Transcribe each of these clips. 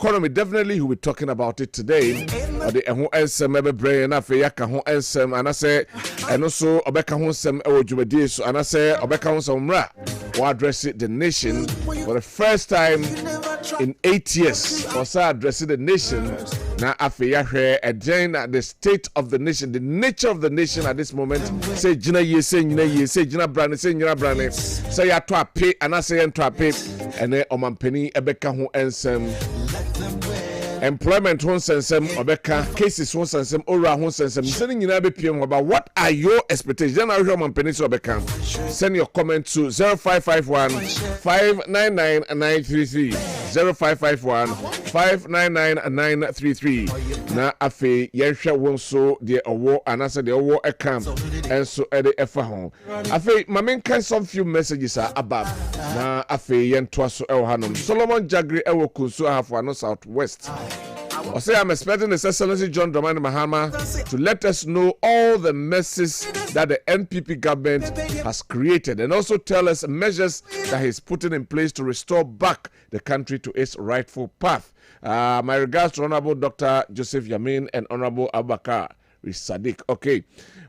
economy, definitely he'll be talking about it today. Or the Eho Ensem Ebebre na fe yaka ho ensem and I say and also Obeka ho ensem ewo dwumadi so and I say Obeka ho ensem mra will address the nation for the first time in 8 years. Also addressing the nation na afe yahwe again the state of the nation, the nature of the nation at this moment. Say jina ye, say jina brane, say nyina brane, say ya to ape and I say to ape and omampeni Ebeka ho ensem. Employment won sensem obeka cases won sensem ora won sensem sending you be pm about what are your expectations. Then I hear man penny obeka. Send your comment to 0551 599 933 0551 599 933 na afe yenhwe won so de owo anase de owo ekam enso e de efa ho afe mamen kan some few messages are above na afe yento so e hanom Solomon Jagri e wo kunsu ahafo no southwest. I say I'm expecting His Excellency John Dramani Mahama to let us know all the messes that the NPP government has created and also tell us measures that he's putting in place to restore back the country to its rightful path. My regards to Honorable Dr. Joseph Yamin and Honorable Abubakar Sadiq. Okay.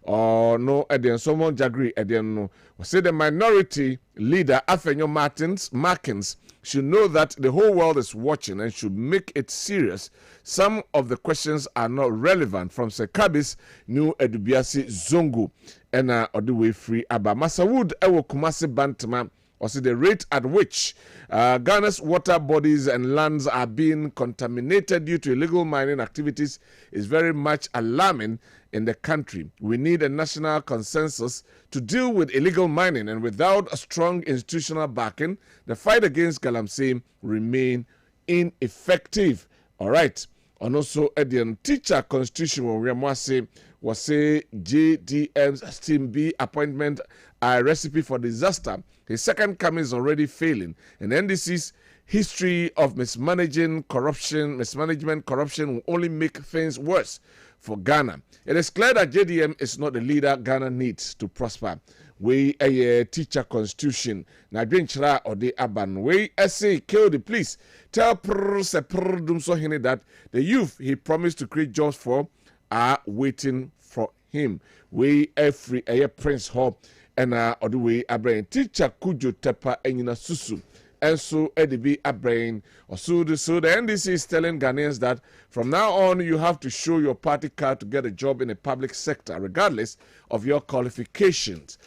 No, Edian Solomon Jagri, Edian no. We say the minority leader, Afenyo Markins, should know that the whole world is watching and should make it serious. Some of the questions are not relevant from Sekabis, New Edubiasi Zongo, and Odeway Free Abba. Masawood Ewo Kumasi Bantama, or see the rate at which Ghana's water bodies and lands are being contaminated due to illegal mining activities is very much alarming in the country. We need a national consensus to deal with illegal mining, and without a strong institutional backing, the fight against Galamsey remain ineffective. All right. And also, Edian teacher constitution was say JDM's team B appointment a recipe for disaster. His second coming is already failing, and NDC's history of mismanagement, corruption will only make things worse for Ghana. It is clear that JDM is not the leader Ghana needs to prosper. We a teacher constitution. Na dwenchra ode aban. We essay kill the police. Tell that the youth he promised to create jobs for are waiting for him. We every Prince Hall and or the way a brain teacher Kujo Tepa Enyina Susu. And so EDB a brain or so the NDC is telling Ghanaians that from now on you have to show your party card to get a job in the public sector, regardless of your qualifications.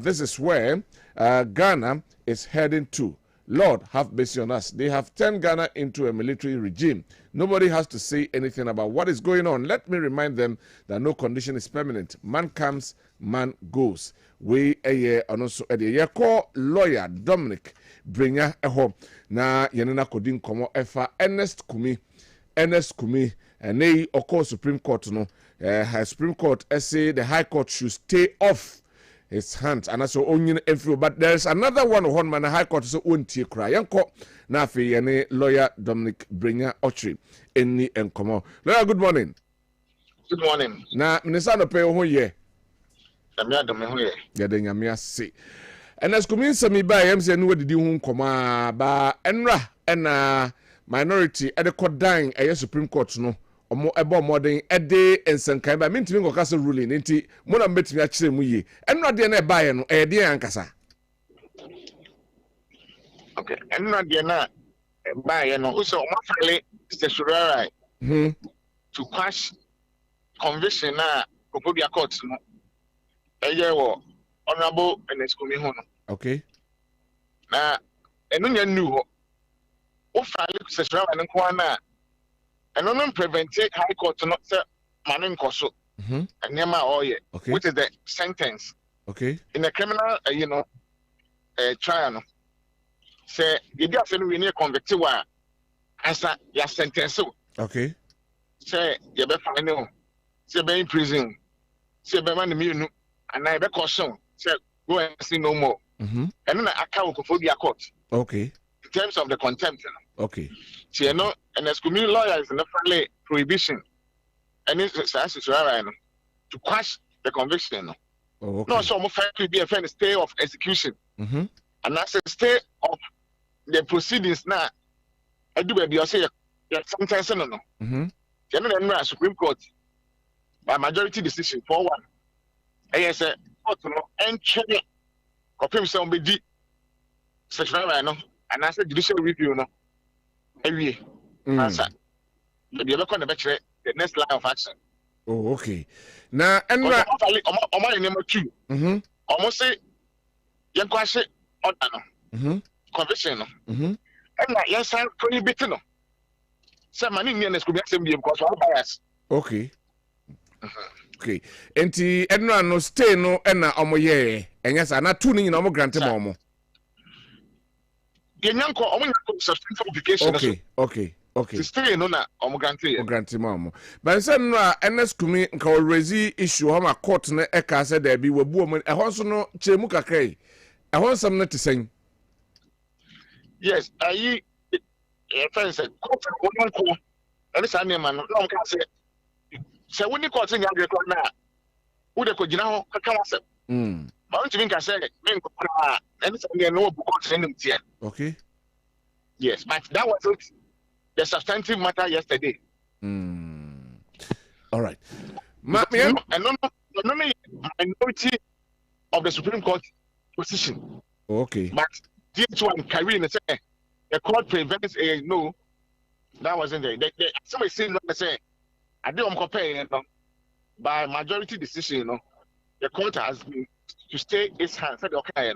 This is where Ghana is heading to. Lord, have mercy on us. They have turned Ghana into a military regime. Nobody has to say anything about what is going on. Let me remind them that no condition is permanent. Man comes, man goes. We and also a call lawyer Dominic Brinya Eho na yenena kodin komo efa Ernest Kumi and they oko Supreme Court no Supreme Court say the High Court should stay off his hands and also only info. But there is another one man High Court so untie kra yanko na afi yene lawyer Dominic Brinya Ochri eni enkomo. Lawyer, good morning. Good morning. Na minisa no pe ho ye Namia do me ho ye yede nyamia se and as coming some by MC and what did you come ba enra and minority at the court dying a Supreme Court no or more about more than a day and some kind by minting or castle ruling into more than betting actually muye and not the buy no a dear ankasa. Okay, and not the buy no also mafale statutory to quash conviction na Kopobia court no a year or honorable and it's coming home. Okay. Now, and then you knew what file statutory and Kwana and non prevented High Court to not say Manin Koso and Nema Oye, which is the sentence. Okay. In a criminal, trial, say you just we need convicted one answer your sentence. Okay. Say you be final, say be in prison, say be man me and I be caution, say go and see no more. And then I can't go for the court. Okay. In terms of the contempt. Okay. So, you know, and as community lawyer is a prohibition. And it's to quash the conviction. Oh, okay. No, so more fair to be a friend stay of execution. And that's a stay of the proceedings now. I do baby, I say Yeah, sometimes no. Mhm. Supreme Court by majority decision 4-1. Yes, court no entry confirm say on be di secretary no and I said judicial review no every answer. The be na be chere the next line of action. Oh, okay. Now, and Because omo number 2. Almost say yen kwase order no. Conviction no. And na yes I prohibit no. Say mani ni na school be asem because one bias. Okay. Okay. Enti enra no stay no na omo ye enya sa na tu ni na omo grant ma omo. Ye nyanko omo nyanko substantive application Okay. Okay. Stay no na omo grant ye. O grant ma omo. But say no a NS kumi nka o raise issue ho ma court na e ka say da bi wabu omo e ho so no chemu kakrai. E ho nsam na tisen. Yes, ayi friend said court one ko and say na man no ka say when the court in your record na who de ko gina ho ka wasem. Ma won timi nka say me nko na and say no bu court in tie. Okay. Yes, but that wasn't the substantive matter yesterday. All right. And no minority of the Supreme Court position. Okay. But this one carrying say the court prevents a no. That wasn't there. Somebody saying no say I don't compare by majority decision, the court has been to stay its hands. Okay.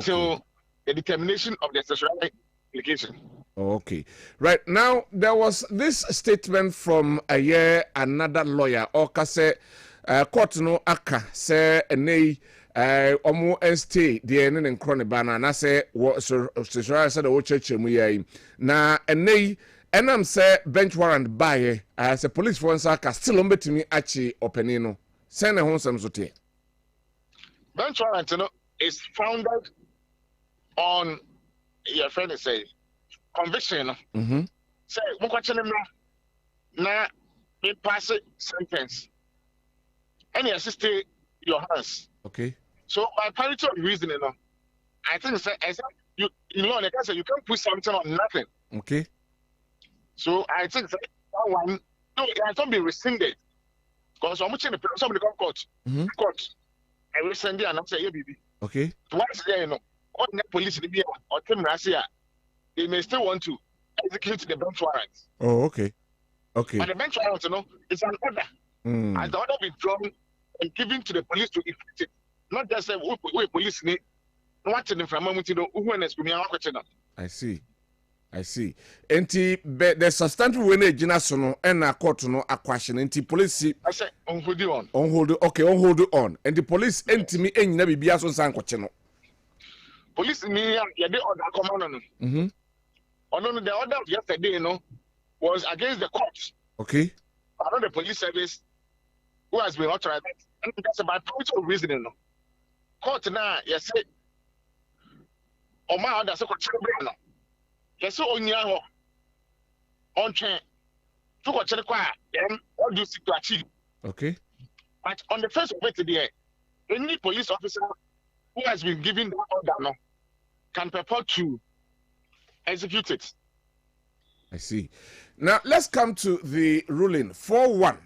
So the determination of the statutory application. Okay. Right now, there was this statement from another lawyer. Oka say, court no aka say nei omo stay the ene en krone bana na say so say the church mu yai na nei enam say bench warrant buy as a police force aka still on betimi achi openi no say na ho sam so te. Bench warrant no is founded on your friend say conviction. Say mo kwache na me pass sentence. Any assist your hands. Okay. So by parity of reasoning, I think you in law, like I said, you can't put something on nothing. Okay. So I think that one it has not been rescinded. Because I'm watching somebody come court. Court. I rescind it and I'm saying, yeah, baby. Okay. Once there, all the police or Tim Rasia, they may still want to execute the bench warrant. Oh, okay. Okay. But the bench warrant, it's an order. And the order be drawn and given to the police to effect it. Not just say we police need watching from moment to know. I see. Enti the substantive way na so no na court no akwahye enti police I say on hold on. On hold on. And the police entimi enyina bibia so san kwache no. Police me ya dey order command no. The order of yesterday was against the court. Okay. Not the police service who has been authorized. And that's about political reasoning. Court now, yes, or my order, so yes, so on your on chain to watch the choir, then what do you seek to achieve? Okay. But on the first of it today, any police officer who has been given that order can purport to execute it. I see. Now let's come to the ruling 4-1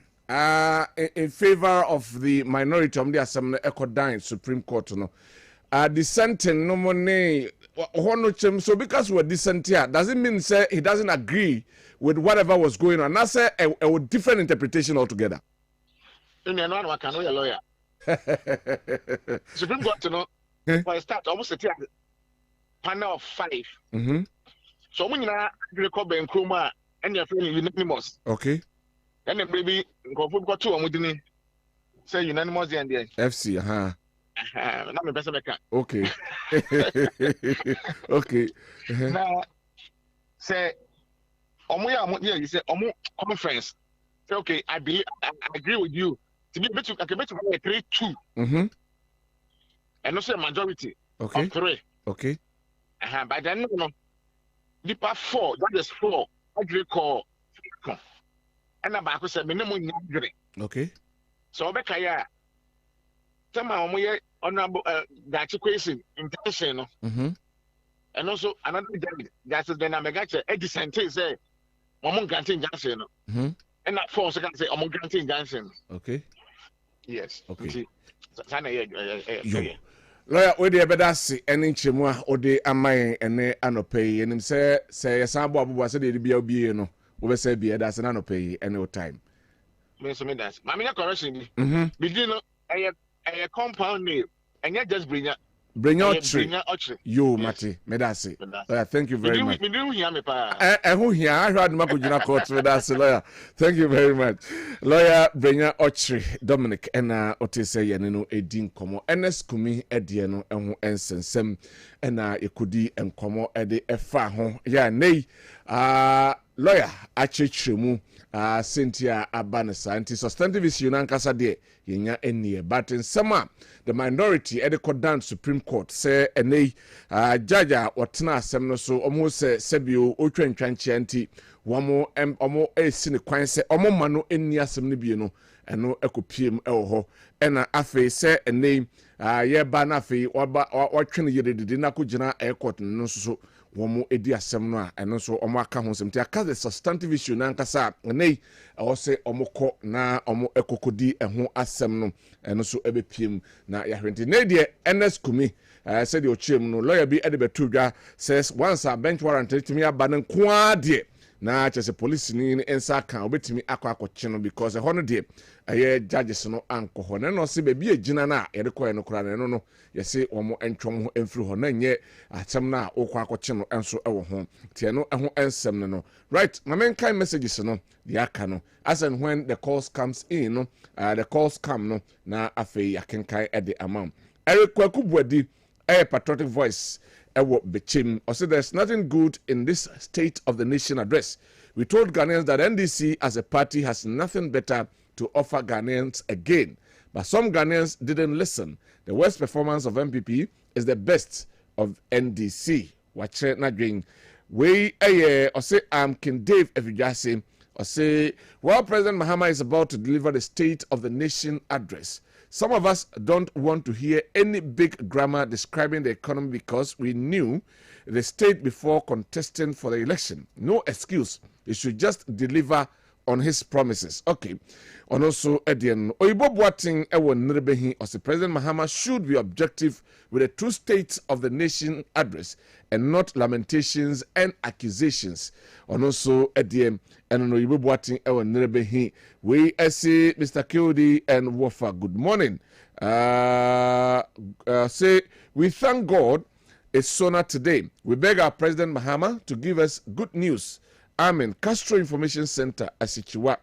in favor of the minority of the Assembly Ecodyne Supreme Court. Dissenting no money. So because we're dissent here, does it mean say he doesn't agree with whatever was going on? That's a different interpretation altogether. You know, I can know a lawyer. Supreme Court, for a start, almost a panel of 5. So when you are Kwabena Nkrumah and your friend unanimous. Okay. And then maybe got 2 on say unanimous and the FC, not my best maker. Okay. Okay. Now say you say conference. Say okay, I agree with you. To be better, I can bet you 3-2. And also a majority of 3. Okay. But then the part 4, that is 4. I agree call. And I said minimum agree. Okay. So Bekaya tell my honorable that question intention. And also another judge that is then I got a dissent say Among granting Johnson. And that force I can say among granting Johnson. Okay. Yes. Okay. Okay. Lawyer, we dey better see any chimwa or de amai ene anope and him say sambo abuwa say de bia obi no we say bia that's an anope any time. Me so me dance. Mama correction bi. Begin no a compound name and you just bring out yo mate me that say. Lawyer, thank you very much. Me do hear me pa. Who here I heard mako jina court me that say lawyer. Thank you very much. Lawyer Brenya Ochre Dominic ena otese ye no edin komo NS kumi edie no eho ensensem ena ekudi enkomo ede efa ho ya nei lawyer achechemu Cynthia Abanesa anti substantive issue nankasa de yenya enie but in summer the minority edeko down Supreme Court say enei judge wotena asem no so omo se sebio otwantwanche anti womo omo esi ne kwan se omo ma no eni asem ne bie no eno ekopiem ewo ho ena afi se enei ye ba na afi watwene yedede na ko gina airport no so womo edi asem no a eno so omo aka ho sem ti aka the substantive issue na nkasa enei o se omo ko na omo ekokodi eho asem no eno so ebepiem na yahwenti na de NS kumi said the ochiem no lawyer bi ede betudwa says once a bench warrant timi aba ne kwa de na chese police ni ensa kan obetimi akwa no because e hono de judges no anko ho na no se be bi agina na yede koye no kura no no yese omo entwom ho emfiri ho na nye atem na okwa akwache no enso ewo ho tie no eho ensem no right na men kind messages no the aka no as and when the calls comes in no the calls come no na afei yakenkai e the amount Eric Kwakubuadi a patriotic voice Bechem or said there's nothing good in this State of the Nation address. We told Ghanaians that NDC as a party has nothing better to offer Ghanaians again. But some Ghanaians didn't listen. The worst performance of MPP is the best of NDC. Watch it not doing. We or say King Dave Efijase or say while President Mahama is about to deliver the State of the Nation address. Some of us don't want to hear any big grammar describing the economy because we knew the state before contesting for the election. No excuse. He should just deliver on his promises. Okay. And also, Edian Oibo Boating Ewo Nrebehi or the President Mahama should be objective with a true state of the nation address and not lamentations and accusations. And also, Edian and Oibo Boating Ewo Nrebehi. We see Mr. Kildi and Wofa. Good morning. Say we thank God it's Sona today. We beg our President Mahama to give us good news. Amen. Castro Information Center Asichiwa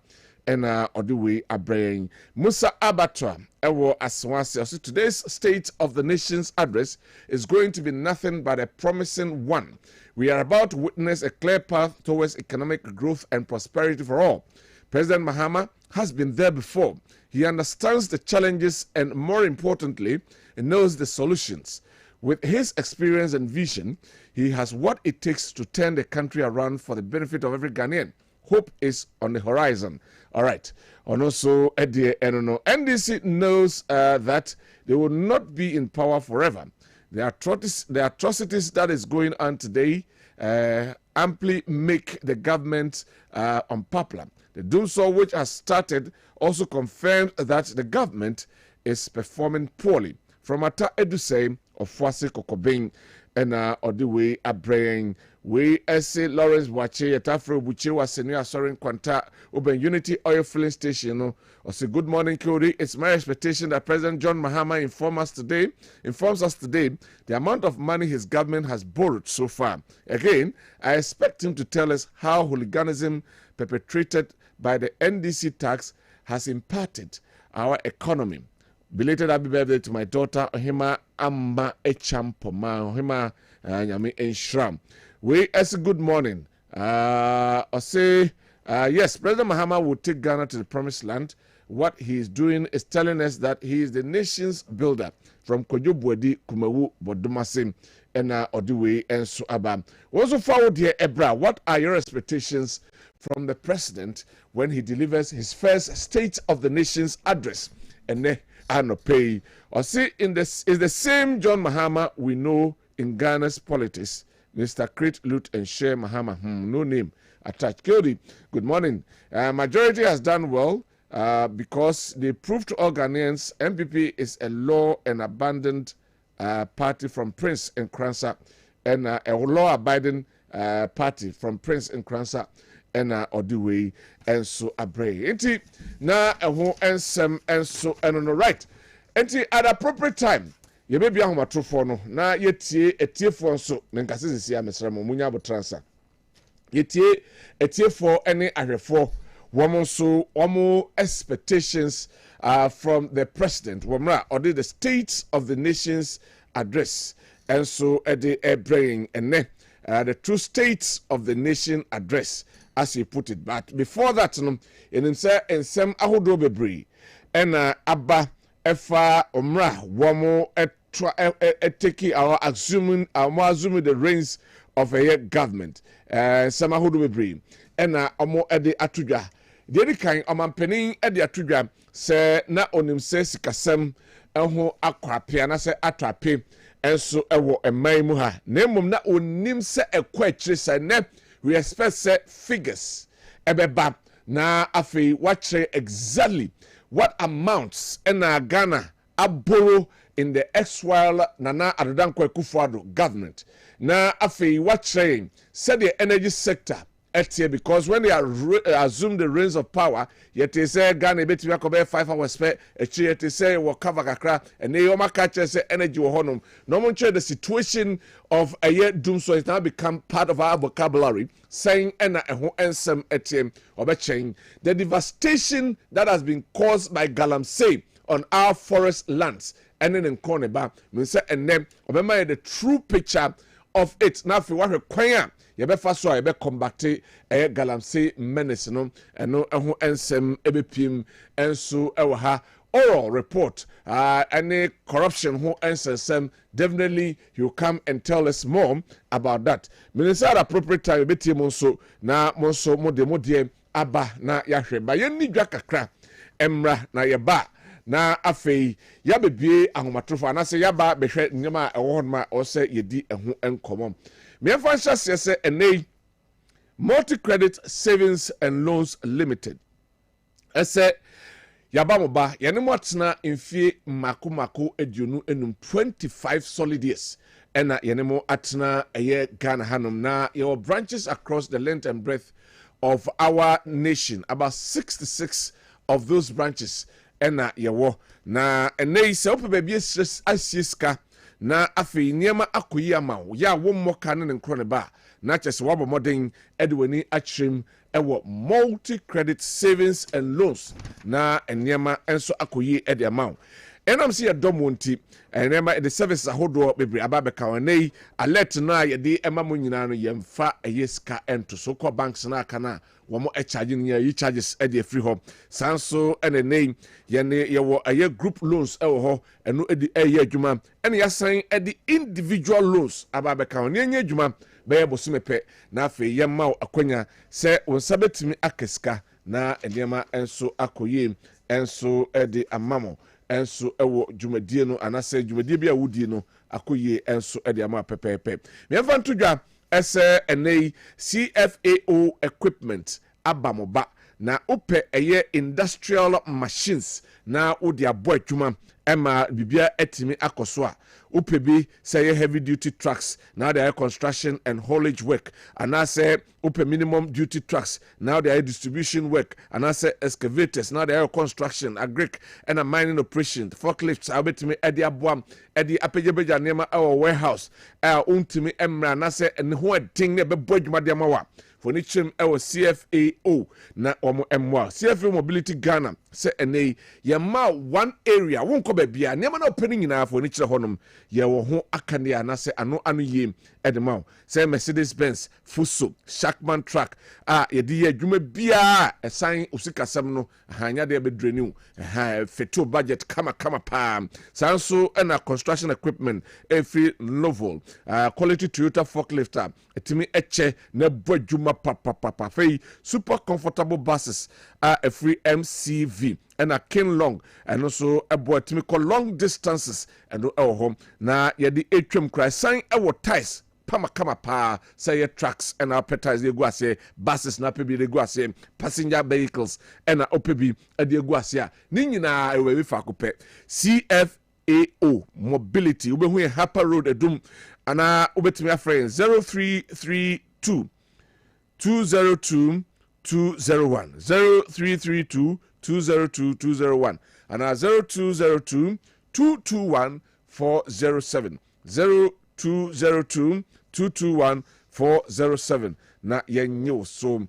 and on the way Abraham Musa Abatwa Ewo Aswasi. So today's State of the Nation's address is going to be nothing but a promising one. We are about to witness a clear path towards economic growth and prosperity for all. President Mahama has been there before. He understands the challenges and, more importantly, he knows the solutions. With his experience and vision, he has what it takes to turn the country around for the benefit of every Ghanaian. Hope is on the horizon. All right. And also, NDC knows that they will not be in power forever. The atrocities that is going on today amply make the government unpopular. The doomsday which has started also confirmed that the government is performing poorly. From Ata Edusei of Fwase Kokobeng and on the way Abraham, we say Lawrence Wache, Yatafro Buche was senior Sorin Quanta, Open Unity Oil Filling Station. Or say good morning, Kodi. It's my expectation that President John Mahama informs us today the amount of money his government has borrowed so far. Again, I expect him to tell us how hooliganism perpetrated by the NDC tax has impacted our economy. Belated happy birthday to my daughter, Ohima Amma Echampoma, Ohima Nyame Enshram. We as good morning. Yes, President Mahama will take Ghana to the promised land. What he is doing is telling us that he is the nation's builder from Kojobuedi, Kumawu, Bodumasim, and Odiwe and Suaba. Also forward here, Ebra, what are your expectations from the president when he delivers his first State of the Nation's address? And Anope. Or see, is the same John Mahama we know in Ghana's politics. Mr. Crit, Loot, and Share Mahama. No name. attached. Kodi, good morning. Majority has done well because they proved to all Ghanaians MPP is a law and abandoned party from Prince Nkransa and a law-abiding party from Prince Nkransa and Odiwe and so Abre. Enti na eho ensem enso eno right. Enti at appropriate time ye be bia homatrofo no na yetie etiefo nso nkase sisi amesramo munya abotransa. Yetie etiefo ene ahwefo womo so womo expectations from the president womra or the State of the Nation's address and so the bringing and the true States of the Nation address as he put it. But before that no in say in some ahodo bebre and abba efa omra womo taking our assuming the reins of a government some ahodo bebre and omo ede atudwa the kind omampeni ede atudwa se na onim se sikasem ho akwapia na se atrape enso ewo eman mu ha na mum na onim se ekwa akire se ne we expect se figures ebeba na afei watch exactly what amounts na Ghana aboro in the ex-while Nana Dankwah government na afei watch said the energy sector because when they assume the reins of power, yet they say Ghana between 5 hours per yet they say will cover kakra and they catch say energy honum. No one the situation of a year doom so it's now become part of our vocabulary, saying and some the devastation that has been caused by galamsey on our forest lands and then in Corneba, and then remember the true picture of it. Now if you want to acquire yɛbɛfa so a yɛbɛcombate galamsey menace no ɛno ɛho ensem ebepim enso ɛwɔ ha oral report any corruption ho ensem definitely you come and tell us more about that. Minister at appropriate time betie mo nso na mo nso mo de aba na yahwe ba yenni dwa kakra emra na yɛba na afei yabebie ahomatrofo anase yaba behwe nyema ɛwɔ hɔ ma ɔsɛ yedi ɛho enkomom. Mienfa nhyase se enei Multi-Credit Savings and Loans Limited ese yaba moba yene motena mfie mako eduonu enum 25 solid years ena yene mo atena eye Ghana hanum na your branches across the length and breadth of our nation, about 66 of those branches ena yewo na enei se ope baby asieska na afei niema akoyi ama ya wo mmoka ne nkro ne ba na kyese wabo modern edweni atrim ewo multi-credit savings and loans na niema enso akoyi ede ama enam se yedomo nti niema the services ahodo bebre ababeka wanei alert na yede ema mo nyina no yemfa eyeska ento so ko banks na aka na womo charge nya yi charges e dey free home sanso ene nei yene yewo aye group loans ewo ho eno edi eye adwuma ene yasan edi individual loans ababeka oni enya adwuma be bosumepe na afi yemma akwanya se wonsabetimi akeska na enema enso akoye enso edi amamo enso ewo dwumadie no anase dwumadie bia wudie no akoye enso edi ama pepepe me ntodwa ese enei CFAO equipment abamoba na upe eye industrial machines na udi abo adwuma ema bibia etimi akoso a upe bi say heavy duty trucks now they are construction and haulage work and I say upe minimum duty trucks now they are distribution work and I say excavators now they are construction agric and a mining operation forklifts abetimi edi aboam edi apejebeja nema our warehouse untimi emra na say en ho adin ne bebo adwuma de amawa fonichim ewo CFAO na omo emwa CFAO Mobility Ghana se enei yema one area wonko bebia nema na opening nyina fonichire honom ye wo ho akane anase ano yem edema se Mercedes Benz Fuso Shackman truck yedi ye adwuma bia esan usikasam no hanya de bedreniu feto budget kama pa sanso na construction equipment every novel quality Toyota forklifter etimi eche na bodwuma papa fei super comfortable buses a free MCV and a kin long and also a boy to me call long distances and home na yedi atwam cry sign our ties kama pa say trucks and appetize de guase buses na pebi de guase passenger vehicles and opebi e de guase ni nyina e we fa kopɛ CFAO mobility ubehu e Harper Road edum ana ubetimi afren 0332 202 201 0332 202 201 and 0202 221 407 0202 221 407 na yenyo so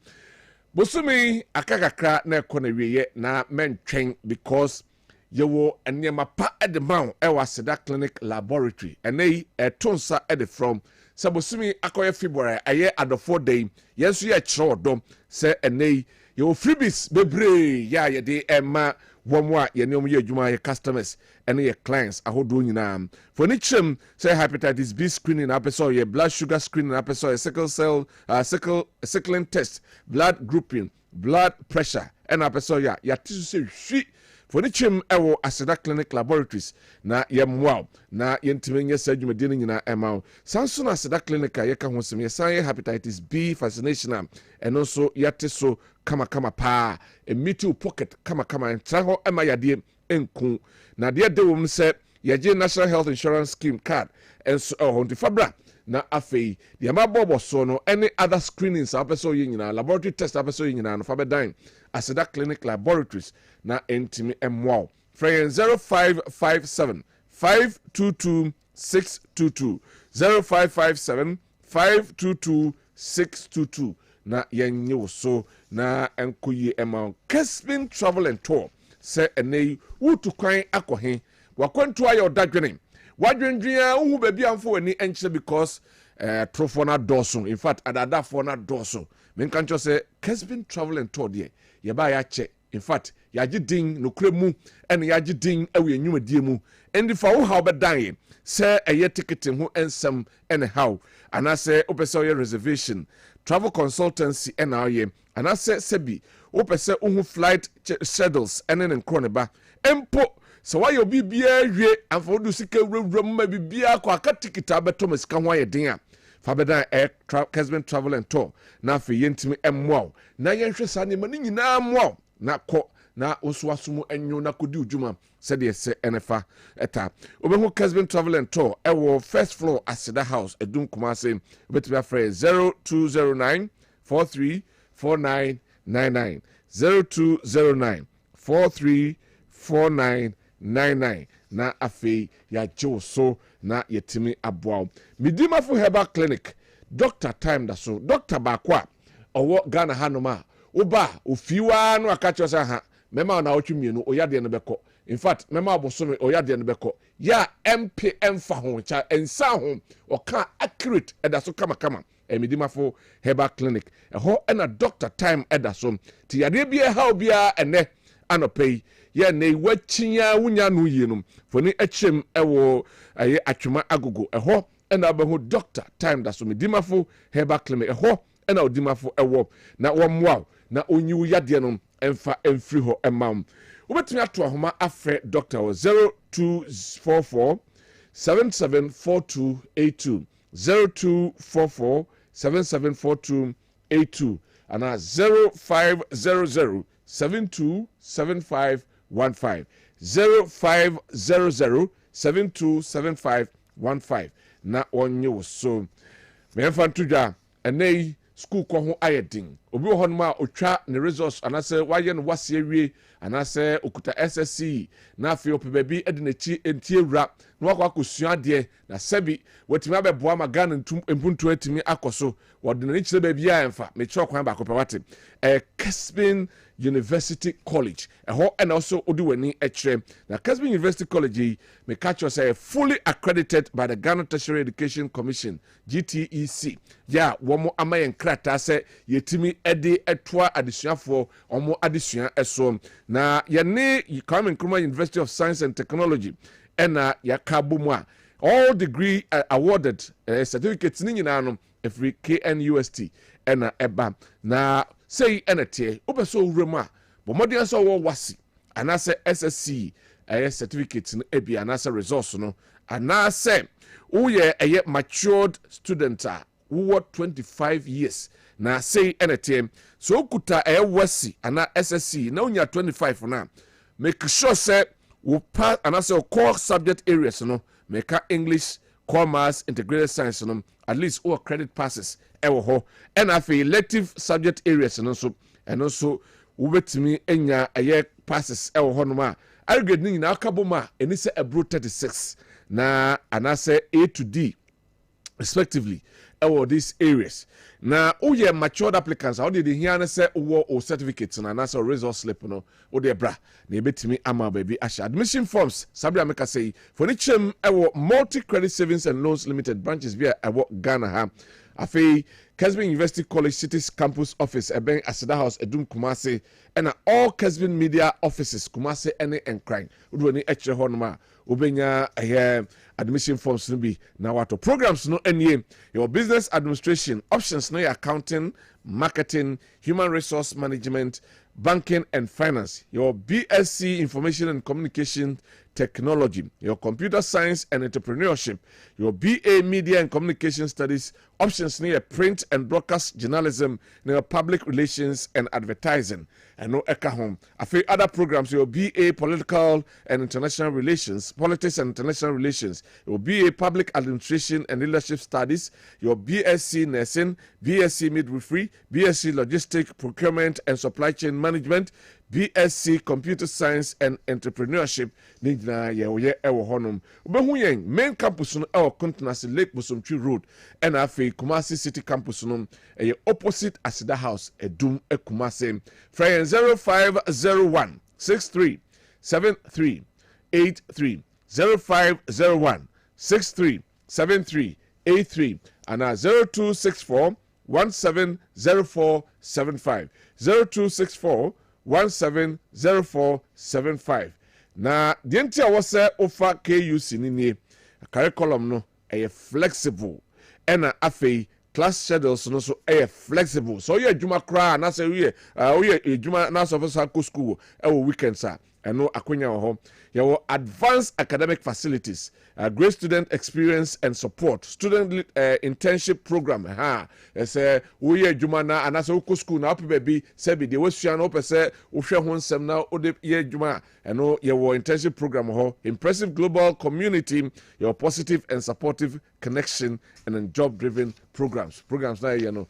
bosumi akakakra na ekona wiye na mentwen because yewo enema pa edemaw ewa Seda Clinic Laboratory enei etonsa ede from sabosumi akoye February aye adofo day yenso ye kire odom se enei yewo freebies bebre ya ye de ema womwa ye ne omye adwuma ye customers ene ye clients ahodo nyina for ni chem say hepatitis B screening apeso ye blood sugar screening apeso ye sickling test blood grouping blood pressure and apeso ya tisu se hwi for the chim ewo Seda Clinic Laboratories na yemwa na yentimenye sa dwumadi nyina ema sanso na Seda Clinic yeka ho sem ye hepatitis B vaccination and also yate so kama pa emiti pocket kama entra ho ema yade enku na de dewom se yeje National Health Insurance Scheme card enso honti fabra na afei de mabobo so no any other screenings apeso nyina laboratory test apeso nyina no fabedan Seda Clinic Laboratories na entimi emwa free 0557 522 622 0557 522 622 na yenyo so na enkoyi ema Kessben Travel and Tour se enei wutu kwan akohe wakwantu ayo dadwene wadwendwea wu baby amfo wani enche because trofo na doso in fact adada fo na doso menkancho se Kessben Travel and Tour de ye ba ya che in fact yaji din no kremu ene yaji din awe enwumadie mu endi fa wo ha obedan se eye ticket ho ensem ene how anase opese oye reservation travel consultancy ene aye anase sebi opese uhu flight schedules ene nkro ba empo so why obi bia hwe amfodu sika wurwuram ma bibia akwa aka ticket abeto masika ho aye din a fabedan Kessben Travel and Tour na fe yentimi emwa na yenhwe sa ne mani nyina amwa na ko na osuasumu enyo na kodi udwuma said yes enefa eta obehu Kessben Travel and Tour ewo first floor Aseda House edum Kumase obetibia free 0209 434999 0209 434999 na afei ya so na yetimi aboa midimafo herbal clinic Dr. Time da so Dr. Bakwa owo Ghana hanoma oba ofiwa no akacho sa ha mema na otwemienu oyade no beko in fact mema abosome oyade no beko ya MPM fa ho cha ensa ho oka accurate edaso kama emidimafo herbal clinic eho na Dr. Time edaso ti yade bia ha obia ene anopei ye ne wachinya wunya no yienum foni echem ewo aye atwema agogo eho na abahu Dr. Time daso midimafo herbal clinic eho na odimafo ewo na womwa na onyiwu yade no emfa emfri ho emam ubetumi ato ahoma afre Dr. 0244 774282 0244 774282 ana 0500 727515 0500 727515 na onye so memfa ntudwa enei school ko ho ayedin obi wo honma otwa ne results anase waye no wase awie anase okuta SSC na afi opebabi edinechi entiewura na wakwa kosua de na sebi watimi abeboa magana mpuntu atimi akoso wodene chire baby a emfa me chiro kwan ba kopawate Kessben University College eho and also odiwani echire na Kessben University College me catch us fully accredited by the Ghana Tertiary Education Commission GTEC ya womo amayen krata se yetimi ede etwa adesuafo omo adesua eso na yene Kwame Nkrumah University of Science and Technology ena yakabomu a all degree awarded certificates ni nyina no every KNUST ena eba na say enete obeso wurema bomodin so wo wasi anase SSC certificate no ebi anase resource no and now say a matured student who 25 years na say anything so kuta wasi ana SSC na unya 25 na make sure say we pass and say core subject areas no make English, commerce, integrated science no at least all credit passes ewo ho and afi elective subject areas no so and also ubetimi enya passes ewo ho no ma aggregate ni na akaboma eni say ebro 36 na anase A to D respectively ewo these areas na uye matured applicants how did hear na say o certificates na anase result slip no o de bra na ebetimi ama baby asha admission forms sabia make say for ni chem ewo multi credit savings and loans limited branches via ewo Ghana ha afi Kessben University College City's campus office eben Asida House Edum Kumasi and all Kessben media offices Kumasi any and crying udu ni eche ho no ma obenya admission forms no bi na wato programs no any your business administration options no your accounting, marketing, human resource management, banking and finance, your BSc information and communication technology, your computer science and entrepreneurship, your BA media and communication studies, options near print and broadcast journalism, near public relations and advertising, and no eka home. A few other programs, your BA political and international relations, politics and international relations, your BA public administration and leadership studies, your BSc nursing, BSc midwifery, BSc logistic procurement and supply chain management, BSc computer science and entrepreneurship nigna ye ewo honum obehu yen main campus no ewo Continental Lake Bosomtwi Road and afi Kumasi City campus no opposite Asida House Edum Kumasi Frey 0501 63 73 83 0501 63 73 83 and 0264 170475 0264 170475 na dienti a wose ofa KUC ni curriculum no flexible ena afei class schedules no so flexible so you adwuma kra na say we adwuma na so for school weekends eno akonya ho your advanced academic facilities, great student experience and support, student internship program. Say we juma na anasa uko school na opi baby sebi de wesua no pese uhwe ho nsem na ode ye juma eno your internship program ho impressive global community, your positive and supportive connection and job driven programs na you know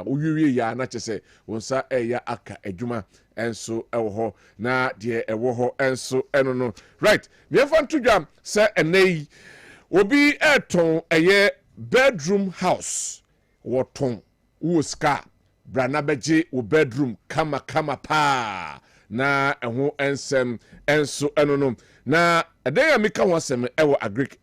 uwiwi ya na chese wonsa ya aka ejuma enso ewo na de ewo enso eno no right me fan to jam say enei obi eton eye bedroom house woton wo ska brana beje wo bedroom kama pa na eho ensem enso eno no na edan ya meka ho asem ewo agric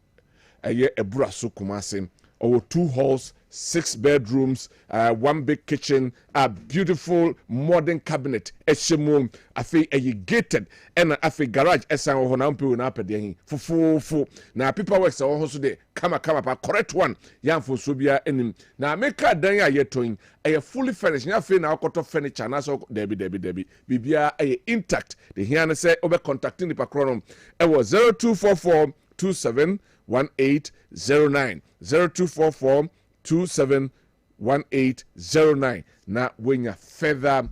eye ebura so Kumasi or 2 halls, 6 bedrooms, 1 big kitchen, a beautiful modern cabinet, eshimum, afi gated, and afi garage, esan ho na mpe na apede fufu. Na people works ho so de kama pa correct one. Yan fo so bia enim. Na meka dan ya yetoin, fully furnished. Na afi na akoto furniture na so debi. Bibia intact. The here na say obe contacting the pakronom. Was 0244 271809 0244 271809 na wenya further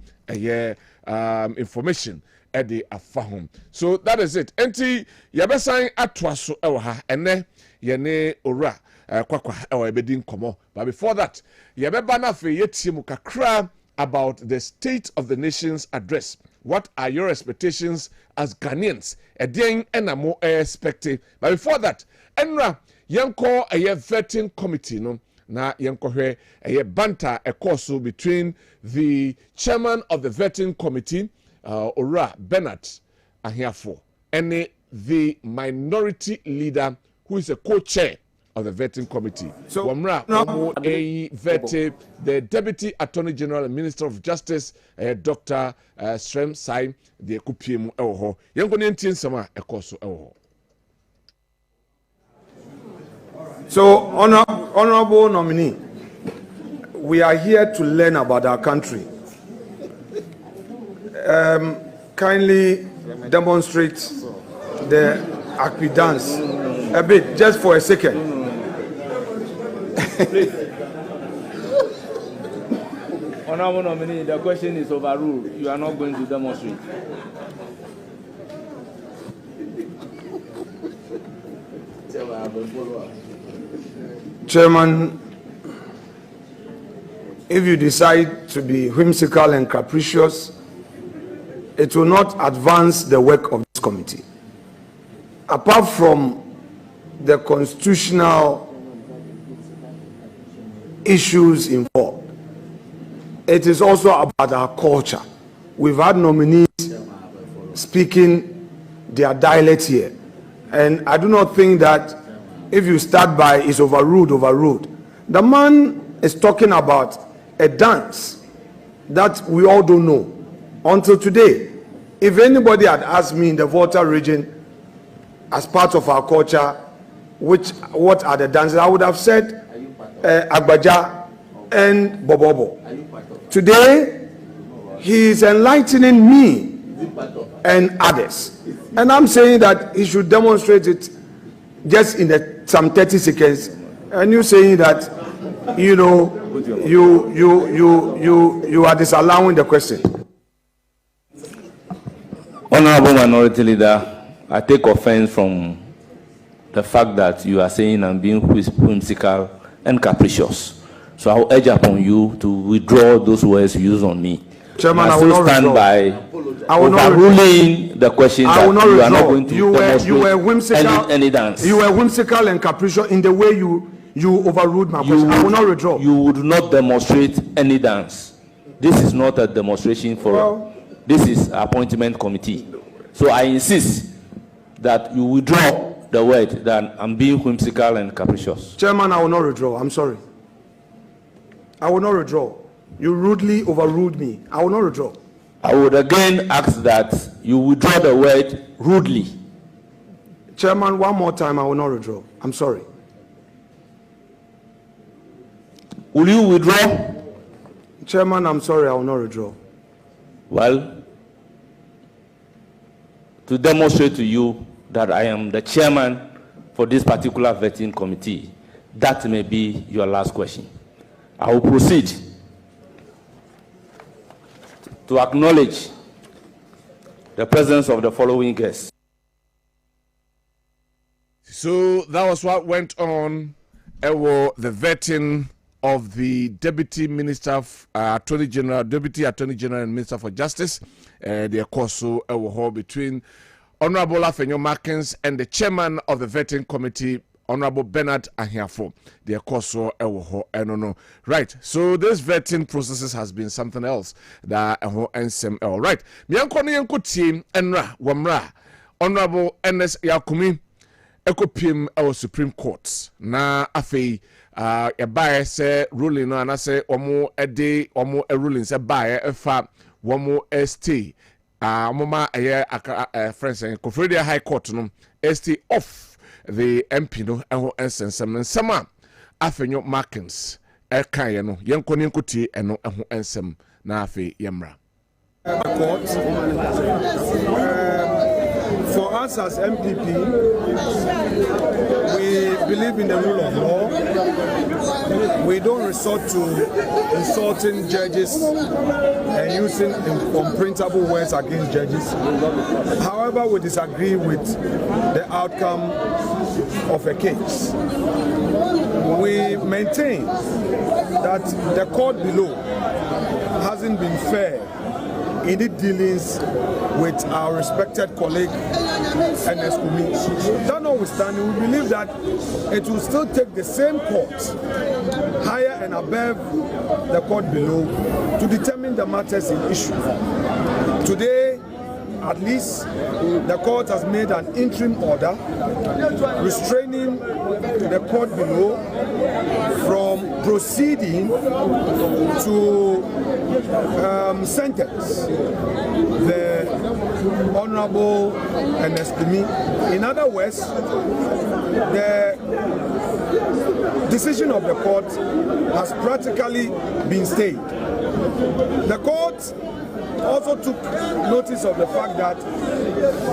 information at the afahom. So that is it. Enti yabesan atwaso ewo ha ene yene ora kwakwa ewo ebedin komo. But before that, yabeba na fe yetiemu kakra about the State of the Nation's address. What are your expectations as Ghanaians? Again, and more expected. But before that, Enra yanko a vetting committee no na yanko a banter a course between the chairman of the vetting committee, Ora Bernard Ahiafo, and the minority leader who is a co-chair of the vetting committee. So, vetted the Deputy Attorney General and Minister of Justice, Dr. Srem Sai, the Kupiemu Ewo. Yanko Sama Ekoso Ewo. So, honorable nominee, we are here to learn about our country. Kindly demonstrate the Akpi dance A bit, just for a second. Please. Honorable nominee, the question is overruled. You are not going to demonstrate. Chairman, if you decide to be whimsical and capricious, it will not advance the work of this committee. Apart from the constitutional issues involved, it is also about our culture. We've had nominees speaking their dialect here. And I do not think that if you start by is overruled. The man is talking about a dance that we all don't know until today. If anybody had asked me in the Volta region, as part of our culture, what are the dances, I would have said Agbaja and Bobobo. Today, he is enlightening me and others. And I'm saying that he should demonstrate it just in some 30 seconds. And you saying that, you know, you are disallowing the question. Honorable Minority Leader, I take offense from the fact that you are saying I'm being whimsical and capricious. So I will urge upon you to withdraw those words used on me. Chairman, I will not stand withdraw. by overruling the question that you are not going to demonstrate any dance. You were whimsical and capricious in the way you overruled my question. I will not withdraw. You would not demonstrate any dance. This is not a demonstration forum. This is appointment committee. So I insist that you withdraw the word that I'm being whimsical and capricious. Chairman, I will not withdraw. I'm sorry. I will not withdraw. You rudely overruled me. I will not withdraw. I would again ask that you withdraw the word rudely. Chairman, one more time, I will not withdraw. I'm sorry. Will you withdraw? Chairman, I'm sorry, I will not withdraw. Well, to demonstrate to you that I am the chairman for this particular vetting committee, that may be your last question. I will proceed to acknowledge the presence of the following guests. So that was what went on the vetting of the Deputy Minister, Attorney General, Deputy Attorney General and Minister for Justice. The course between Honorable Afenyo Markins and the Chairman of the Vetting Committee, Honorable Bernard Ahiafo. The course right. So this vetting processes has been something else that NSML. Right. Miankoni Yankuti Enra Wamra Honorable NS Yakumi Ekopim our Supreme Court. Na afei a buyer say ruling no and say omo ede omo a ruling say buyer efa womo stay mama friends and Confederate High Court no stay off the MP no eho ensensem nsema Afenyo Markins kan ye no yenkoni nkuti eno eho ensem na afei yemra court. For us as MPP, we believe in the rule of law. We don't resort to insulting judges and using unprintable words against judges. However, we disagree with the outcome of a case. We maintain that the court below hasn't been fair in its dealings with our respected colleague NS Kumi. That notwithstanding, we believe that it will still take the same court higher and above the court below to determine the matters in issue. Today, at least, the court has made an interim order restraining the court below from proceeding to sentence the Honorable NS Kumi. In other words, the decision of the court has practically been stayed. The court also took notice of the fact that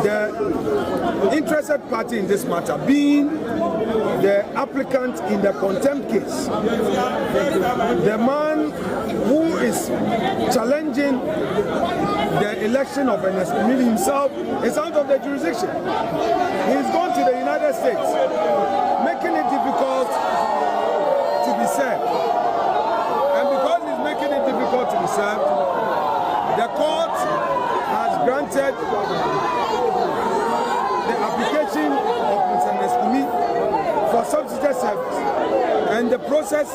the interested party in this matter, being the applicant in the contempt case, the man who is challenging the election of Ernest Emili himself is out of the jurisdiction. He's gone to the United States, making it difficult to be served. And because he's making it difficult to be served, the court has granted the application of Mr. Neskumi for substitute service. And the process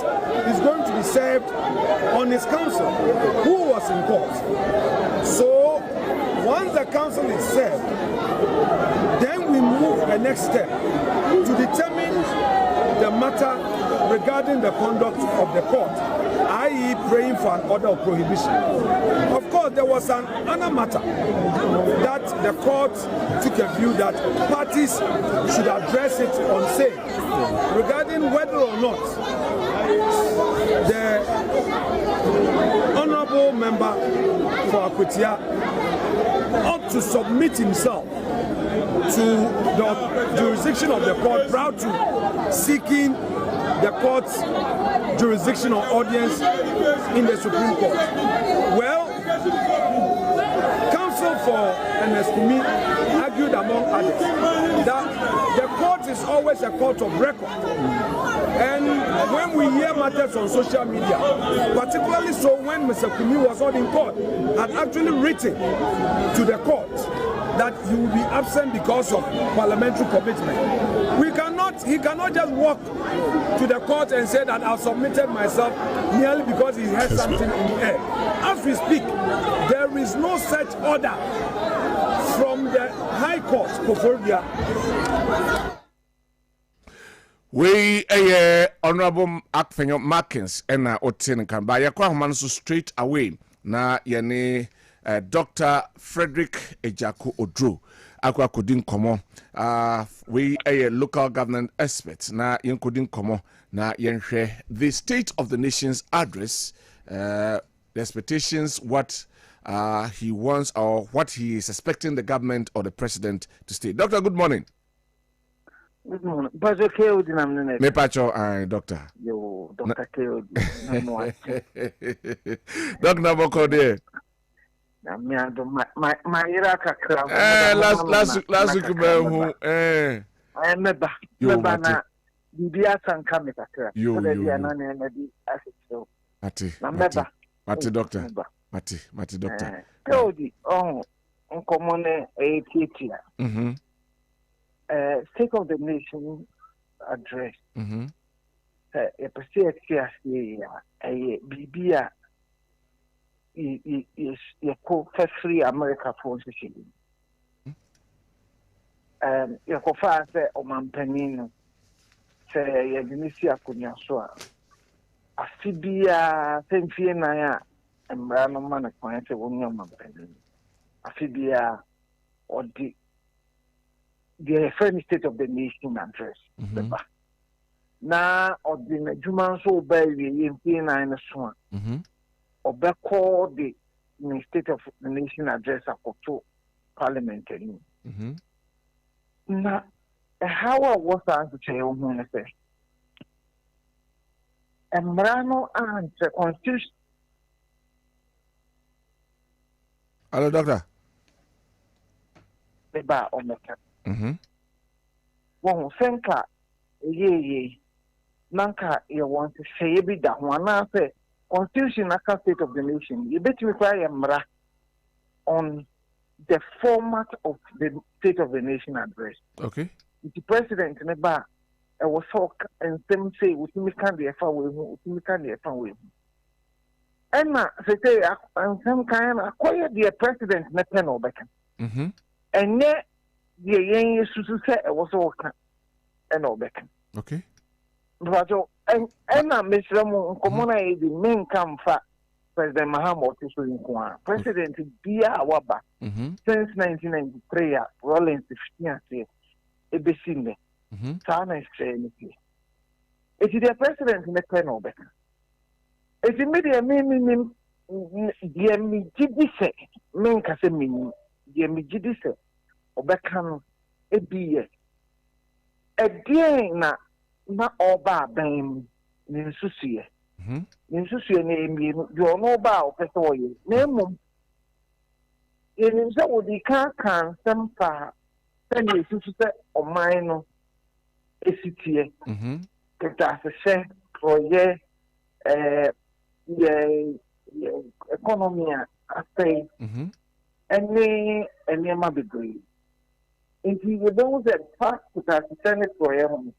is going to be served on his counsel, who was in court. So once the counsel is served, then we move the next step to determine the matter regarding the conduct of the court, i.e. praying for an order of prohibition. Of course, there was another matter that the court took a view that parties should address it on say regarding whether or not the honorable member for Akwetia ought to submit himself to the jurisdiction of the court prior to seeking the court's jurisdictional audience in the Supreme Court. Well, counsel for Ernest Emili argued among others that the court is always a court of record. And when we hear matters on social media, particularly so when Mr. Kumi was not in court, had actually written to the court that he will be absent because of parliamentary commitment. He cannot just walk to the court and say that I've submitted myself merely because he has something in the air. As we speak, there is no such order from the High Court, Koforia. We Honorable Akfenyo Markins and Otin can buy a Kwabena so straight away. Na yene Dr. Frederick Ejaku Odro. Akwa kudin komo. We local government experts. Na yen kudin komo. Na yen share the State of the Nation's address. The expectations, what he wants or what he is expecting the government or the president to state. Doctor, good morning. Good morning. Pastor Keodi Me pacho, doctor. Yo, Dr. Keodi. Doctor Naboko there. My Iraq crowd. Last week, Meba na Bibia Sanka Mekakra. Mati doctor. Mati doctor. Keodi, uncommon a teacher. State of the Nation address. A perceived a Bibia is a free America for Sicily. Yakofa say Oman Penino say Yadinisia Kunyaswa. Afibia Tenfienaya and Brano Man appointed William Penino. Afibia or the friendly State of the Nation address. Now, or the Juman so baby in P9 Swan. Or back call the State of the Nation address a to Parliament. Now, how I was to say, when I say, and Brano and the Constitution. Hello, doctor. The bar on the cap. Well, Senka, ye, Nanka, you want to say, be that one. I say, Constitution, Naka State of the Nation. You bet me cry Mra on the format of the State of the Nation address. Okay. The president in the bar, I was talk and some say, with me can be a far way, with me can be a far way. And say, and some kind of acquire the president, Nathan Obekan. And yet, the young used to say, I was all and Obekan. Okay. But and Miss Ramon, Comona, the main come for President Mahamoud is in Kwan. President Bia Waba since 1993, Rollins 15 years, a Besinde. Sana is saying it is the president in the Pen Obekan. It's immediate meaning deɛ megye di sɛ menka sɛ menni deɛ megye di sɛ ɔbɛka no ebi yɛ ɛdeɛn na ɔba abɛn mu ne nsusuyɛ ne nsusuyɛ na emienu deɛ ɔno ɔba a ɔpɛ sɛ ɔyɛ na mmom yɛnim sɛ wɔde ka nsɛm fa sɛdeɛ esusu sɛ ɔman no esi tie keta ahyehyɛ ɔyɛ yɛ economy a asɛe ɛne nneɛma bebree nti yɛbɛhu sɛ fa keta ahyehyɛ ne ɔyɛ ho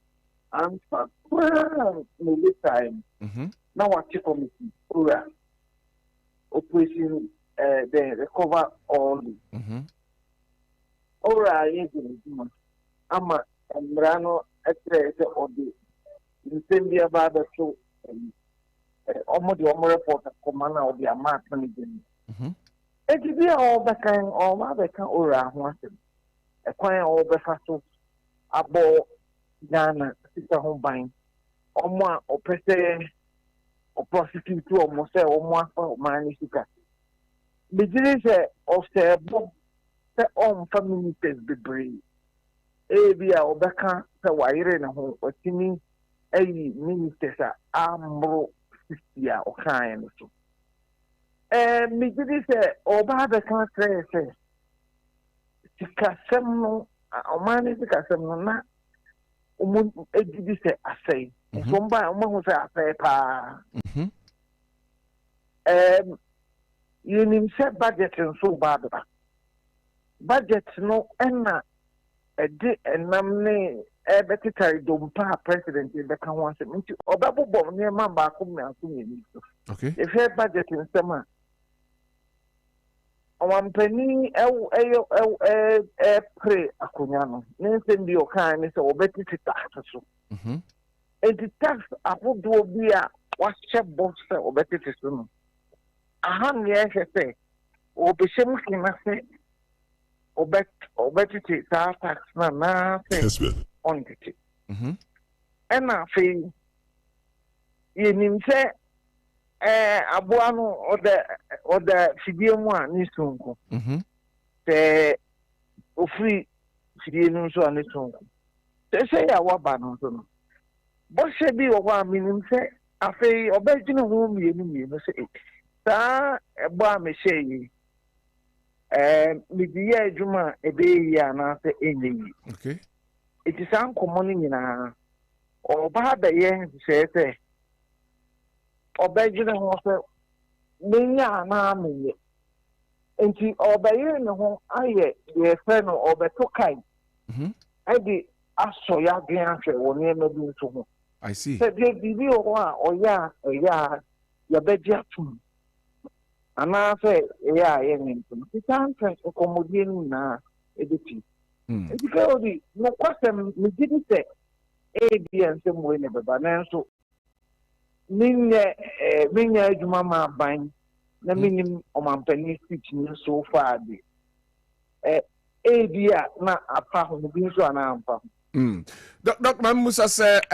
amfa koraa na ɛbɛsae no na wate committee owura operation the recover all owura yɛ gyina adwuma ama mmara no ɛkyerɛ sɛ ɔde nsɛm bi aba abɛto ɔmo de ɔmo report akɔma na ɔde ama atene gyina eti bi a ɔba abɛka owura ho asɛm ɛkwan a ɔbɛfa so abɔ Ghana sika ho ban ɔmo a ɔpɛ sɛ ɔprosecute ɔmo sɛ ɔmo afa ɔman ne sika begyere sɛ ɔsɛ ɛbɔ sɛ ɔmfa ministers bebree ebi a ɔbɛka sɛ wayere ne ho ɔtumi ayi ministers a amoro 60 a ɔkaeɛ no so megyere sɛ ɔba abɛka kyerɛ sɛ sikasɛm no ɔman ne sikasɛm no na ɔmo edidi sɛ asɛe nso mba ɔmo ho sɛ asɛe paa yɛnim sɛ budget nso ba abɛba budget no ɛna ɛde ɛnam ne ɛbɛtetare dompa a president bɛka ho asɛm nti ɔbɛbobɔ nneɛma baako mmiɛnso mmienu so yɛhwɛ budget nsɛm a ɔmampanin ɛpere akonnwa no ne nsɛm bi ɔkaa ne sɛ ɔbɛtete tax so enti tax ahodoɔ bi a wahyɛ bɔ sɛ ɔbɛtete so no aha nneɛ ɛhwɛ sɛ ɔbɛhyɛ mu kena sɛ ɔbɛtete saa tax no anaa sɛ ɔntete ɛna afei yɛnim sɛ aboa no ɔda fidie mu a ne sonko sɛ ofiri fidie no nso a ne sonko sɛ yɛ waba no nso no bɔhyɛ bi wɔ hɔ a menim sɛ afei ɔbɛgyina ho mmienu sɛ saa ɛbɔ a mehyɛ yi mede yɛ adwuma a ɛbɛyɛ yi anaasɛ ɛnyɛ yi ɛti saa nkɔmmɔ no nyinaa ɔba bɛyɛ nhyehyɛɛ sɛ ɔbɛgyina ho sɛ menya anaa menyɛ nti ɔbɛyere ne ho ayɛ deɛ fɛ no ɔbɛto kae ɛde asɔ yɛ adwene ahwɛ wɔ nneɛma bi nso ho sɛ deɛ biribi wɔ hɔ a ɔyɛ a yɛbɛgye atom anaasɛ ɛyɛ a yɛne nto no fitaa ntɛ nkɔmmɔdie no nyinaa ɛbɛti nti kɛ ɔde nokwasɛm megye di sɛ ɛbia nsɛm wei ne bɛba nanso menyɛ adwuma ma aban na menim ɔmampanin speech no so far de ebi a na afa ho bi nso ana amfa ho Dr. Musa said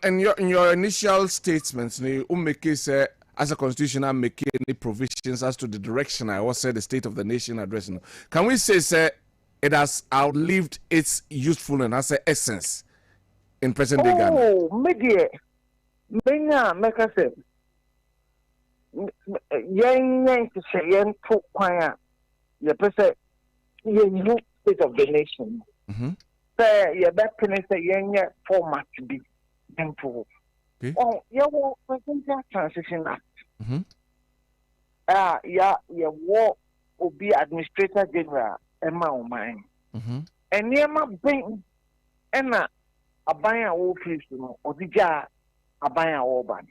in your initial statements you make say as a constitutional make any provisions as to the direction I was said the state of the nation addressing. Can we say it has outlived its usefulness as an essence in present day Ghana? Media menya meka say yen to kwan a ye pese yen state of the nation. Say ye be pene say yen format bi into. Oh, ye wo presidential transition act. Ye wo obi administrator general ema o man. Eniema ben ena aban a wo free so no odigya aban a wo ban.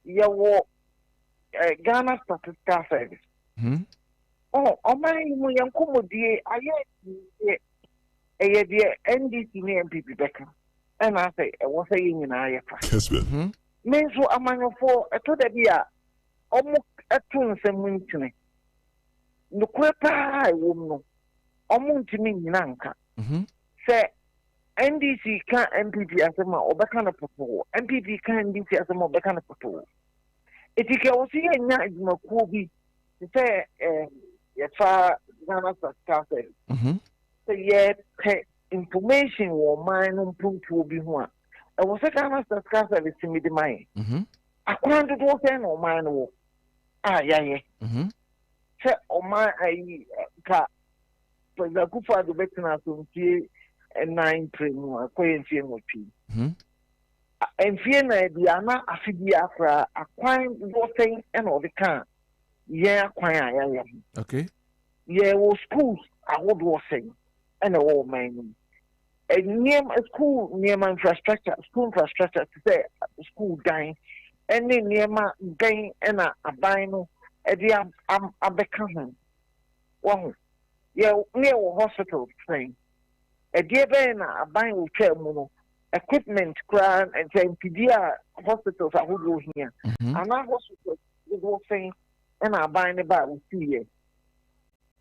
Ye wo Ghana Statistical Service. Oh, oman mu yankomodie aye de NDC ne MPP beka. And I say, what say in I Kessben. Men so amanyofo eto da bia omo eto nsem ntine. No kwepa wo no. Omo ntimi nyina nka. Say NDC ka MPP asema obeka na poto. MPP ka NDC asema obeka na poto. Etike osi enya adwumakuo bi say yefa Ghana Statistics say ye information wo man no mpuntuo bi ho a e wo say Ghana Statistics be mi di man akwan do say no man no yaye say o man ayi ka President Kufa do betina so ntie 9 premu akoye ntie ngotwi enfie na dia na afidi akra akwan do say and all the can ye akwan yaye okay ye wo schools awould was saying and all man near school near my infrastructure school infrastructure to say school dying and then near my gain and a bino at the I'm becoming one yeah near hospital thing a dear ben a buying will chair mono equipment crown and saying PDR hospitals I would go here and our hospital was saying and I buying about will see ye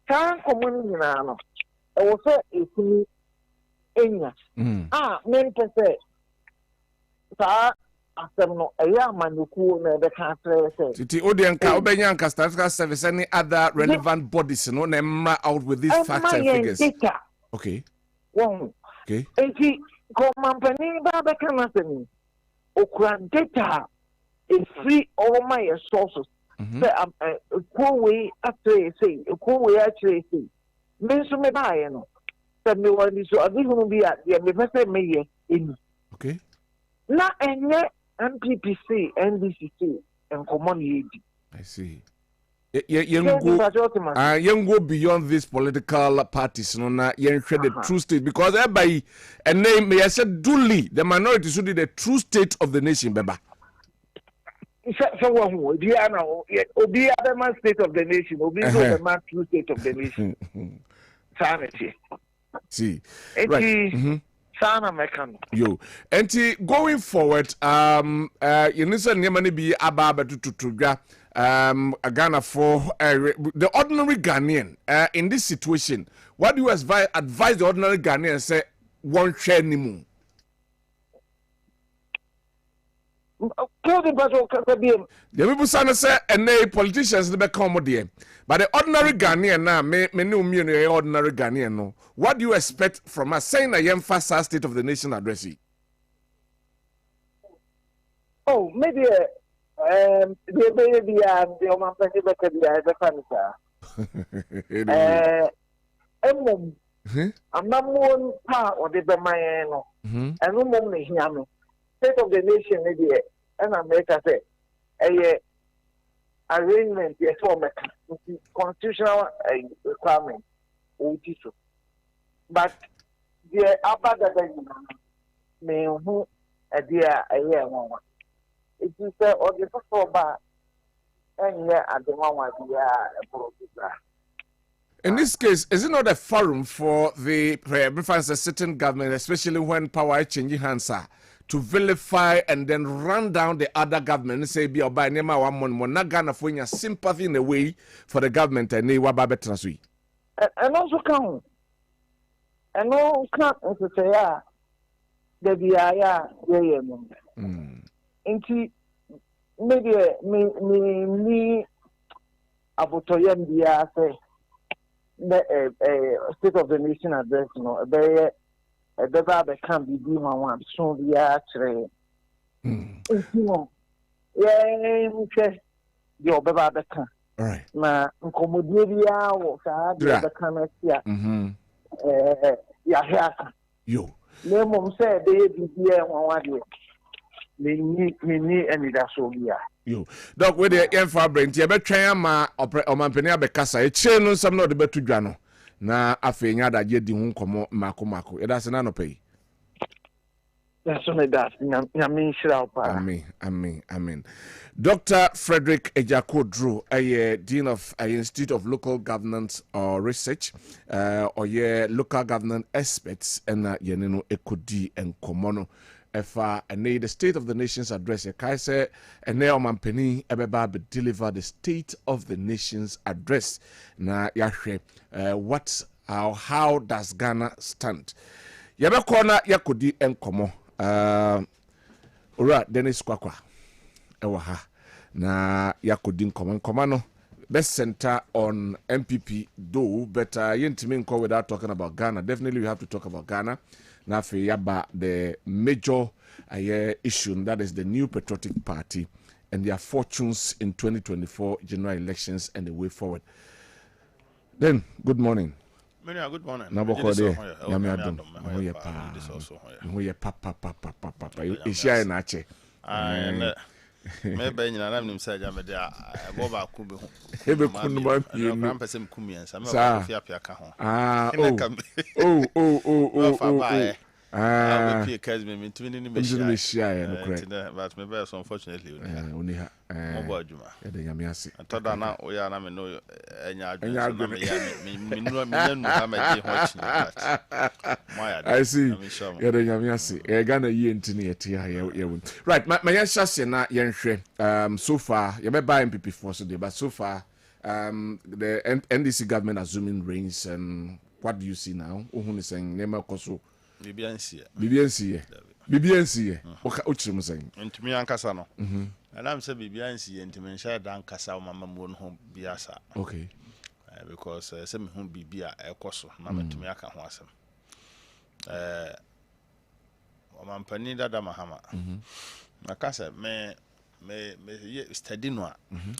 Tan common no e wo se ekunu enya men pese sa asem no e ya manuku na be ka trese titi odianka obenya anka statistical service any other relevant bodies no na emma out with these facts and figures okay okay enti company ba be kana semi okura data is free all my sources say way after say actually say me so me buy no say me want so adi hunu bi a ye me pese me ye eni okay na enye MPPC NDCC en common yedi I see go beyond these political parties no na yen hwe the true state because everybody and name me said duly the minority should be the true state of the nation beba so one do you know obi other state of the nation obi the man true state of the nation sanity see right sana mekan yo enti going forward you need say nyama ne bi aba betutudwa Ghana for the ordinary Ghanaian in this situation what do you advise the ordinary Ghanaian say one share ni mu the people say and politicians they become there but the ordinary Ghanaian now me no ordinary Ghanaian no what do you expect from us saying a emphasize state of the nation address maybe the man I'm not one part of the Mayano and no more here state of the nation maybe and America say a arrangement yes for constitutional requirement but the upper that may who a dear a year one it is or the first bar and yeah at the one in this case, is it not a forum for the sitting government, especially when power is changing hands, to vilify and then run down the other government and say, be or by name one month, not Ghana for your sympathy in a way for the government and they were better. And also come. And no come to say, the BIA, into maybe me about to say. The state of the nation address, you know, the can be doing one soon. We are actually, the Baba can. All right. Na Nkomodia was the Canada. Yo. Lemon said they be here 1 year. Me and that's all we are. Yo, dog with the info brand, you better try ma or Mampenia Becassa, a chain on some not the better Jano. Na afenya that ye di hun komo mako. It doesn't no pay. That's only that. Amen. Dr. Frederick Ejako Drew, a Dean of Institute of Local Governance or Research, or local government experts, and yenino ekodi and komono. And the State of the Nation's address, Kaise, and now Mampeni Ebeba deliver the State of the Nation's address. Na Yahwe, how does Ghana stand? Yabakona Yakudi and Komo, Ura Dennis Kwakwa, Ewaha. na yakodi nkɔmɔ no best center on MPP though, but yentimi nko without talking about Ghana. Definitely we have to talk about Ghana. Now for yaba the major issue, that is the New Patriotic Party and their fortunes in 2024 general elections and the way forward. Then good morning. Good morning. Naboko de yami adom. Oye pa. Oye pa. Ishia na che. Maybe you know I'm saying I'm there. Boba kubi. Ebe kunuma you. I'm person kumians. I'm a fiapia kaho. I will Kessben between the but maybe unfortunately only ha. I thought that now we are not know I see. Ghana right, my answer na yenhwe so far you buy MPP for so but so far the NDC government assuming reigns and what do you see now? Ohun saying nema koso BBNC. Oka uchimu saying. Ntumi ankasa no. And I'm saying BBNC ntumi share dankasa mama mu no biasa. Okay. Because say me hu bibia ekoso na ntumi aka ho asem. Omampani dada mahama. Nakasa me study no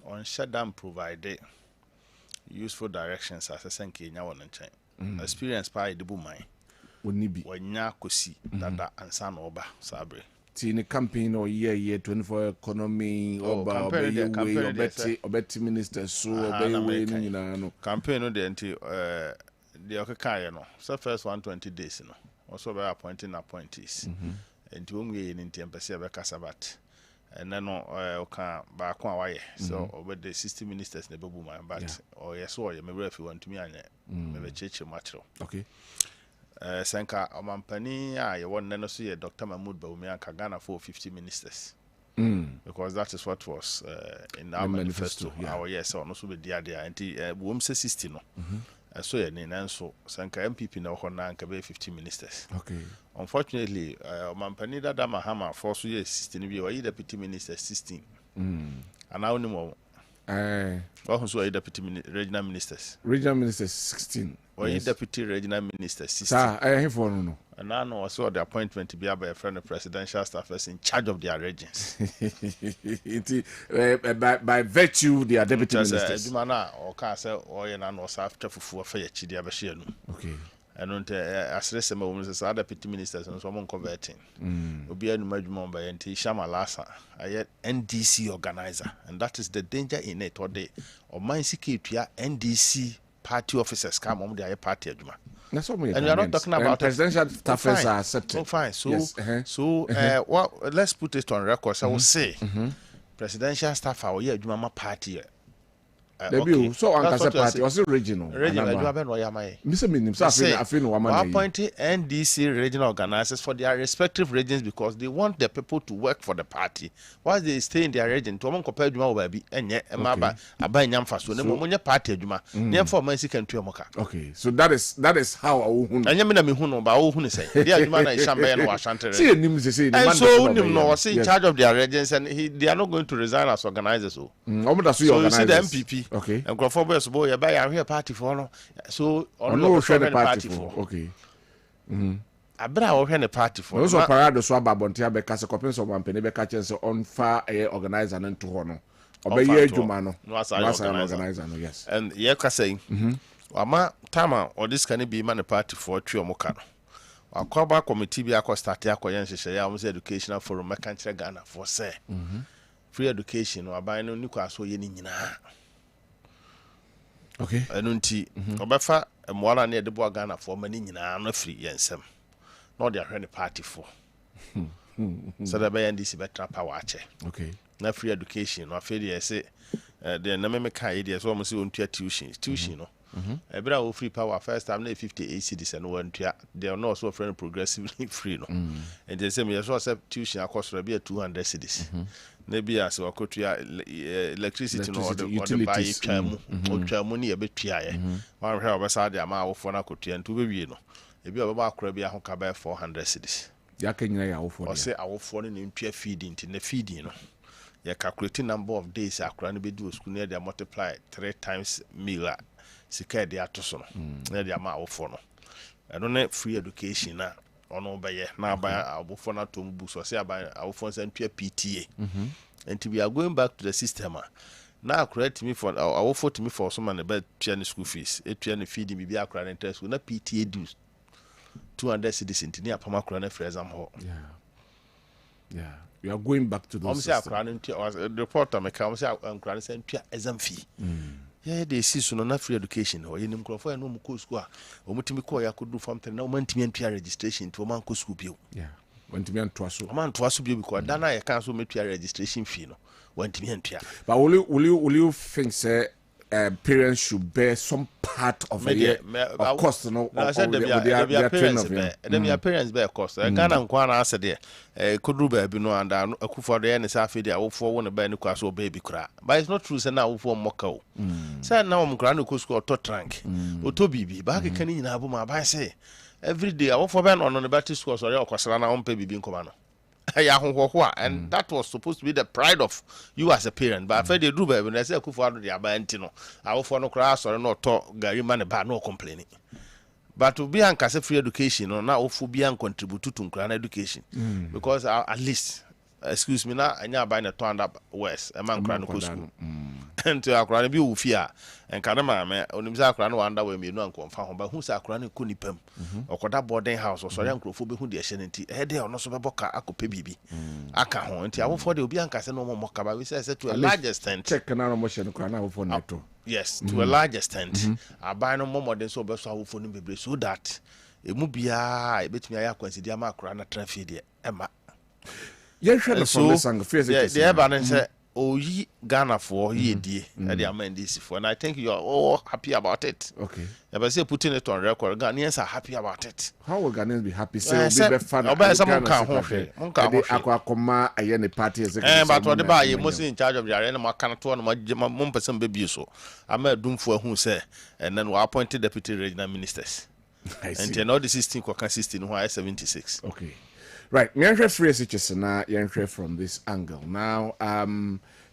on shutdown provide useful directions as senke nya won nchen. Experience pa edibu man. Wonibi wanya kosi dada ansa na oba sabre ti ni campaign or year 24 economy oba obeti minister so obey ni nyina no campaign no de nti de okeka no so first 120 days no also be appointing appointees nti onwe ni nti empese be kasabat and then oka ba ko awaye so over the 60 ministers na bebu man but or yes or me refi want me anye me be cheche matro. Okay. Senka omampani ye won no so ye Dr. Mahmoud Bawumia anka Ghana for 50 ministers. Because that is what was in our manifesto. Our yes or no so be dia anti wom se 60 no. So ye ni nanso senka MPP na ho na anka be 50 ministers. Okay. Unfortunately omampani dada mahama for so ye 16 bi o deputy ministers 16. And now ni mo what so deputy regional ministers? Regional ministers 16. Or yes. Deputy regional minister 16. Sir, I have for no. And now no also the appointment to be by a friend of presidential staffers in charge of their regions. By virtue they are deputy ministers. Or can say or you know after for chidi abashia no. Okay. And as resem women other deputy ministers and someone converting. Obi anu madwuma by enti Shama Lasa I NDC organizer, and that is the danger in it or the or mine security NDC party officers come on their party aduma. That's what we and we are not talking about presidential staffers are accepted. Oh fine. So yes. Well let's put it on record. So I will say presidential staff are here aduma party. Okay. So on party also regional. Mr. Minim so afin appointing NDC regional organizers for their respective regions because they want the people to work for the party. While they stay in their region, to among compare Juma will be enye emaba abai nyamfa so ne mo party adwuma. Ne for man sika ntua moka. Okay. So that is how ohun. Anya me na me hu no ba ohun say. They adwuma na ishambe no washantere. See enim say the man so nim no was in charge of their regions and they are not going to resign as organizers so. So see the MPP. Okay. And Kwabena boy you buy a party for no. So on no the party for. Okay. Abra wo hwe ne party for. So parade so ababonte abeka se kopin so mampene beka chense on fa organizer no nto ho no. Obeye adwuma no. No as organizer no yes. And ye ka say ama tama or this can be man party for twa mo ka no. Akwaba committee bi akọ start akoye nhyehyɛ ya mo educational forum meka nkyere Ghana for say. Free education no aban no nikwa so ye ni nyina. Okay. Enunti obefa emwala na edebo Ghana for mani nyina no free yensem. No dey ahwe ne party for. So that by NDC better power ache. Okay. Na free education no afedi e say the na me ka e dey so mo say ontua tuition no. Ebra o free power first time na 58 cedis and ontua they are not so friend progressively free no. And they say me so say tuition akosoro be 200 cedis. Maybe as wakotua electricity no or the buy twamu ni ebetua ye wan hwe obesa de ama awofo na kotua ntu be wie no ebi obeba akora bi ahoka by 400 cedis ya kanyina ya awofo o say awofo ni ntua feeding ti na feeding no you calculate number of days akura no be do school near they multiply 3 times meal sika de atoso no na de ama awofo no eno na free education na ono beye na aba awofo na tom bu so se aba awofo san tua PTA and we are going back to the system now correct me for awofo to me for some man about tua school fees etua ne feed me bia akura na interest na PTA dues 200 cedis into near Pama Crown for example. Yeah. We are going back to those. The reporter may come say Crown send exam fee. Yeah, they see so not free education or in Crawford no more school. Or Mutimiko, I could do something now, Montimia registration to a man school bill. Yeah. Went to me and twice. A man twice be because Dana I cancel me registration fee. No, went to me and but will you think, say, parents should bear some part of the cost, no? I said their parents bear. Their parents bear cost. I can't inquire answer there. Could do baby no and a coup for the end is half a day. I will for one a baby class or baby cry. But it's not true. Say now for Moko. Say now I'm grand to school to trank. O to bibi. Back can in Abuma by say every day I will for ban on the Baptist school or your Cosalana on baby being command. And that was supposed to be the pride of you as a parent. But I felt they do better when I say Kufu the Abantino. I will for no class or not talk Gary man about no complaining. But to be an free education or now for be and contribute to Crown education. Because at least excuse me now, I now buy a turned up west among Crown school. And to our crown be fear and Kadama, on himself, crown wonder when we know and confirm, but who's our crown kunipem or Koda boarding house or Soyan Crofobia who the Ashanti, a day or no Sobaboka, Ako Baby. I can't hold it. I will for the Obianca and no more Mokaba. We say to a large extent. Check another motion crown for NATO. Yes, to a large extent. I buy no more than so best for him so that it would be a bit me. I consider my crown a traffic. Emma. Yes, from the sang. The Evan said, oh, ye Ghana for ye dear, and the amend this for, and I think you are all happy about it. Okay. If I say putting it on record, Ghanaians are happy about it. How will Ghanaians be happy? Say, be fun. I'll buy someone can't hold it. Aquacoma, I am a party. But what about you must in charge of the arena, my can't one, my 1% baby so. I made doom for who say, and then we appointed deputy regional ministers. And you know the system consisting why 76. Okay. Right, me answer free switches na answer from this angle. Now,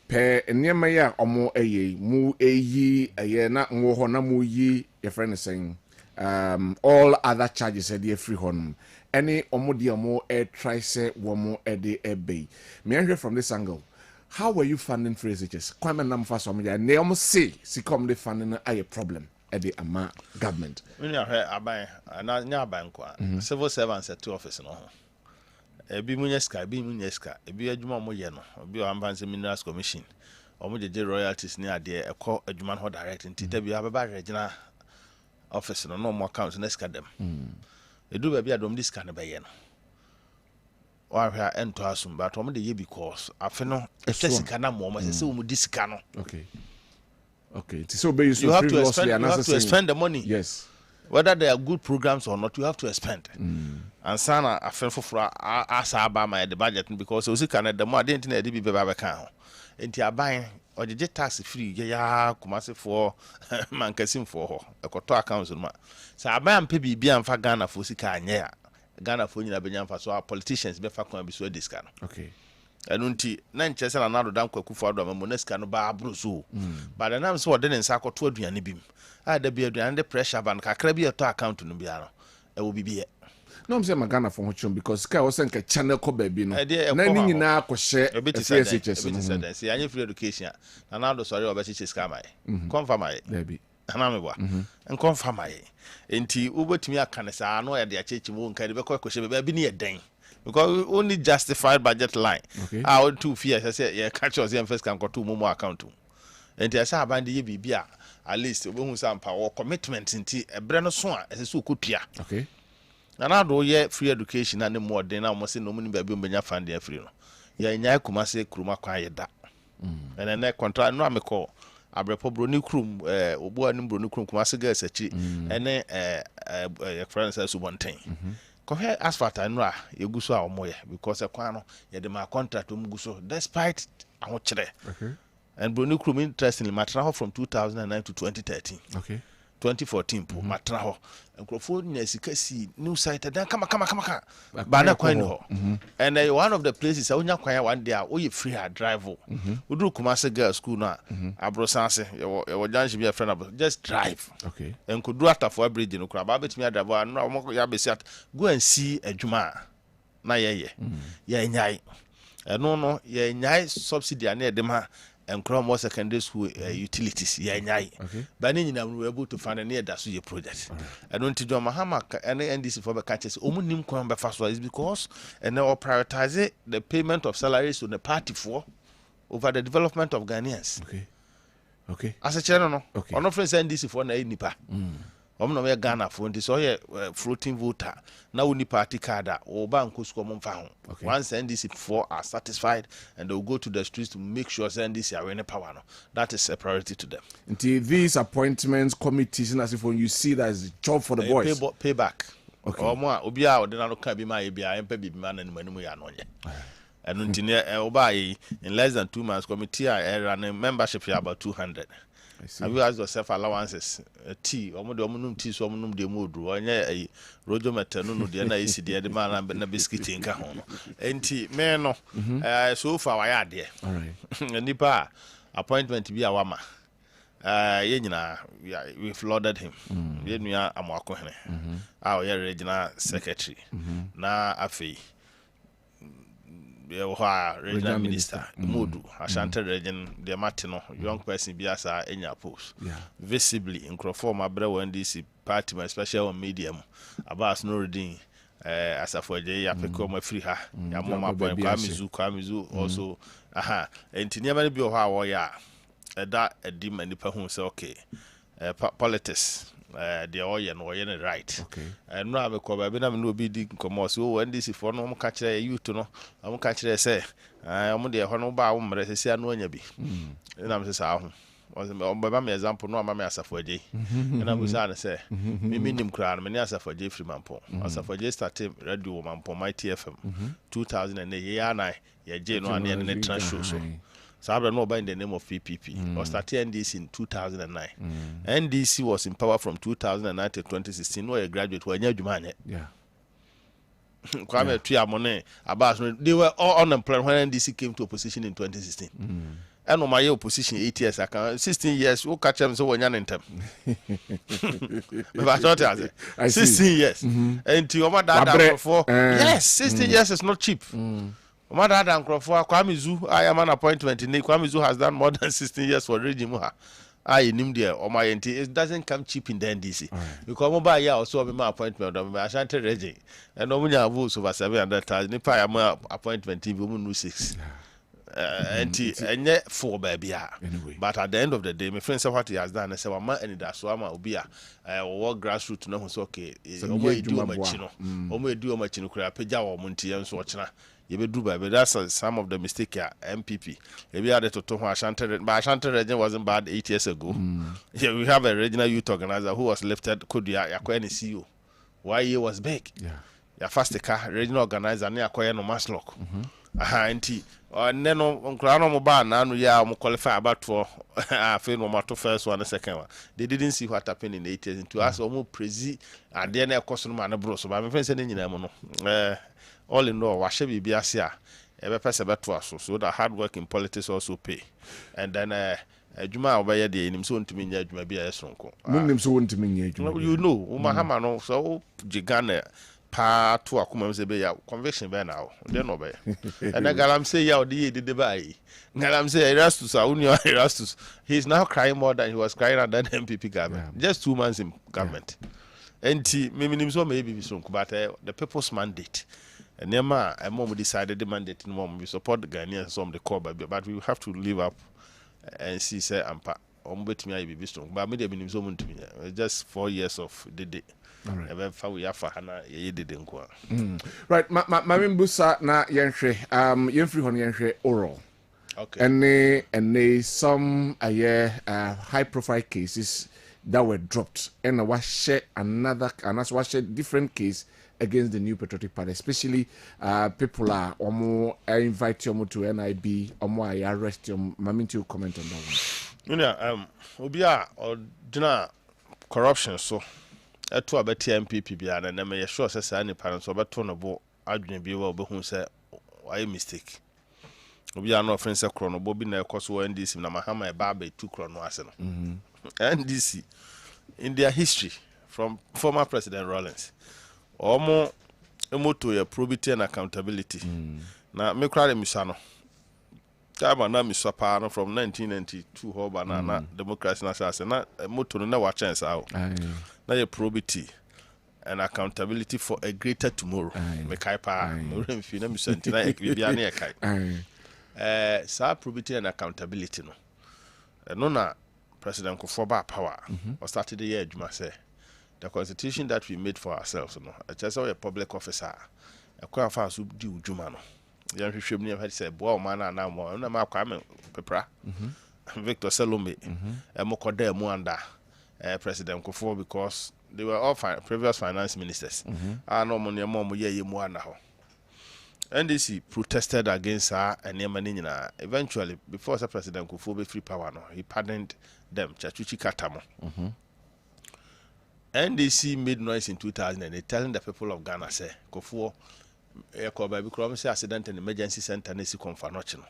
pe nneema ya omo mu eyi na nwo ho na mu yi your friend is saying all other charges dey free hon. Any omo di omo try say womo de ebe. Me answer from this angle. How were you funding free switches? Kwame nam fa so me ya na omo say si come the funding a problem at the ama government. We are aban na nya aban kwa. Civil servants at office no. Ebi munyeska ebi munyeska ebi adwuma mo ye no obi ambanse minerals commission omo jeje royalties ni ade ekọ adwuma ho direct ntita bi ababa regional office no no mo account na ska dem edu ba bi adom diska ne be ye no wa hwa ento asum but omo de ye because afi no sika na mo se omo diska no. Okay so be you have to spend the money. Yes. Whether they are good programs or not, you have to expend. And sana a friend for asa ba my the budget because we can the more didn't be baby can. And you are buying or the jet tax free, ya kumase for man kasim for a quarter accounts. So I buy and pay be and for Ghana for Sika and Ghana for you Benyan for so our politicians be for be so this can. Okay. And unti nine chesa na do Dankwah kufa do moneska no ba abruso. But the name so den nsako to aduane bim. There be aduane pressure ban kakra bi to account no bia no. E wo bibie. No I'm saying Ghana for hochum because sky was a channel ko baby no. Na ni nyina ko hye FSHS. See any free education. Na now do sorry obechiche ska mai. Confirm mai. Baby. Ana me bwa. En confirm mai. Enti ubotimi akanesa no ya de achechi mo nka de be ko hye be ni eden. Because we only justified budget line. Okay. Our 2 fears, I say, yeah, catch us first can go to Momo account. And I say, Abandi Bibia, at least, we won't some power commitment in a brand swan as a sukutia. Okay. And I do yet free education and more than I must say no money baby when you find the free. Ya in Yakumase Kruma quiet that. And then that contract no me call. I repo brony krum, Obo and Brony Krum Kumasiga, and then a friend says one thing. Compare as far as I know, you go so moye because a quano, you the my contract to despite our chere. Okay. And Brony Krum interestingly, my travel from 2009 to 2013. Okay. 2014 po matra ho nkrofo nya sika si new site dan kama ba na kwan ho and one of the places onya kwan one day o free her drive uduru Kumasi girls school na abrosanse ye janshi be friend just drive okay and could do after for bridge no kra ba betimi drive no ya be set go and see adwuma na ye nyai no ye nyai subsidy na dem ha and more secondary school utilities nyai but ni nyina we able to fund near that so your project I don't do mahama and NDC for the catches omunim kwan be fa so is because and they prioritize the payment of salaries to the party for over the development of Ghanaians. Okay as a channel no ono friends NDC for na nipa no me Ghana for nti so ye floating voter na woni party card o bank ko mfa ho once NDC for are satisfied and they will go to the streets to make sure NDC are winning power no that is a priority to them. Until these appointments committees and as if when you see that is a job for the boys payback okay obi a odena no ka bi ma ye bia empa bi ma na nimu ya no ye and until oba in less than 2 months committee are running membership here about 200. Have you asked yourself allowances? Tea, omunum tea, so omunum de modu. Onye a rojo metanu no de na isi de de man na biscuit nka ho no. Enti me no so far why there. All right. Nipa appointment bi awama. Ye nyina we flooded him. Ye nua amwako hene. Ye regional secretary. Na afei regional minister Modu Ashanti region the Martino young person biasa enya post visibly in Crawford Mabre NDC party my special medium about no reading as a for J Apeko my free ha ya mama boy Kwamizu also and never be how ya that a dim and nipa who say okay politics the oil no yen right okay and no have Kwabena no be di commerce so NDC for no catch youth no am catch say am de ho no ba wo mre se anu anya bi na am say ho was ba me example no am me asafoje na am say me nim kra no me ni asafoje free mampo asafoje started radio mampo Maakye FM 2008 ya na ya je no an ne trans show so Sabra no by in the name of PPP or started NDC in 2009. NDC was in power from 2009 to 2016. No, a graduate who are Jumane. Yeah. Kwame Tuamone, Abbas, they were all unemployed when NDC came to opposition in 2016. And on my opposition 8 years, I can 16 years, who catch them so when you're in them. But I thought I 16 years. And to your mother for yes, 16 years is not cheap. Mother than Crawford, Kwamizu, I am an appointment in Kwamizu has done more than 16 years for Regimuha. I nim there or my NT. It doesn't come cheap in the NDC. Because mobile year also be my appointment of my Ashanti Regi. And normally I vote over 700,000. If I am appointment in woman 6. And yet 4 baby. Anyway. But at the end of the day, my friend said what he has done. I said, well, man, and that's why I will be a work grassroots to know who's okay. Omo do machino. Omo do machino. Peja or Monty and so you be do but that's some of the mistake here MPP maybe had to Ashanti but Ashanti region wasn't bad 8 years ago. Yeah, we have a regional youth organizer who was lifted could acquire CEO why he was big first car regional organizer near acquire no maslock anti and then on crown mobile now yeah qualify about for no first one second one they didn't see what happened in the 8 years into us almost prezi and then a customer man bro so but my friend saying no all in all, washe bibi asia ebe pese beto aso so that hard work in politics also pay. And then adwuma obeye de nim so ntimi nya adwuma bia esonko. Nim so ntimi nya adwuma. You know, umahama no so jigane pa to akoma se be ya conviction be na o. Dey no be. And galam say ya odi de bai. Galam say Erastus Erastus. He is now crying more than he was crying under the MPP government. Just 2 months in government. And me nim so maybe sonko but the people's mandate. And Nema, a mom decided the mandate in mom. We support the Ghanaians from the core, but we have to live up and see, say, Ampa, bet me, I be strong. But maybe in so to me, just 4 years of the day. Right, my busa na yenhwe, yenfri hon yenhwe oral. Okay. And some high profile cases that were dropped, and I was share another, and that's why share different case against the New Patriotic Party, especially people are invite you to NIB, I arrest you. Maminti will comment on that one. Obia or dinner corruption so eto abeti MPP bia na me sure say say nipa no so beto no bo adwene bi wa obehu say why mistake obi an offering say kro no bo bi na ekoso NDC na mahama e ba ba tu kro no ase no NDC in their history from former President Rawlings omo emoto ya probity and accountability na me kra dem no Kama na misapa no from 1992 ho banana democracy na say na moto no na wa chance out. Na your probity and accountability for a greater tomorrow. Me kai pa no remfi na misenti na bibia na kai. Sa probity and accountability no. No na President Kofoba power or started the year adwuma say the constitution that we made for ourselves no. Just a public officer. Akwa fa so di udwuma no. Yan hwehwem ni have say boa o man na mo na ma kwa me pepra Victor Salome emokoda mu anda President Kofo because they were all previous finance ministers no mo ne mo ye mu anda ho NDC protested against her and nyina eventually before President Kofo be free power no he pardoned them chachuchi katamo NDC made noise in 2008 telling the people of Ghana say Kofo Yakoba bi krom say accident and emergency center na si konfa no chi no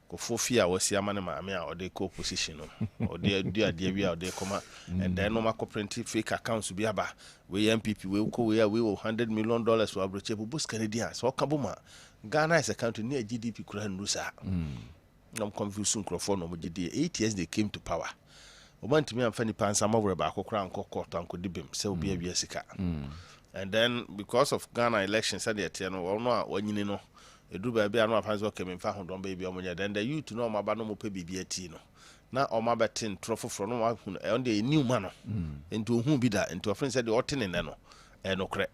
ko fofia wasi amane maame a ode ko position no ode ade wi a ode koma and then no mako print fake accounts bi aba we MPP we ko we $100 million for abroche bu bus Canadian so kabuma Ghana is a country near GDP kura nrusa no confuse nkrofo no mo gidi 8 years they came to power obanti me amfa ni pansa mawre ba akokra anko court anko dibem say obi awia sika and then because of Ghana elections said that no wanyini no eduba bia no afanso kememfa hodon baby omonya then the youth no maba no mo pe bibia ti no na oma betin trofo fro no mahun on the new man into hu bi da into friend said the otene ne no no kre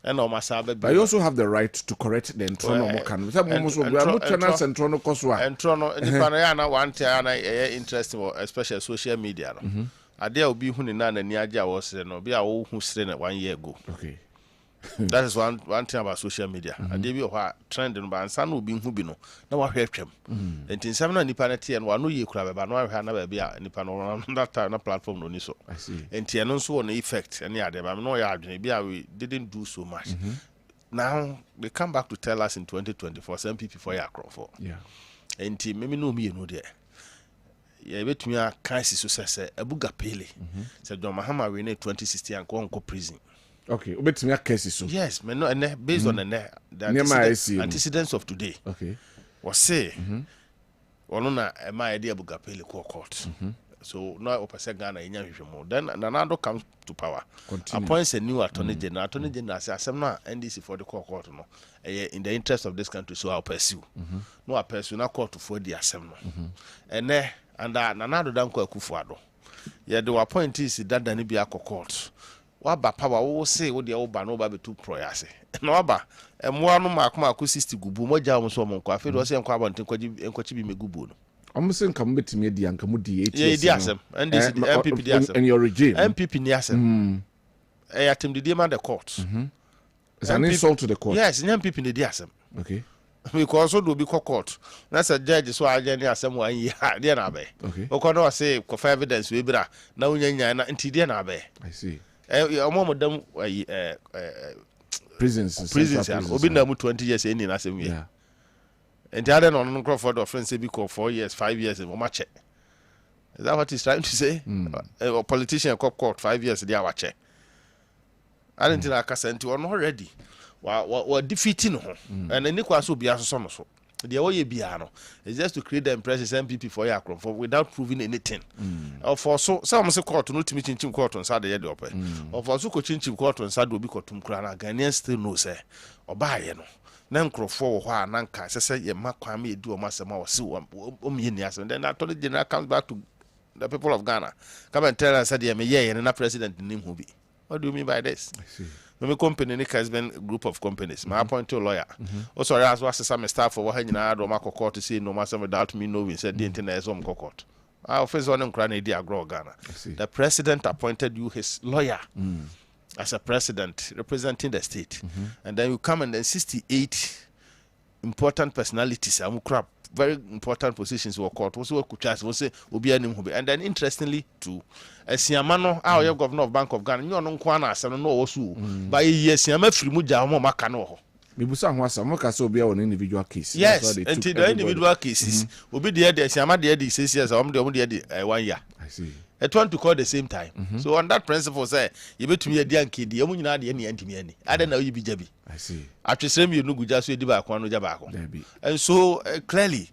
and oma sabe but you also have the right to correct the entrono mo kan say mo so bia mo channel centro no koso a entrono nipa na ya na want ya na interesting especially social media no ade a obi hu ni na nani age a wo sere no bia wo hu sere na 1 year ago okay that is one thing about social media ade bi ho trend no ba ansa na obi hu bi no na wa hwetwem enti nsam na nipa na tie no wa no ye kura beba no ahwa na ba bia nipa no that time na platform no ni so I see enti eno nso no effect ene ade ba no ya adwene bia we didn't do so much now they come back to tell us in 2024 some people for ya crop yeah enti meme no mi enu de ya betumi a kansi so sese abuga pele se John Mahama we na 2016 anko prison okay obetumi a case so yes me no based on the antecedents of today okay was say ono na ma ide abuga pele court so now opese Ghana enya hwehwemo then Nanado comes to power appoints a new attorney general say asem na NDC for the court no in the interest of this country so I'll pursue no I pursue na court for the asem no and Nanado Dankwah Kufuado ye the appoint is that ni bia court waba power wo say wo de wo ba no ba betu proyase na waba emwa no makoma ko 60 gubu moja wo so mo kwa fe do say enko abonten enkochi bi megubu no almost come betimi di anka mu di 8 years yeah di asem and this MPP di asem in your regime MPP ni asem atem di demand the court it's an insult to the court yes MPP ni di asem okay because so do be court na say judge so aje ni asem wan yi ha de na be okay o ko no say ko evidence we bra na unyanya na nti de na be I see omomodam prisons obi na mu 20 years eni na asem we yeah and the other no Crawford of friends say be 4 years 5 years in match. Is that what he's trying to say? A politician court 5 years they are watch. I didn't think I can send to on already. Wa defeating ho and any kwaso bia so so. The way bia no is just to create the impression MPP for ya for without proving anything. Or for so some say court no timi chinchim court on Saturday dey open. Or for so ko chinchim court on Saturday obi kotum kra na Ghanaians still know say obaye no. Na nkrofo wo ha na nka sese ye makwa ma edu o masema wo se o mieni asem then attorney general comes back to the people of Ghana come and tell us that ye me ye na president nim hu bi. What do you mean by this? I see me company ni Kessben group of companies my appoint to lawyer also as was some staff for what nyina do makọ court say no masem without me knowing said the internet is court office on nkra na dey agro Ghana the president appointed you his lawyer as a president representing the state and then you come and then 68 important personalities amukra very important positions were court. Also, could trust was say Obi and then interestingly too, as Siamano, our governor of Bank of Ghana, you know, Kwana, son, no, also by yes, Yama Frimuja, Makano. Mibusa Wasa Moka so be on individual case. Yes, until the individual cases will be the other Siama the 6 years, I'm the only 1 year. I see. At one to call the same time. So on that principle, say you bet me a young kid, you only not any anti. I don't know you be Jabby. I see. After same you know, just with the back one Jabako. And so clearly,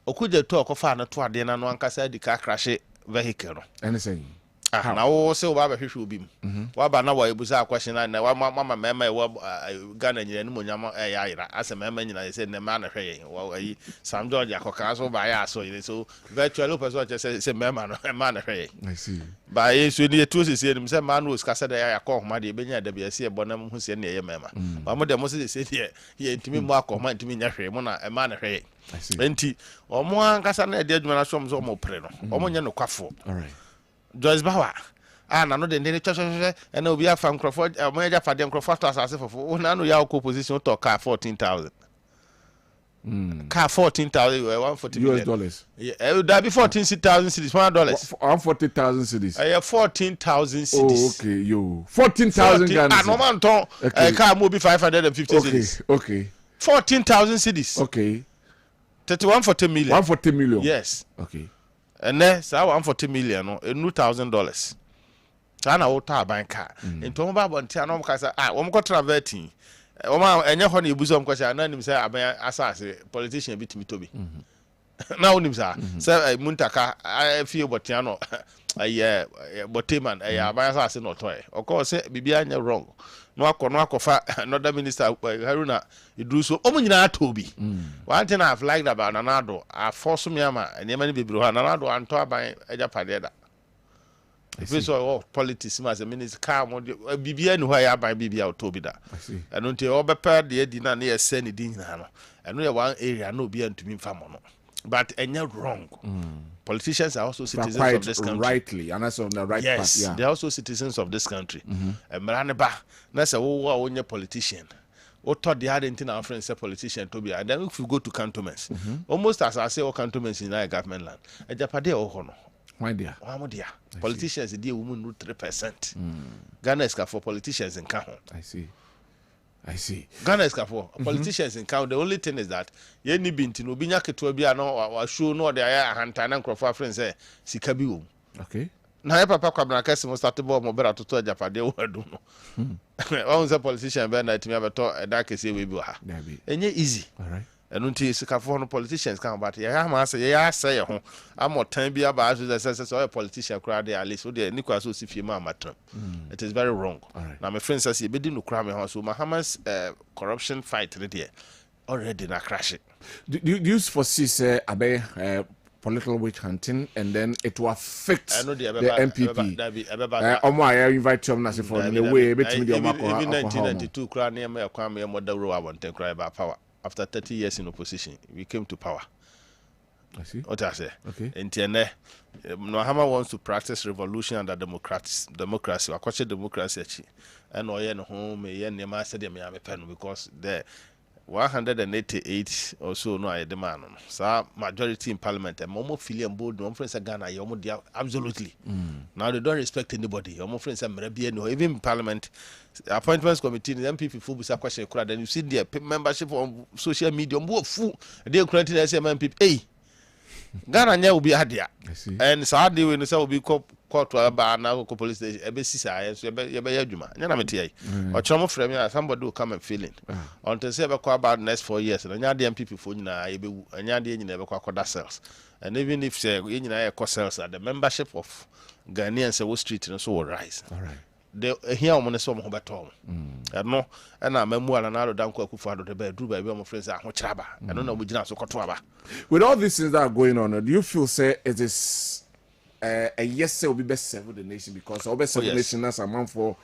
Okuja talk of an to the one casa the car crash vehicle. Anything. Now also Baba should be. Waba now it was a question and Mamma Ghana and Munyama as a man I said the man well some Georgia Cocaso by us so virtual opus say man I see. By so near two is himself man who's Cassada call my Benya WC Bonham who's in the Mama. Mamma Moses said here to me Mark or mine to me Mona a man I see. 20 or more Cassana dead when I saw some more preno or Moniano Quaffo. All right. Joyce Bauer. And I know the church and we have from Crawford, a major for them Crawford as for one year position to car 14,000. Car 14,000, $140 Yeah, that be 14,000 cities, $1. $140,000 cities. I have 14,000 cities. Oh, okay, yo. 14,000 Ghana. No man ton. A car will be 550 cities. Okay. 14,000 cities. Okay. 140 million. 140 million. Yes. Okay. And then so 140 million no $1,000. Sana wota ban car. Into mo ba bontia no mo kasa wo mo traverting. Wo ma enye ho na ebuso mo kwasha na nim say aban asase politician bitimi tobi. Na wonim sa say muntaka fie botia no boteman aban asase no toy. Of say bibia anya wrong. No akofa another minister Haruna Idruso omo nyina atobi. One thing I've liked about Nanado I force me ama anyamani bibiro ha Nanado anto aban ejapade da. If we saw politics as a minister car bibia no ya aban bibia atobi da. And until obepa de di na na send din na no. And no one area no be antumi mfamo no. But enya wrong. Politicians are also citizens of this country. Rightly, and that's on the right path. Yeah. They are also citizens of this country. And Maraneba, that's a whole politician. What thought they had in our friends a politician to be. And then if you go to cantonments, almost as I say, all cantonments in our government land, a Japade or Hono. Why dear? Politicians, the woman 3%. Ghana is for politicians in Kahon. I see. Ghana is for politicians in Kahon. The only thing is that ye ni binti no binya ketobia no wa show no de aya hantana nkrofo friends say sikabi. Okay. Na ye papa Kwabena Kessben start ball mo bera toto Japade wo adu no. One say politician be na timi abeto eda kese we bi ha. Enye easy. All right. And until sikafo no politicians come about ye ma say ye say ho amotan bi aba so say politician crowd there at least so there nikwa so sifie ma matram. It is very wrong. Now my friend says ye be di no kra me ho so Mahamas corruption fight there already na crash it. Do you foresee say abe political witch hunting and then it will affect the MPP? I invite you na say for the way between the Even 1992 kra na me kwa me model row I want to cry about power. After 30 years in opposition, we came to power. I see. What I say? Okay. In TNA, Mahama wants to practice revolution under democracy. I question democracy. And I know home, I master them, because the 188 or so no I demand. So majority in parliament and Momo Filian board, no friends are Ghana, absolutely. Now they don't respect anybody. Your friends are no even parliament appointments committee, the MPP full bisa question crowd, and you see their membership on social media, full they creating as MPP. Hey, Ghana will be hadia. And Saturday when the will be court to a now police station, ABC, so you be Juma. Or Chomo frame, somebody will come and fill in. Until say about next 4 years, and the MPP for you and you never call that cells. And even if say you cells the membership of Ghanaians Wall Street and so will rise. All right. They here on some hobatom. No, and I'm a more than another Dankwah Kufado the bed, by my friends are Hochaba. I don't know which now so Kotwaba. With all these things that are going on, do you feel say it is a yes, say will be best serve the nation because all best serve the nation as a man for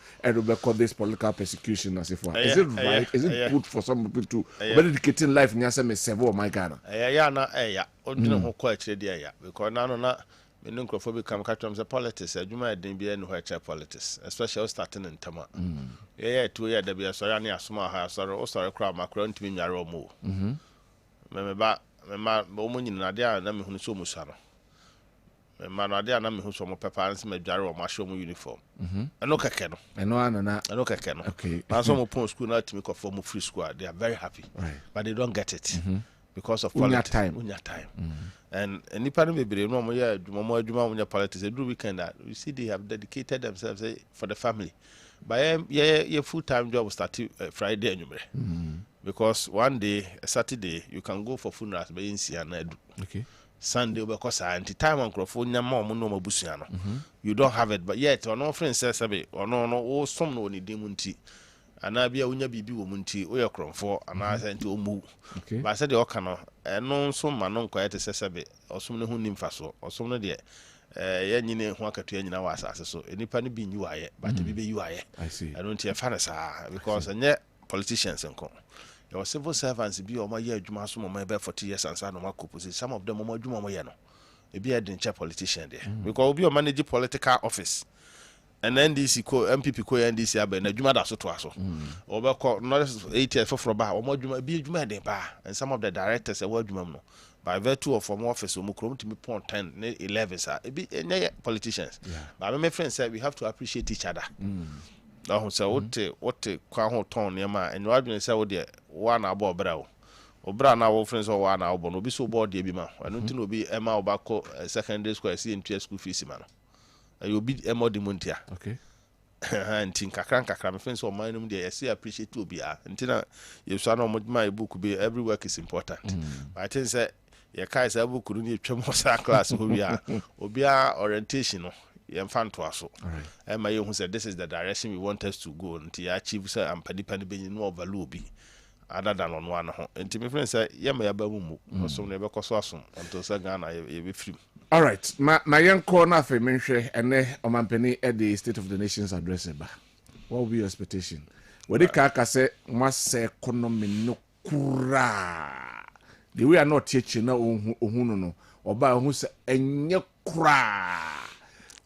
call this political persecution as if is it right? Is it good for some people to dedicating life in Yasa me serve or my Ghana? Ordinary quite there, because now. Menuncrophobic come catch the politics, a Juma didn't be anywhere politics, especially starting in Tama. 2 years, there be a Sorani, a small house, or sorry, crowd, Macron to me, Romo. Remember, ma omo nyina de a na me hunu so musa no ma na de a na me hunu so mo pepa nse madware o ma show mo uniform eno keke no eno keke no okay na so mo pon school na timi ko for mo free school they are very happy but they don't get it because of politics unya time and nipa no bebre no mo ya adwuma mo politics do weekend that you see they have dedicated themselves for the family but yeah full-time job start Friday anyway because one day Saturday you can go for funerals by insia na edu okay Sunday because anti time on crofo nyama mo no mabusua no you don't have it but yet ono friend says sabe ono o som no ni dem nti ana bia unya bibi wo munti o ye kromfo ana say nti o mu ba say de o ka no eno nso ma no nkoye te sabe osom ne hu nimfa so osom no de ya nyine ho akatua nyina wa asase so enipa ne bi nyi waye but bi be yi waye I see I don't hear fanasa because nye politicians nko your civil servants be o ma ye adwuma so mo ma be 40 years and no ma kopose some of them mo adwuma mo ye no e be a denche politician there because obi o manage political office and NDC ko MPP ko NDC abe na adwuma da so to aso obe ko no 8 years for ba o mo adwuma bi adwuma de ba and some of the directors e wa adwuma no by virtue of from office omo krom to me point 10 11 sir e be politicians but my friends say we have to appreciate each other now say what kwa ho ton ne ma enyo adwene say wo de wa na abo obra wo obra na wo friends wo wa na obo no bi so board de bi ma anu ti no bi e ma obako secondary school see into school fees ma no you be e mo de montia okay antin kakran my friends o man num de say appreciate obi a ntina you so na mo my book be every work is important but I think say ye kai say book ru ni twem sa class obi a orientation no yemfa nto aso ma ye hu say this is the direction we want us to go until achieve say ampanipa ne benyi no overload bi other than on one ho nti me friend say ye ma ya ba mu so ne be koso aso until say Ghana ye be free. All right ma yenko na fe menhwe ene omampani at the State of the Nations address ba what will be your expectation we dey ka say mwase economy no kura the way are not teaching na ohunu no oba hu say enye kura.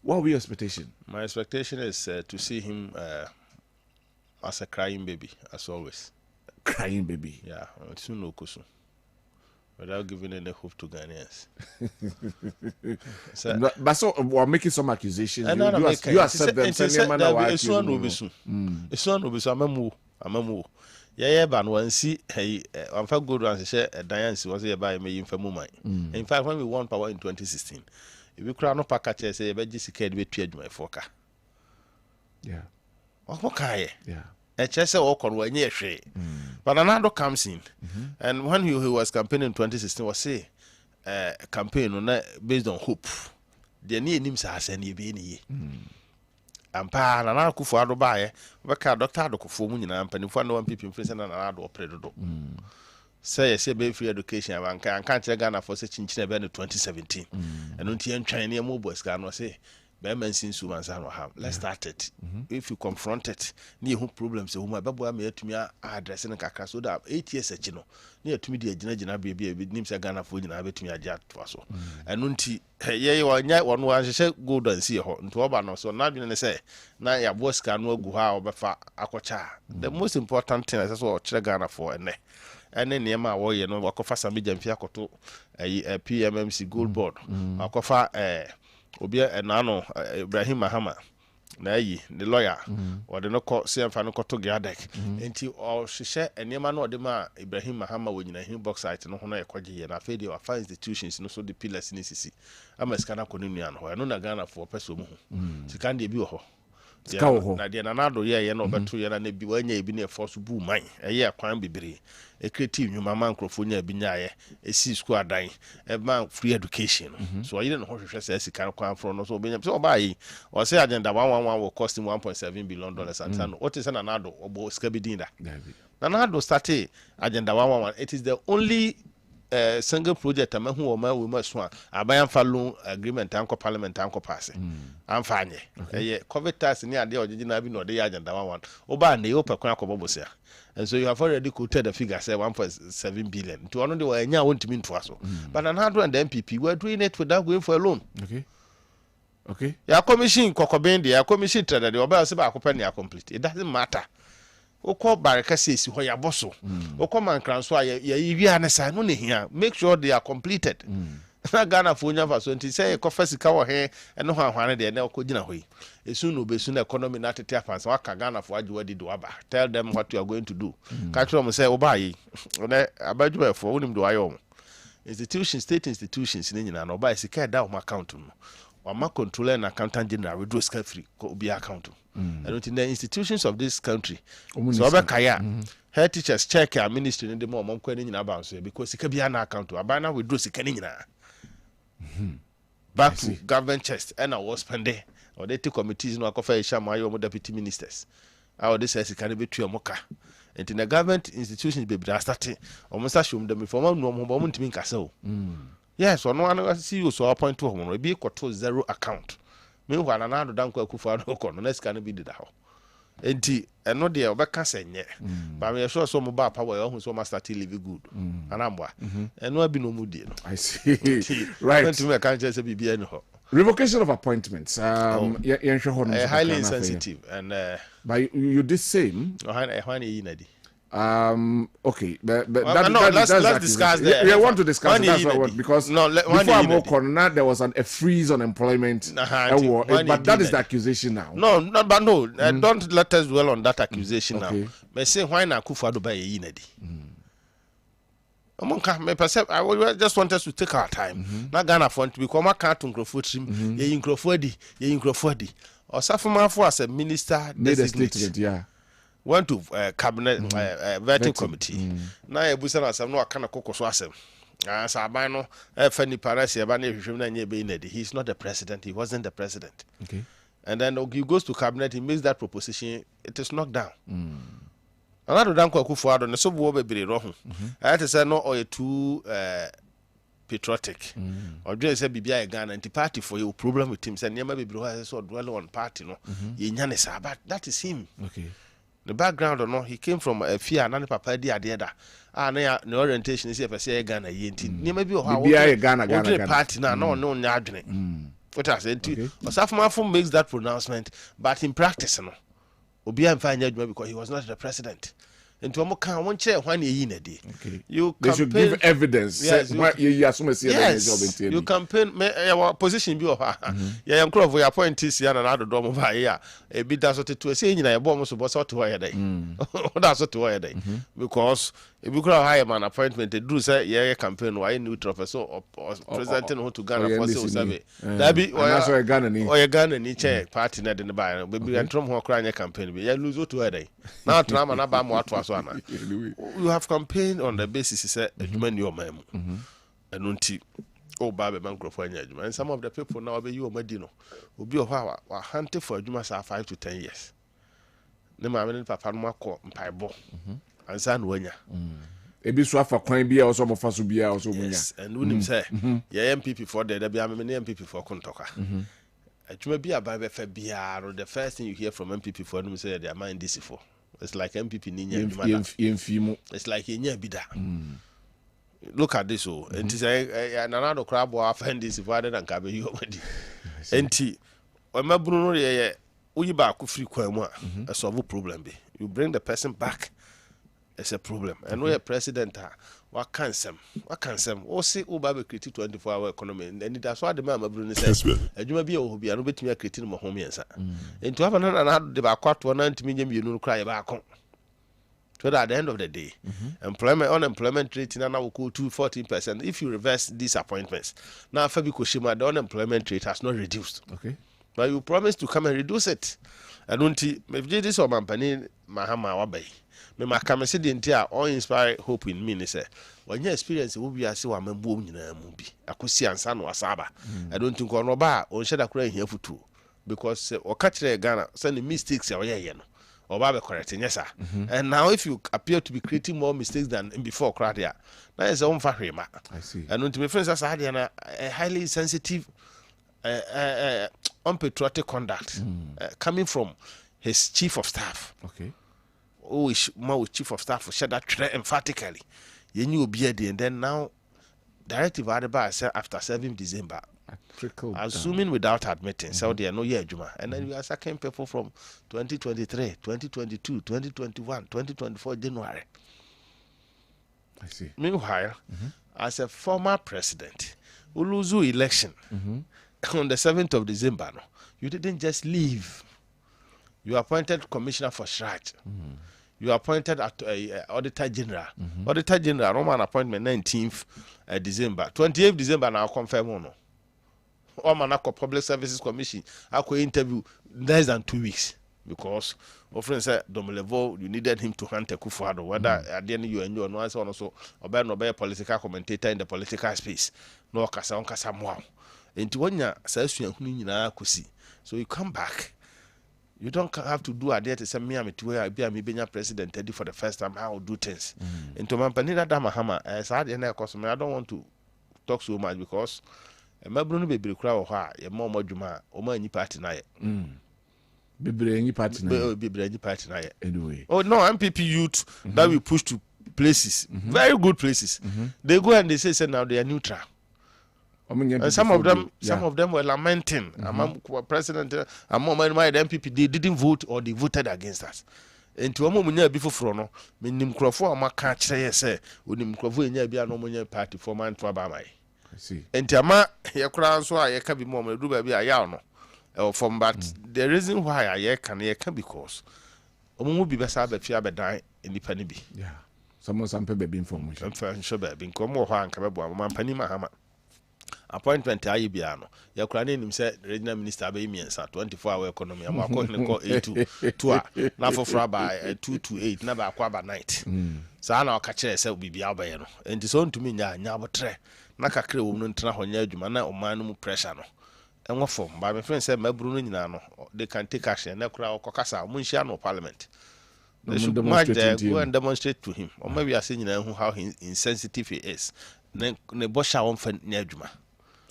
What will be your expectation? My expectation is to see him as a crying baby, as always. Crying baby? Yeah, soon no kusu. Without giving any hope to Ghanaians. But so we're making some accusations. You accept them. It's one will be soon. It's one will be soon. Amamu. Yeah, but one see, hey, I'm for good ones. Share Diane was here by me in Famuma. In fact, when we won power in 2016. If you crown up a catcher, say, I bet Jessica be treated my foka. Yeah. Okay. Yeah. A chess walk on one year shade. But another comes in. And when he was campaigning in 2016, was say, campaign on based on hope. The near names are sending you any. And pa, and another coup for Adobaye, Waka Doctor Docofomun and Penny for no one people in prison and another predator. Say be free education and can't Ghana for such in 2017 and until China mobile scan was say Bemen since humans have let's start it if you confront it near who problems whom my babu made to me address in a kaka so that 8 years at near to me the Gina baby names Ghana food and I bet me a jet so and until ye one was go and see her into Obano so now you say now your boss can go how befa aquacha the most important thing is what Ghana for and then Yama warrior no wakofa sami jamfia koto PMMC gold board wakofa obi enano Ibrahim Mahama na yi the lawyer or the no court say amfa no koto giadek enti o hwehwe enema no de ma Ibrahim Mahama wonyina hin box site no ho na ekwaje na afedi wa fa institutions no so the pillars ni sisi ama skana koninu an ho no na Ghana for person mu sika de bi wo ho na de na nado ye na obeto ye na bi wanya ebi na force bu man eye akwan bibiri e creative nyuma man microphone ya bi nyaaye e si school adan e man free education so you no hwehwe say sika kwan from no so obenya so obai o say agenda 111 will cost him 1.7 billion dollars and so what is na nado obo sika bi dinda na nado start agenda 111 it is the only single project amahu o ma we maso abayan fa loan agreement anko parliament anko pass amfanye covid tax ni ade ogigina bi no de agenda 111 oba na yo pekwan akobobosia and so you have already quoted the figure say 1.7 billion to one de wa nya wontimi ntoa so but an 100 MPP we are doing it without going for a loan. Okay ya commission kokobende ya commission trader de oba se ba akopɛ ne complete it doesn't matter Oko baraka says ho ya boso. Oko mankran so ya wi ane sa no ne hia. Make sure they are completed. Na Ghana for nya so nti say ko fasika wo he eno ho ahwane de na ko gina hoyi. Esu no besu na economy na tete afansa waka Ghana for agye wadi do aba. Tell them what you are going to do. Ka tell them say oba yi. Na abadwuma for wonim do ayo. Institutions, state institutions ni nyina na oba sika da o account no. Wama controller and accountant general we do scale free ko be account. I don't think the institutions of this country. So oba kaya head teachers check our ministry in the more mom kwani nyina ba so because sika bia na account abana we do sika ni nyina. Back to government chest and I was spending or they take committees no akofa ishama yo deputy ministers. How this says can be twa moka. And in the government institutions be starting almost show them from no mo ntimi nkasa o. Yes, or no one see you so appoint to home be equal to 0 account. Meanwhile, another Dankwah Kufa no next can be the how. Enti eno de obeka senye. But me sure so mobile power who so must start live good. Anambwa. Eno abi no mu die no. I see. Right. To me can just be bia no. Revocation of appointments. Highly insensitive and but you did same. Okay, but let's discuss that. We want to discuss that's what because before I'm more corner there was a freeze on employment, but that is the accusation now. Don't let us dwell on that accusation now. Me say why na Akufo-Addo buy yinadi. I just want us to take our time. Na Ghana front because my can't Nkrofo trim ye Nkrofo di. Osafomafo as a minister made a statement, yeah. Went to cabinet vetting committee. Na ebusa na asem no akana kokoso asem. Sabano Fanny Paris Yabani Hwehwem be inedi. He's not the president. He wasn't the president. Okay. And then he goes to cabinet, he makes that proposition, it is knocked down. Another Dankwah Akufo-Addo na so bo bebre ro ho. I had to say no or too patriotic. Or just say bibia Ghana anti party for your problem with him say never be bebre so dwell on party no. Ye nya ne sa but that is him. Okay. The background or no, he came from a fear and papa di adeda. No orientation is if I say Ghana yenti. Never be how Ghana party now no nyadwene. What I said to you, Osafomafo makes that pronouncement, but in practice no. Obi amfa nyadwuma because he was not the president. And to can one chair when you in you they should give evidence. Yes, you campaign your position be yeah, I'm crop we appoint this year and another dom over here. A bit that's what to say in a bomb so what's to wire day. That's what to wire day. Because if you could hire man appointment, they do say yeah campaign why new professor or presenting who to Ghana for survey. That be or Ghana ni chair party net in the buy. Baby and Trump who crying a campaign. Yeah, lose to where day. Now Trump and Abam what you have campaigned on the basis say human your mem. And until Baba Mangrove and some of the people now be you Medino will be a hunting for Juma 5 to 10 years. The mamma Papa Marco Piebo and San Wenya. Ebi so afa kwan bia also mo faso bia also munya. And when him say yeah MPP for there be am MPP for Kontoka. Juma be about bia the first thing you hear from MPP for them say they are mind this for. It's like MPP Ninya. It's like Inya Bida. Look at this. And say, another crab will offend this if I didn't cover you already. And when my Bruno, we back free Kwabena, a solve problem. You bring the person back, it's a problem. And we are president. What can some? Oh, see, Uba created 24-hour economy. And that's why the man Bruno says, and you may be a hobby, and bet me a creating my home answer. And to have another debate, 190 million, you know, cry back home. So at the end of the day, unemployment rate now will go to 14%. If you reverse these appointments, now Fabi Koshima, the unemployment rate has not reduced. Okay. But you promised to come and reduce it. I don't see this or Mampani Mahama Wabe. Me makame se the entire all inspire hope in me say when you experience will be as one member nyina mu bi akosi ansa no asaba I don't think on ba on sheda kura here futu because o ka kire Ghana say the mistakes ya ye no o ba be correct nyesa and now if you appear to be creating more mistakes than before crowd there na is on fa hwema. I see. And when me friends as had na highly sensitive unpatriotic conduct coming from his chief of staff. Okay. Oh, my chief of staff said that emphatically. You knew be and then now directive Adeba said after 7th December. Assuming without admitting, so they are no year Juma. And then we are sacking people from 2023, 2022, 2021, 2024 January. I see. Meanwhile, as a former president, who lose election on the 7th of December, no, you didn't just leave. You appointed commissioner for Shraj. You appointed auditor general. Auditor general, Roman appointment 19th December. 28th December now confirm no. Omanako Public Services Commission. I could interview less than 2 weeks because my friend said Domolevo, you needed him to hunt a Kufuado. Whether at the end you and you no answer also or no a political commentator in the political space. No kasa on kasa mwa. Into one year says you kusi. So you come back. You don't have to do a day to say me to where I be a president for the first time. I will do things. Into my panina damahama as I didn't I don't want to talk so much because my brother baby crowd your mom juma or my party night. Be party night. Anyway. Oh no, MPP youth that we push to places, very good places. They go and they say now they are neutral. And some of them were lamenting. Among president, among my MPP, they didn't vote or they voted against us. And to a moment before Frono, Minim Crawford, my catch say, Unim Crawford, be a nominal party for man to Abamai. I see. And Tama, your crown, so I can be more, do be a yarn. Or from but the reason why I can because Omo be best have a fear die in the penny be. Yeah. Someone some baby information. I'm fair and sure being come more and Cababo, man penny mahama. Appointment ayi biano ya kurane nim say regional minister be miensa 24-hour economy am according to 8 na for ba 2 na ba kwa ba night sa na ka kire say bibia ba ye no enti so ntumi nya abotre na kakre wo no ntena honya adwuma na oman no mu pressure no enwo form ba me friend say maburu no nyina no they can take action na kura okokasa mu nhia no parliament they should go and demonstrate to him or maybe I say nyina who how insensitive he is ne bosha won fa nya adwuma.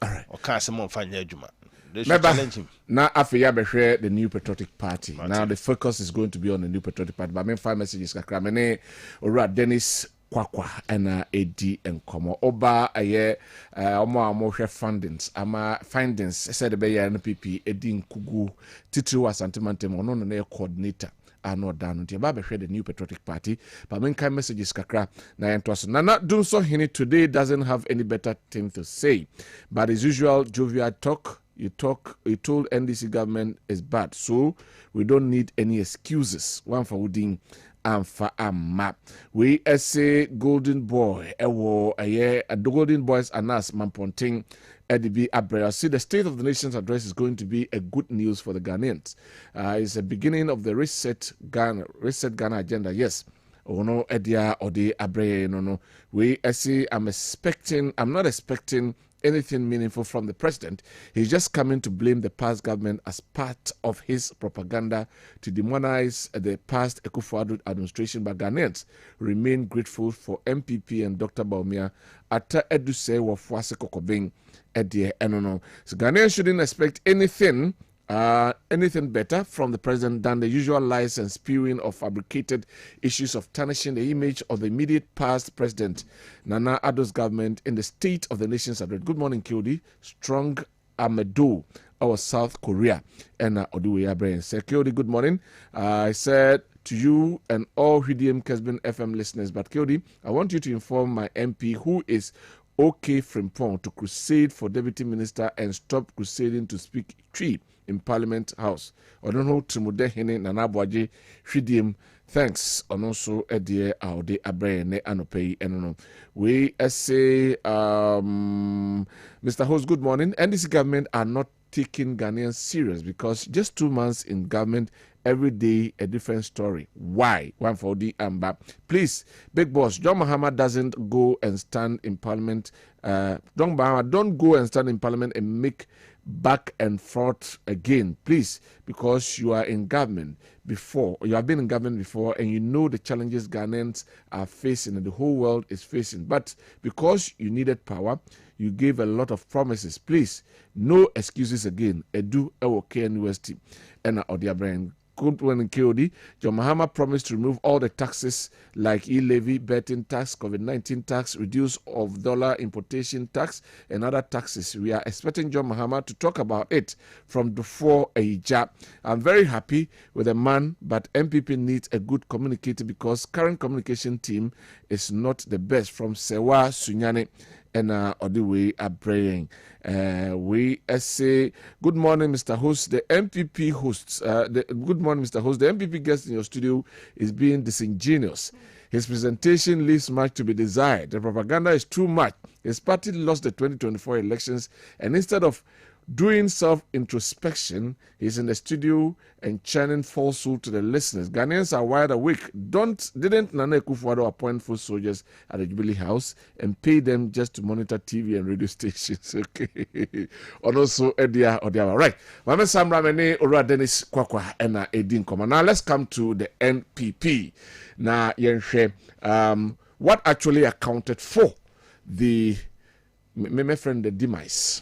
All right. Or can't someone find your Juma? They should challenge him. Now, after the New Patriotic Party. Now, the focus is going to be on the New Patriotic Party. But I mean, 5 messages. Kakramene, Ora Dennis Kwakwa, and AD and Komo. Oba, aye, Omo findings. Ama findings, said the Bay NPP, Edin Kugu, Titu was Antimantem, or non coordinator. Are not done until Baba the New Patriotic Party. But when kind messages kakra na entwas. Nana Dunso Hini today doesn't have any better thing to say. But as usual, jovial talk. You told NDC government is bad. So we don't need any excuses. One for Uding and for map. We say Golden Boy. The Golden Boys and us Mamponting. EDB Abrera. See, the State of the Nation's address is going to be a good news for the Ghanaians. It's the beginning of the Reset Ghana agenda. Yes. Oh no, Edia or the Abrera. No. We see. I'm not expecting anything meaningful from the president. He's just coming to blame the past government as part of his propaganda to demonize the past Akufo-Addo administration. But Ghanaians remain grateful for MPP and Dr. Baumia ata eduse wafwase kokobeng edie enono. So Ghanaians shouldn't expect anything better from the president than the usual lies and spewing of fabricated issues of tarnishing the image of the immediate past president Nana Addo's government in the State of the Nation's address. Good morning, Kyodi. Strong Amedo, our South Korea, and Oduwe Abraham. Sir Kyodi, good morning. I said to you and all Hidiem Kessben FM listeners, but Kyodi, I want you to inform my MP who is OK Frimpong to crusade for deputy minister and stop crusading to speak tree in Parliament House. I don't know Trimude Hene Nanabwaje Hidiem. Thanks. And also Edie Aude Abrene Anopei Enono. We say Mr. Host, good morning. NDC government are not taking Ghanaians serious because just 2 months in government, every day a different story. Why? One for the Amba. Please, big boss, John Mahama doesn't go and stand in Parliament. John Mahama, don't go and stand in Parliament and make back and forth again, please, because you are in government before, you have been in government before, and you know the challenges Ghanaians are facing and the whole world is facing. But because you needed power, you gave a lot of promises. Please, no excuses again. Edu Ewo KNUST and Odia Brand. good one in KOD. John Mahama promised to remove all the taxes like e-levy, betting tax, COVID-19 tax, reduce of dollar importation tax, and other taxes. We are expecting John Mahama to talk about it from before Eija. I'm very happy with the man, but MPP needs a good communicator because current communication team is not the best. From Sewa Sunyane and Odiwe Abraying. We say, good morning, Mr. Host. The MPP hosts, good morning, Mr. Host. The MPP guest in your studio is being disingenuous. His presentation leaves much to be desired. The propaganda is too much. His party lost the 2024 elections, and instead of doing self-introspection, he's in the studio and churning falsehood to the listeners. Ghanaians are wide awake. Didn't Nana Akufo-Addo appoint full soldiers at the Jubilee House and pay them just to monitor TV and radio stations? Okay. And also, Edia Odiawa. Right. Mame Samra Mene Ora Dennis Kwakwa and Edin Koma. Now let's come to the NPP. Now, what actually accounted for the the demise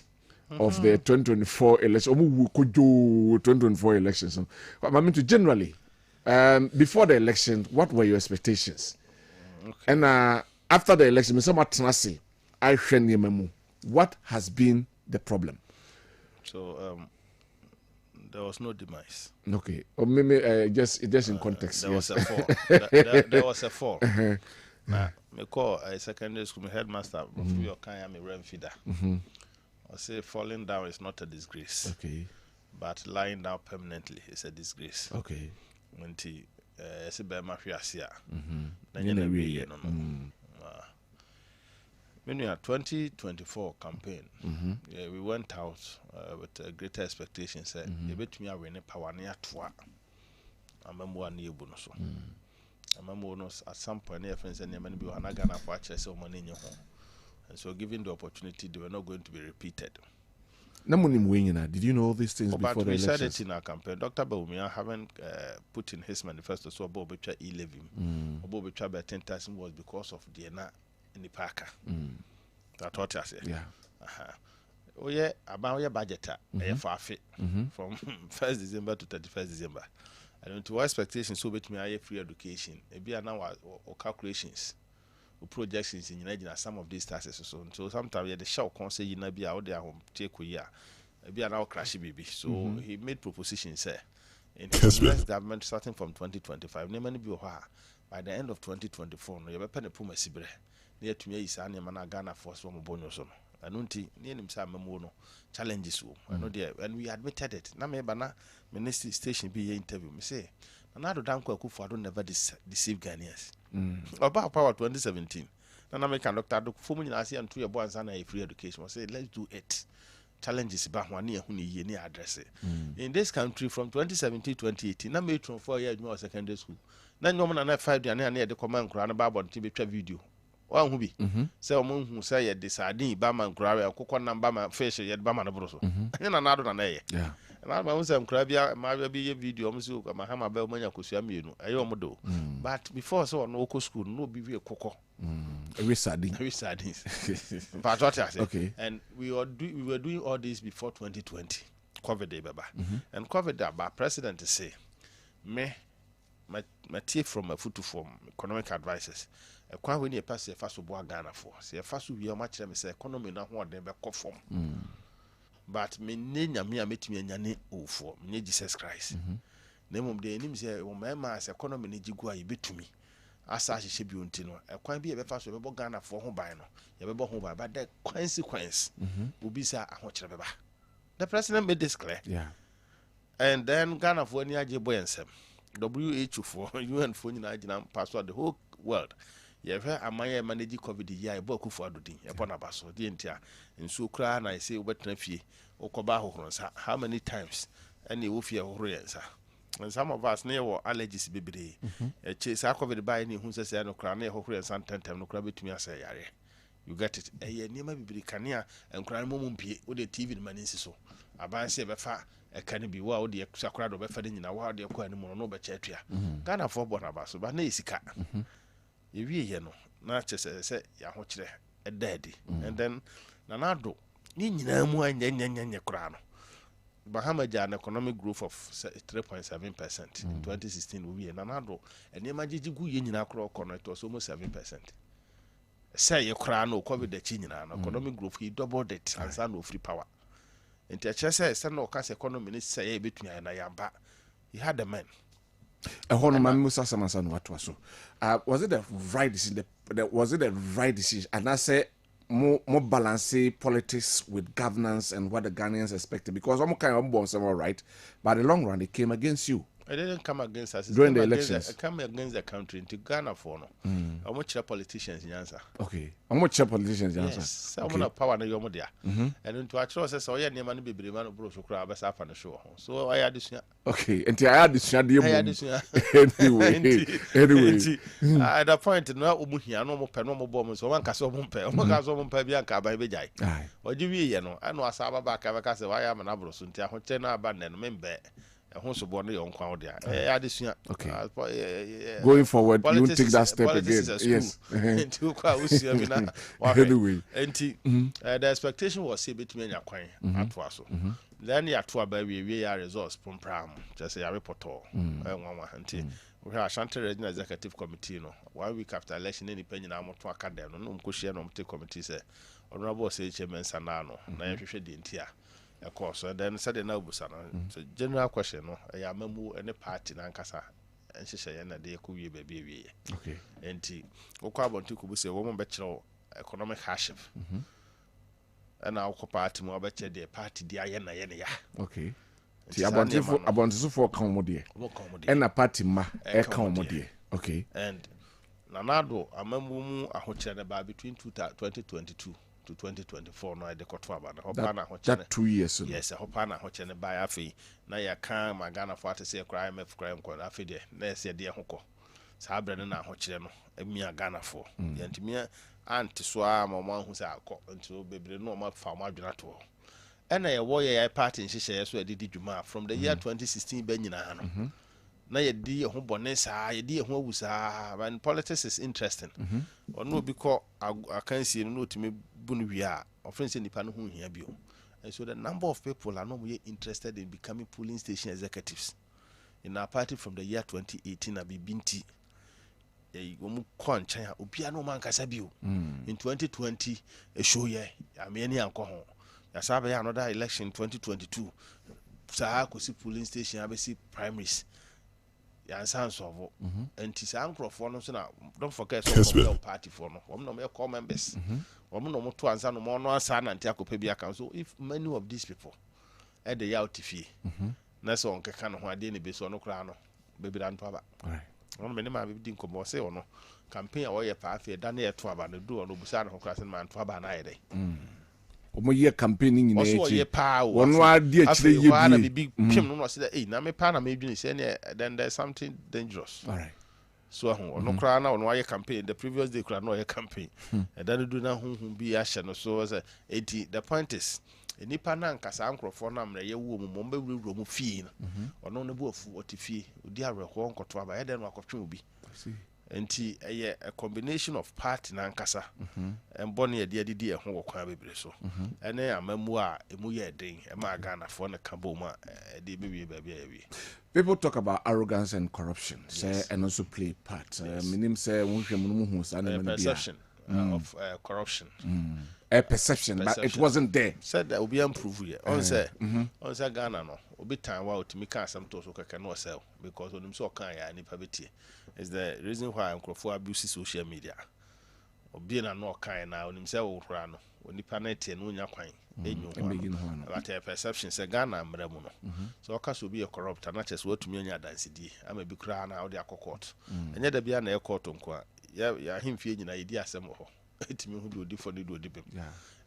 of the 2024 election, 2024 elections. I mean, generally, before the election, what were your expectations? Okay. And after the election, what has been the problem? So, there was no demise. Okay, or maybe just in context. There was a fall. There was a fall. Now, me call a secondary school headmaster from your kind of rem feeder. I say falling down is not a disgrace. Okay. But lying down permanently is a disgrace. Okay. When ti ese be mafiasia. Na nyina we no. When we are 2024 campaign, we went out with greater expectations. You betumi awin power na atoa. Amambo ani ebu no so. Amambo no at some point na friends and man bi wana Ghana for access o money nye ho. And so, given the opportunity, they were not going to be repeated. Did you know all these things before the election? We said it in our campaign. Dr. Bawumia haven't put in his manifesto so about Becha e-levy. About Becha by 10,000 was because of DNA in the parker. That's what I said. Yeah. Oh, yeah, about your budget, from 1st December to 31st December. And to our expectations, so bet me I free education. Maybe now or calculations. Projections in some of these taxes so sometimes the show can say you know be out there home take a year be an out crash baby so he made propositions in his next government starting from 2025 by the end of 2024 no you better the puma sibre near to me is any man Ghana force from bonus and unti near himself no challenges and we admitted it na me bana ministry station be interview me say another Dankwah Akufo-Addo never deceive Ghanaians. About power 2017. Then American doctor do for me and 2 years boys and a free education. Say let's do it. Challenges about 1 year ni address it. In this country from 2017 to 2018, na made from 4 years more secondary school. Then no man and 5 years near the command crown about TV video. One who be say omo hu say ye decide ba man crown and kokon number man fish ye ba man broso. And another than yeah. And I was crabia, my baby video, Mahama Bell Mania Kusiamino, I omodo. But before so no school, no be a cocoa. Every sardine. But what I say, okay. And we were doing all this before 2020. COVID, Baba. And COVID, by president to say, my tip from a foot to form economic advisors. A quite when you pass a fast of Ghana for, say a fast will be a much say economy not what they be form. But me nenya me ameti me nyane ofo me Jesus Christ na mom de enim say o mema as economy ne jigua yebetumi asa ahye bi onti no ekwan bi ebefa so ebebo Ghana for ho ban no yebebo ho ban but the consequence will be say ahokere beba. The president made this clear. Yeah. And then Ghana for any aje boy ensem WHO for UN for nyina agina pastor the whole world. Yɛhwɛ amanye manage COVID year e boku for adodin e bona baso de ntia nso kra na say obetena fie okoba hohronsa how many times any wo fie hohro yensa and some of us near allergies bebre e che sa COVID by ni hu sese no kra na hohro yensa tentem no kra betumi asa yare you get it e niema bebre kanea enkra no mompie wo de TV no maninsi so aban se befa e kan bi wa wo de sakra do befa de nyina wa de ko ani mo no be che atua Ghana for bona baso ba na esika yewie ye no na chese se ya ho kire edadi and then nanado ni nyina mu anya kura no Bahama had an economic growth of 3.7% in 2016. We and another, and the Majiji Gu Yin Akro Connect was almost 7%. Say your crown or cover the chin economic growth, he doubled it and son of free power. And the Chessa, son of Cass economy, say between and I am back. He had the man. A Honorman Musa Samasan, what was so? Was it the right decision? Was it the right decision? And I say more balance politics with governance and what the Ghanaians expected, because I'm kind of born somewhere right, but in the long run, they came against you. I didn't come against us during the elections. I come against the country into Ghana for no. I want your politicians in answer. Okay. I want your politicians in answer. Yes. I want power na your media. And into a choice, so yeah, near money be man of bro so crab as up on the show. So I had this. Okay. And I had this. Anyway. At that point, no umuhia no more penomo bombs. One castle mumpe. One castle mumpe bianca by Bejai. Or do we know? I know a Saba back. I say I am an abros until I hotel abandon member. Okay. Going forward, you won't take that step again. Yes. Anyway, the expectation was say between your coin at Wasso. Then you have to we are results from Pram, just a report. We have Shanty Regional Executive Committee. 1 week after election, any penny I'm to academy, no cushion on the committee. Honorable say Chairman Sanano, na Dintia. Of course, and then said no busana. So general question, no, I am any party nankasa, and she say na de ku baby. Okay. Enti okwabon to kubu say woman bachelor economic hardship. And now ko party mo bachelor de party dia ya na ya. Okay. Ti abontifo for comedy. And a party ma e comedy. Okay. And nanado amamu mu ahokyere ba between 2022 to 2024 no de Kwabena hopana that 2 years yes hopana hochene ba afi na ya kan magana for to say crime ko afi de na ese de hokọ sa abrane na hochire no emia Ghana for yantimia anti so a mama hu sa akọ nti bebre no ma fa ma adwena to ena ye wo ye party nhihye so adidi dwuma from the year 2016 ba nyina no na ye di ho bone saa ye di ho awusa and politics is interesting ono bi ko akansie no otimi bunu wia offense nipa no ho hia bio, and so the number of people are not interested in becoming polling station executives in our party from the year 2018 abibinti omu kwanchan obia no man kasa bio in 2020 e show ye ameni anko ho ya sabe another election 2022 saa kosi polling station abesi primaries ya sans of anti sankrofo no so na don't forget so party for no no me call members no mo to ansa no mo no asa na ntia kopa bi aka so if many of these people at the out fee na so on keka no ho ade ne be so no kra no be bi dan to aba on me ne ma be din komo se ono campaign a wo ye pa afi da na ye to aba no do ono busa no kra se man to aba na ye dey omo ye campaign nyina echi also ye pa wono adi akire ye bi na big pim no say eh na me pa na me dwene say then there's something dangerous. All right. So ono kra na ono ye campaign the previous day kra no ye campaign and then do na hunhun bi a hye no so say the point is enipa na nkasa ankrofo na mre ye wo mu mbe wuro mu fie no ono ne bo afu otifie odi awereko nkoto aba ye den akotwe obi. Enti a combination of party na nkasa embone ye de adidi ho wo kwa bebre so ene amamu a emu ye den e ma Ghana for na kabo ma de bewe bia wi. People talk about arrogance and corruption, say, and also play part. Minim say perception of corruption. A perception, but it wasn't there. Said that will be improved here. On say Ghana no. Obi time wa to make some to so can no sell because on him so kan ya ni pabeti. Is the reason why Dankwah abuse social media. Obi na no kan na on himself wo kra no. Oni panete no nya kwan. Enyu. But a perception say Ghana mremu no. So okaso be a corrupt and not just what to me nya dansidi. Am be kra na wo de akokot. Enye da bia na e court nko. Ya himfie nyina yedi asem ho. Etimi hu do di for do di bem.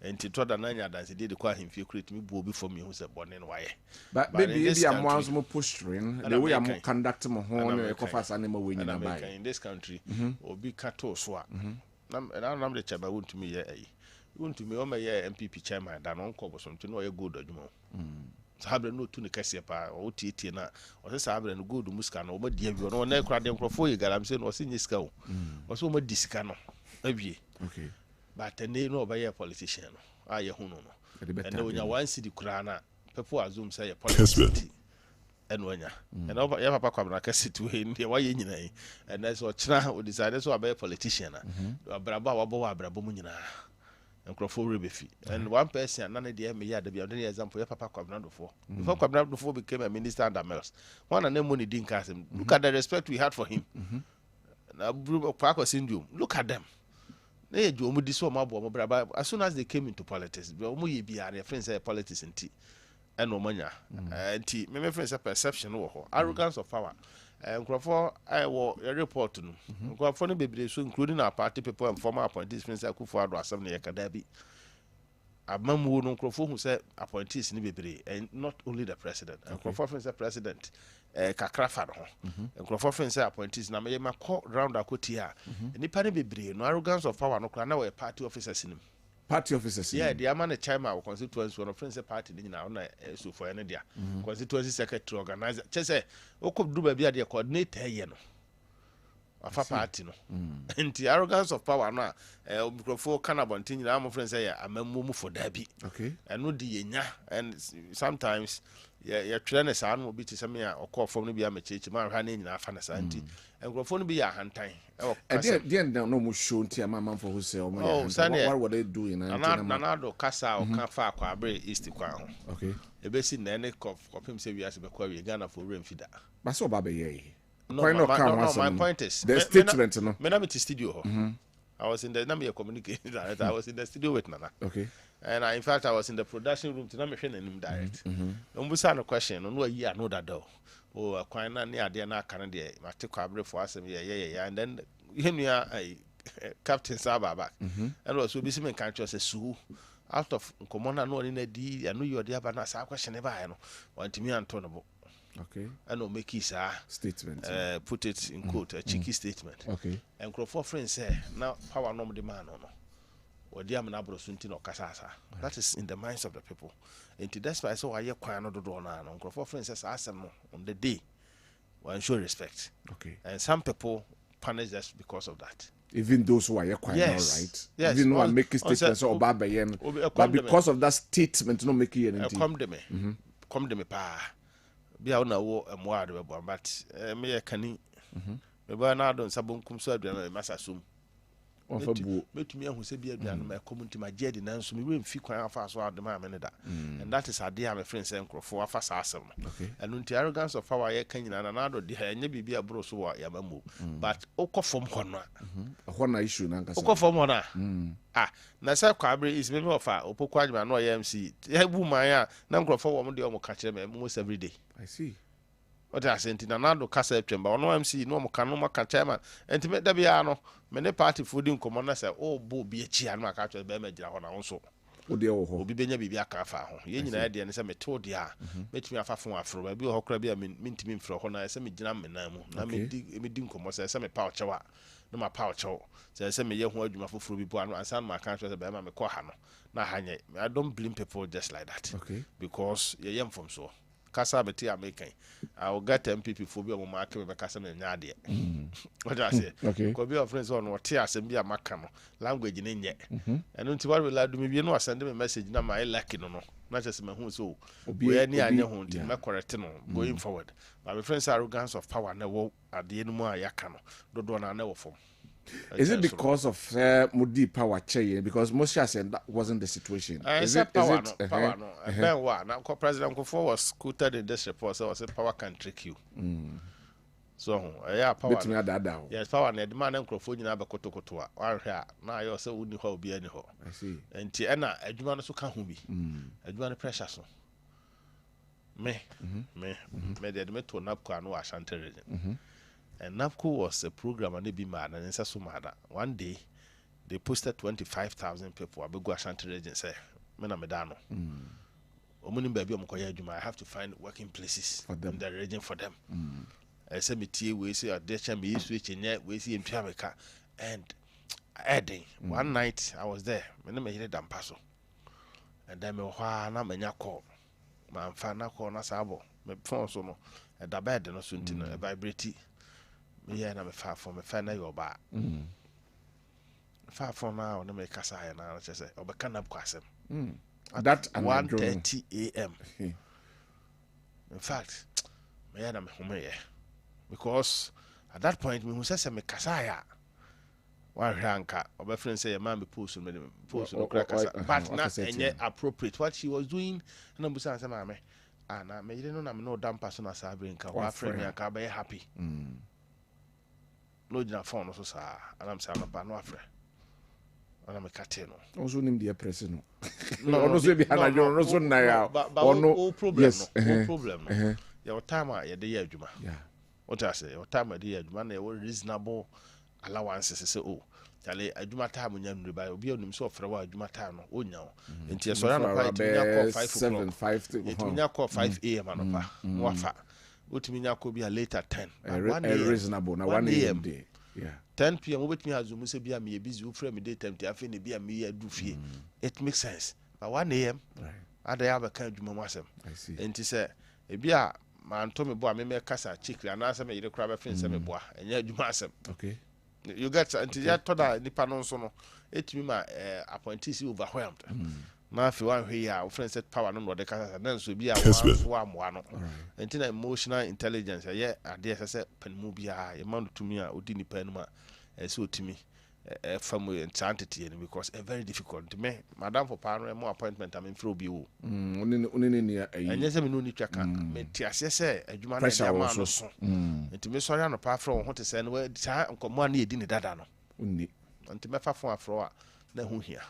And to the nanya dance did quite him feel create me bobi for me who's a born in why. But maybe I'm once more posturing the way I'm conducting my horn and a animal winning in this country or be cattle swap. And I'm the chairman won't to me ye. Won't to me on my MPP chairman than uncle or something or a good or more. Have no to the Cassiapa or Titina or the Sabra and good Muscan or what dear you know, never cried them for you got I'm saying was in this cow or so much discano. Okay. Okay. But they know by a politician. I who no. And when you want city crana people assume say politics and when and over your papa Kwabena Kessben to him why you and that's what China would decide that's what be a politician braba wabo brabo mu nyina enkrofo rebefi and one person none dey me ya da bia the example your papa Kwabena before Kwabena before became a minister under Mills one and money didn't cast him look at the respect we had for him na Park syndrome look at them they do this one braba as soon as they came into politics omo ye bia their friends say politics nti and omanya nti me friends perception wo arrogance of power Nkrofo I will report no Nkrofo no bebre so including our party people and former appointees friends Akufo-Addo asem na yakadabi amamu no Nkrofo who say appointees ni bebre and not only the president Nkrofo friends say president kakrafa no Nkrofo friends say appointees na me call round akoti a nipa ne bebre no arrogance of power no kra na we party officers ni party officers yeah the man chairman of constituency one friends party ni na na so for any dia constituency secretary organizer say okop do ba bia the coordinator ye no afa party no nti arrogance of power no microphone canabontin na am friends say amamu for dabi okay and no di yenya and sometimes ya twene sa no bi ti se me a okọ fom no bi amachechi man hwa na nyina afa na sa nti microphone no bi ya hantan they no mo show nti amam for who say what were they doing na do kasa o kan fa akwa abre east kwa ho okay ebesi na ne kopim se wi ase be kwa wi Ghana for remfida ba so ba be ye no, my point is the statement no me na me studio I was in the na me communicating director I was in the studio with Nana okay and in fact I was in the production room to na me hwe nanim direct umbusa no question no yi I know that though oh kwan na ne ade na aka no de mate kwa abre for asem ye and then henu captain Saba back and also be me kan say su out of common no ni na di I know you dey aba na sa question e ba no want me antonable okay and no make his statement put it in quote a cheeky statement okay and Crawford friends say now power no demand no or dear manabro sunti no kasasa that is in the minds of the people and that's why so aye kwan no do na no Crawford friends says asem no on the day we show respect okay and some people punish us because of that even those who are quite yes. right yes. even no make statements or baba yen but because of that statement no make you anything come to me pa bia una wo emwa de bo but me ye kani me ba na don sabonkum so aduana masasum ofa bu metumi ahu se bia aduana ma community ma jedi na nso me mfi kwan afa so adema me ne da and that is ade a me friend say nkrofo afa sa asem and unti arrogance of power ye kanyina na do de ha nya bibia bro so wa yamamu but okofom hono ho na issue na nkasa okofom hono na say kwabre is me ofa opokwa adema na o MC ya bu man ya na nkrofo wo mo de o mo ka kire me almost every day I see what I sent in another casa September no MC no mo kanu maka chairman enti me da bia no me ne party fooding commander say oh bo bi echi anu aka twa be magira ho na wonso odi wo ho obi benya bibia ka fa ho ye nyina de ne say me to de a metumi afafo afro ba bi ho kra bia mentimi mfro ho na say me gina me nan mu na me di nkomo say me pa ochewa no ma pa ochewo say me ye ho adwuma foforo bi bo anu ansan ma ka twa say be ma me ko ha no na hanye I don't blame people just like that because ye yem from so kasa beti American I will get MPP for be on Maakye be kasa me nya de what I say ko be of friends on what asem bi amaka no language ne nye eno nti what will I do me bi no send me message na my like no na just me hu so we any anya hu nti me correct no going forward but my friends arrogance of power na wo ade no mu ayaka no dodo na na wo fom. Is it because of Mudi power chain? Because most said that wasn't the situation. Is it power? Power no. Ben wa na President Akufo was quoted in this report. So I said power can trick you. So yeah, power. Yes, power. Na the man Nkrofo nyina be kotokoto a. Wa hwe na ayo say uni ho obi ani ho. I see. Enti na adwuma no so ka ho bi. Adwuma no pressure so. Me de me to napko anu Ashanti region. And NAPCO was a program and they be mad and so mad. One day they posted 25,000 people. I go Ashanti region say, "Mena medano. Omunim baby omokoya adwuma. I have to find working places for them in the region for them." I say me tie we say adecha me switch nye we see in America and adding one night I was there. Me me hire dampaso. And then me hwa na menya call. Ma mfa na call na sabo. Me phone so no. E da bed no so ntino e vibrate. Yeah, na me far from me find your bar. Far from now, no make us I and I just say, or can up quasem. That 1:30 a.m. In fact, me na me home because at that point me who say me kasaya one ranka or friend say man be post no kasa but not enye appropriate what she was doing na busa say mama na me you know na me no damn person as abrinka wa friend me aka be happy no jina phone no so sa and I'm say no no afre ana me kate no also nim the press no no so be na jo no so na ya no problem no problem no your time ya dey adwuma what I say your time dey adwuma na you reasonable allowances say oh tale adwuma time nya nri ba obi onim so ofre wa adwuma time no onya o enti so ya no pa nya call 5 nya call 5 am no pa no afa otimi nya call bi a later 10 reasonable na 1 am day 10 pm obetimi azum se bi am ye busy ofre me day time ti afi ne bi am ye adu fie it makes sense but 1 am ada ya ba kan adwuma mu asem enti se e bi a man to me bo me kasa chikri anasa me yire kra ba fin se me bo enya adwuma asem okay you get until ya toda nipa no so no etimi ma appointees overwhelmed na fi wan hwe ya friend set power no no de kasa na so bi a wa amwa no until emotional intelligence ya ade se panmu bia e man to me a odi nipa no ma so otimi family entity because it's very difficult me madam for power mo appointment am free obi o oni ni anya se me no ni twaka me ti ase se adwuma na dia ma no so enti me sori no pa from ho te se no nkomo na edi ni dada no onni enti me fa fon afro a na hu hia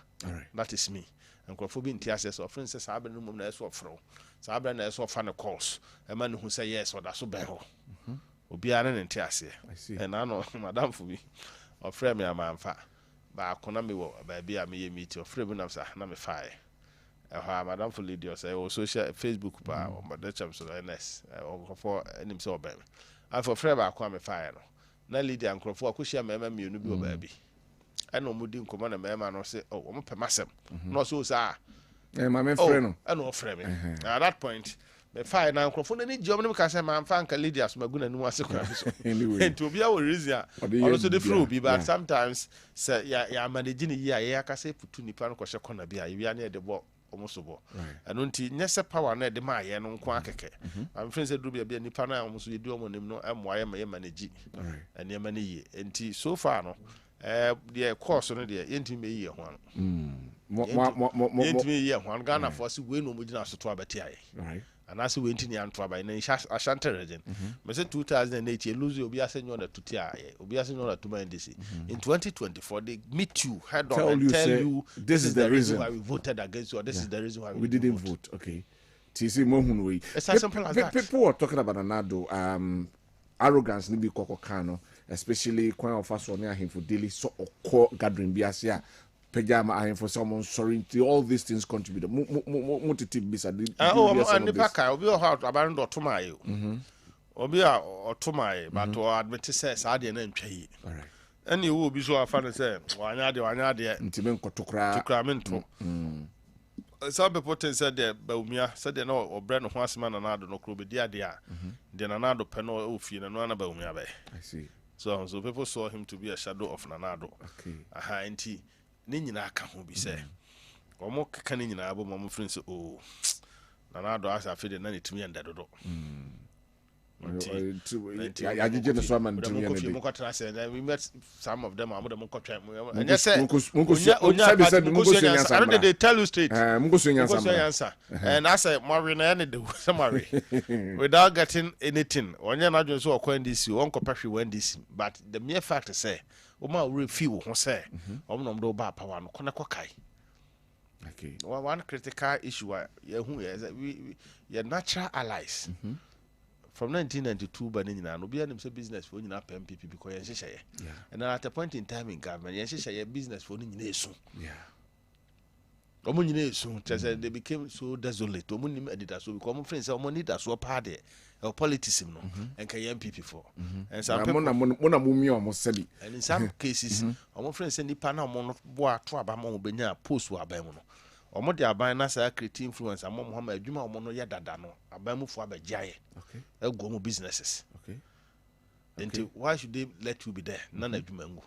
that is me nkrofo bi nti ase so friend se sabe no mum na eso afro sabe na eso fa ne calls e ma no hu se yes oda so ben ho obi ara ne nti ase e na no madam for bi or frame me amanfa ba akona me wo ba bia me ye meet or frame na sa na me fae madam for lady or say o social Facebook pa o madam so ns o for enim so ba I for frame ba akona me fae no na lady ankrofo akohia mema me no bi o ba bi ana o mudi nkoma na mema no say o mo pemasem no so sa ma me frame no ana o frame at that point me fire na nkrofo na ni jom no ka say man fa nka lady asomaguna nu ase kwa so anyway ento bia we reason also the fruit be but sometimes say ya manage ni ya ka say putu nipa no kwhye kona bia ya na de bo omosobo eno nti nyese power na de ma ye no nko akeke am friend say do bia nipa na omoso ye di omonim no emoa ye manage ene ma ne ye enti so far no the course no de yenti me ye ho mo yenti me ye ho Ghana for si we no mo gina so to abetia ye and as we went in Antwa by Ashanti region. Me say 2008 you lose obi asenyo na tutia obi asenyo na tuma ndc. In 2024 they meet you head on and tell you this is the reason why we voted against you or this is the reason why we didn't vote. Okay. TC Mohun we. It's as simple as that. People were talking about Anado arrogance ni bi kokokano especially kwan of us on him for daily so gathering biasia pejama I for someone sorry to all these things contribute motive bisa and the packer obi o how about otomaye obi a otomaye but o admit say saade na ntwa yi all right any wo obi so afa ne say wanya de ntime nkotokra tukra mento some people said the baumia said no obre no ho asema na nado no kro be dia dia de na nado pe no ofie na no na baumia be I see so people saw him to be a shadow of Nanado. Okay. Aha enti ni nyina aka ho bi say omo kaka ni nyina abo mo friends oh Nanado asa fe de na netumi enda dodo I did so man to me we met some of them am and yes said they tell you straight answer and I say Maureen any the summary without getting anything onye na dwen so okwan this you onko pahwe wan this but the mere fact say o ma review ho say om no do ba power no kona kokai. Okay, one critical issue we natural allies from 1992 but nyina no bia nim say business for nyina PMPP because yen hyehyeye and at a point in time in government yen hyehyeye business for nyina esu omo nyina esu they became so desolate omo nim edita so because omo friends say omo need aso pa de politics no and can MPP for and some people mona mumi omo sabi and in some cases omo friends say nipa na omo no bo ato aba ma obenya post wa aba mu no omo de aban na sa create influence amo Muhammad adwuma omo no ye dada no aban mu fu abagiaye go mo businesses then why should they let you be there none adwuma ngu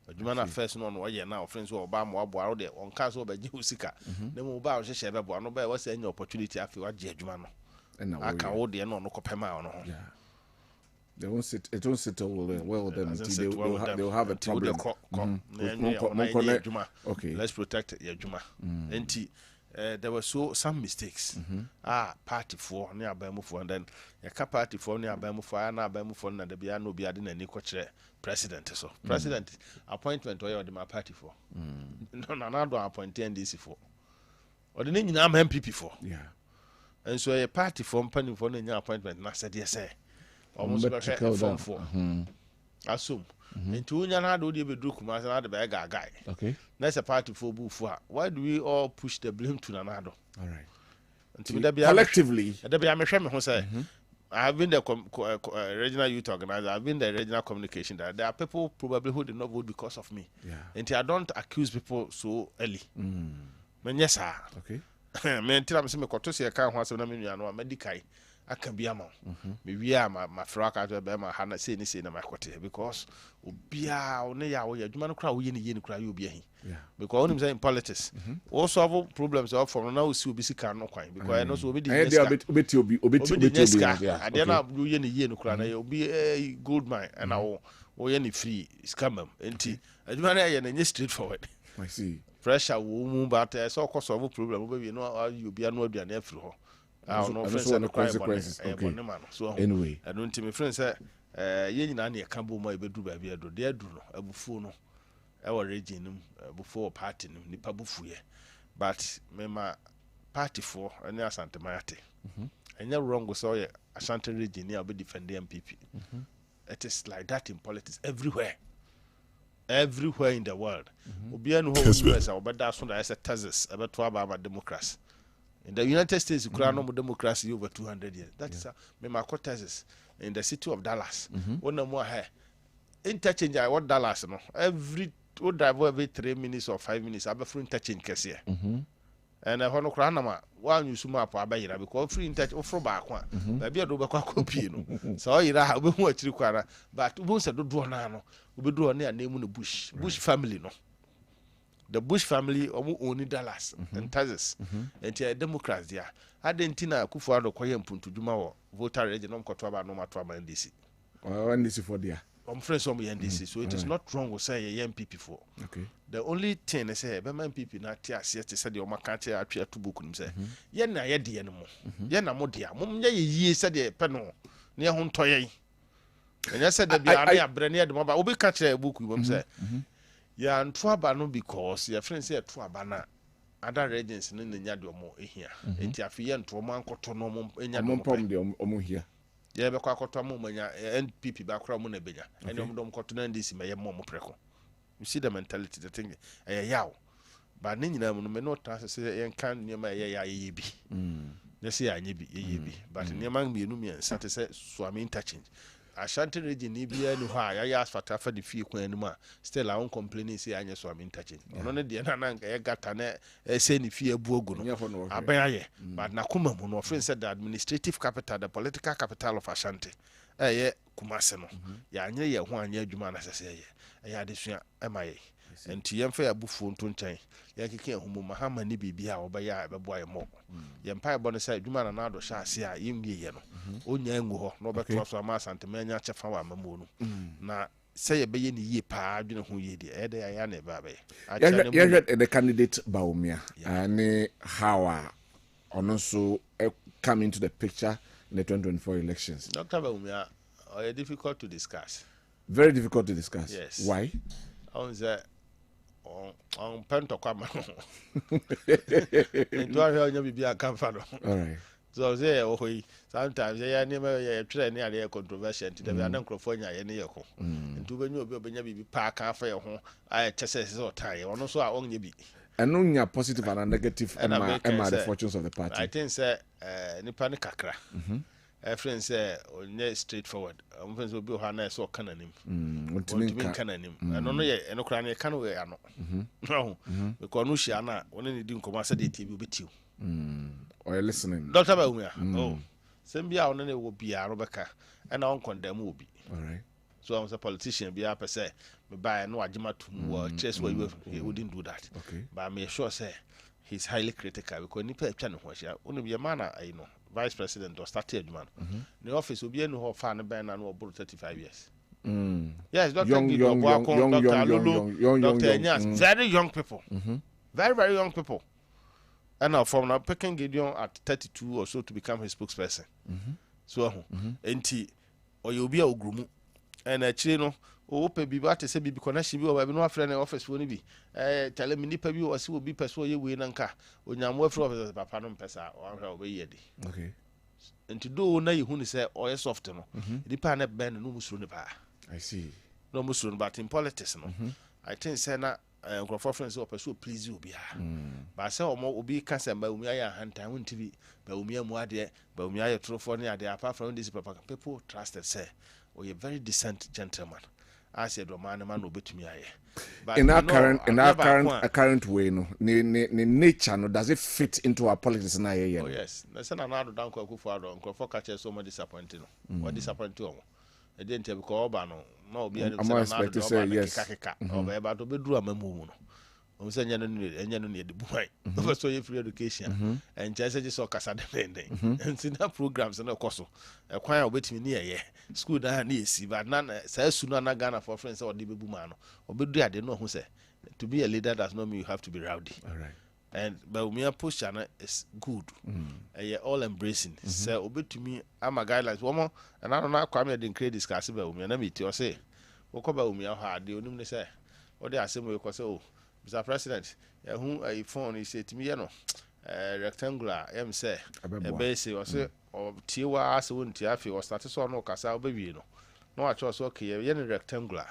adwuma na first no no ye na friends wo ba mo abo aro de on ka so obagi usika na mo ba o hye be bo no ba we say any opportunity afi wa je adwuma no aka wo de no kopema no. Yeah. They won't sit. It won't sit well with them. They'll have a problem. Okay. Let's protect your juma. There were some mistakes. Party for near Bamufu, and then a party for near Bamufu, and Bamufu, and the Biano Biadin and Nicoche president. So, president appointment or the party for. No, another appointment NDC for. Or the name I'm MPP for. Yeah. And so a party for penny for any appointment, and I said, yes, sir. Almost like a phone for. Assume. Into Unyana do the Bedrukumas and the beggar guy. Okay. That's a party for Bufua. Why do we all push the blame to Nanado? All right. Collectively, I have been the regional youth organizer. I've been the regional communication. There are people probably who did not vote because of me. Yeah. And I don't accuse people so early. Yes, sir. Okay. Men tell me some courtesy account once when I'm a medical. I can be a man. Maybe I'm my frack out of my hand. Say anything in my quarter because Ubia or Naya, you man cry, you cry, you be here. Because I'm saying politics. Also, have problems of for now, so busy cannot quite because I know so be the I dare not do any year no cry. You'll be a good man and I'll any free scam. And I do any straightforward. I see. Pressure will move, but I saw cause of a problem. You know, you'll be annoyed and every I don't know friends and consequences. Okay. So anyway, I don't tell my friends that yen na near Cambo my bedroom by beer do dear do no abufuno our region before party nipa bufuye but my party for and ya Santa Mayate and you're wrong with all Ashanti region near be defending MPP. It is like that in politics everywhere in the world. Obian who US but that's when I said thesis about to about democracy. In the United States, you no democracy over 200 years. That is my thesis in the city of Dallas. One more here. Interchange, I want Dallas. No, every 3 minutes or 5 minutes, I have a free interchange case here. And I want to cry one you sum up because free interchange from back one. Maybe I do back copy. So you have much require, but once I do now, we do near name on the Bush family. No. The Bush family own Dallas and Texas, and they are Democrats there. Argentina, Kufuado, Koyam Puntu Juma, voter region, Kotwaba, no matter NDC. NDC for there. I'm friends on NDC, so it is not wrong to say a MPP for. Okay. The only thing I say, MPP, not tears, yes, they said your Makate, I try to book him, say, Yena, Yedi, and more. Yena Modia, Mumya, said a penal near Hontoye. And I said that I Brenia, the mobile, will be catch a book, we won't say. Yeah, and Twabano because your friends say Twabana, other regions in the Yadomo here. And Tiafian to a man cotonom in Yadom here. Yeah, but Quacotomo, NPP background Munebella, and you don't cotton this in my momo preco. You see the mentality, the thing, a yow. But Nina may not say, and can near my yabi. They say I be, but near man be Numian, satisfied, so I'm interchange. Ashanti region ni bia ni ha ya ask for the fee kwan ni ma still I won't complain say anya so am interchange no ne de na nka e gata na e say ni fee abu ogu no aban aye but na kuma mu no friend said the administrative capital the political capital of Ashanti ye Kumase no ya anya ye ho anya adwuma na sese ye ya desua e maye enti yemfa ya bufu nto nkyɛn ya keke ehumu mahama ni bibia obaya beboa ye mo yempa ebo no say adwuma na ado hya ase a yemwie ye no onya ngu ho no beto so ama asantema anya kyefa wa amamu no na say ye beye ni yie pa adwene ho yie de e de ya na ba be ya the candidate Baumia and how ono so come into the picture in the 2024 elections. Dr. Baumia are difficult to discuss. Very difficult to discuss. Yes. Why? On Pento Kwama. And do I be a camphor? All right. So say, oh, sometimes they are never nearly controversial to the Dankwah and Yoko. And to when you be park after your home, I just or tie, or no so I only be. And only a positive and a negative and the fortunes of the party. I think, sir, Nipani Kakra. Friends say, straightforward. Friends will be Hana so canonym. What to mean canonym? I don't know yet, and no cranny can we are no. Because Nushiana, when you didn't come, I said it will be you. Or listening. Dr. Baumia, oh, Sembia on any will be a Rebecca, and I won't condemn will be. All right. So I was a politician, be up, say, me buy no Ajima to chess where he wouldn't do that. Okay. But I may sure say he's highly critical because Nipa Channel was only be a man, I know. vice president or started man. The office will be in who fan a band and about 35 years. Yes, Dr. Young, very young people. Very, very young people. And now from now picking Gideon at 32 or so to become his spokesperson. So, or you'll be a grumu. And actually, no, pay be what to say, be connection, be or no friend in office will be. Tell me, Nipa, you or see will be persuaded with Nanka when you're more from the Papanum Pesa or her way. Okay. And to do now, you who say, or yes, often, the pan band no musun. I see. No musun, but in politics, no. I think, Senna. Friends or pursue please you be. But so more will be cancer by Umia and I won't be by Umia Muadia, by Umia Trophonia, they apart from this people trusted, say, or a very decent gentleman. I said, man will be to me. But in our current way, no, nature, no, does it fit into our politics now? Oh, yes. There's another Dankwah who for Crawford catches so much disappointing or disappointing. I didn't have Kwabena. No, be I'm expected to say yes. Or about to be drew a memo. I'm saying, the boy. So, free education and just saw Casa and see that programs and of course, a choir waiting near school down near see, but none says sooner not Ghana for friends or the Bumano or be I don't know who say to be a leader does not mean you have to be rowdy. All right. And Baumia push channel is good. And all embracing. So obey to me, I'm a guy like woman, and I don't know Kwame didn't create this class about me. And I meet you say, what about me? Hard, the only say, or they are saying, oh, Mr. President, whom a phone is said to me, you know, rectangular, say, a base or say, or Tiwa, so wouldn't Tiafi or status or no Casa, baby, you know. No, I chose okay, a rectangular.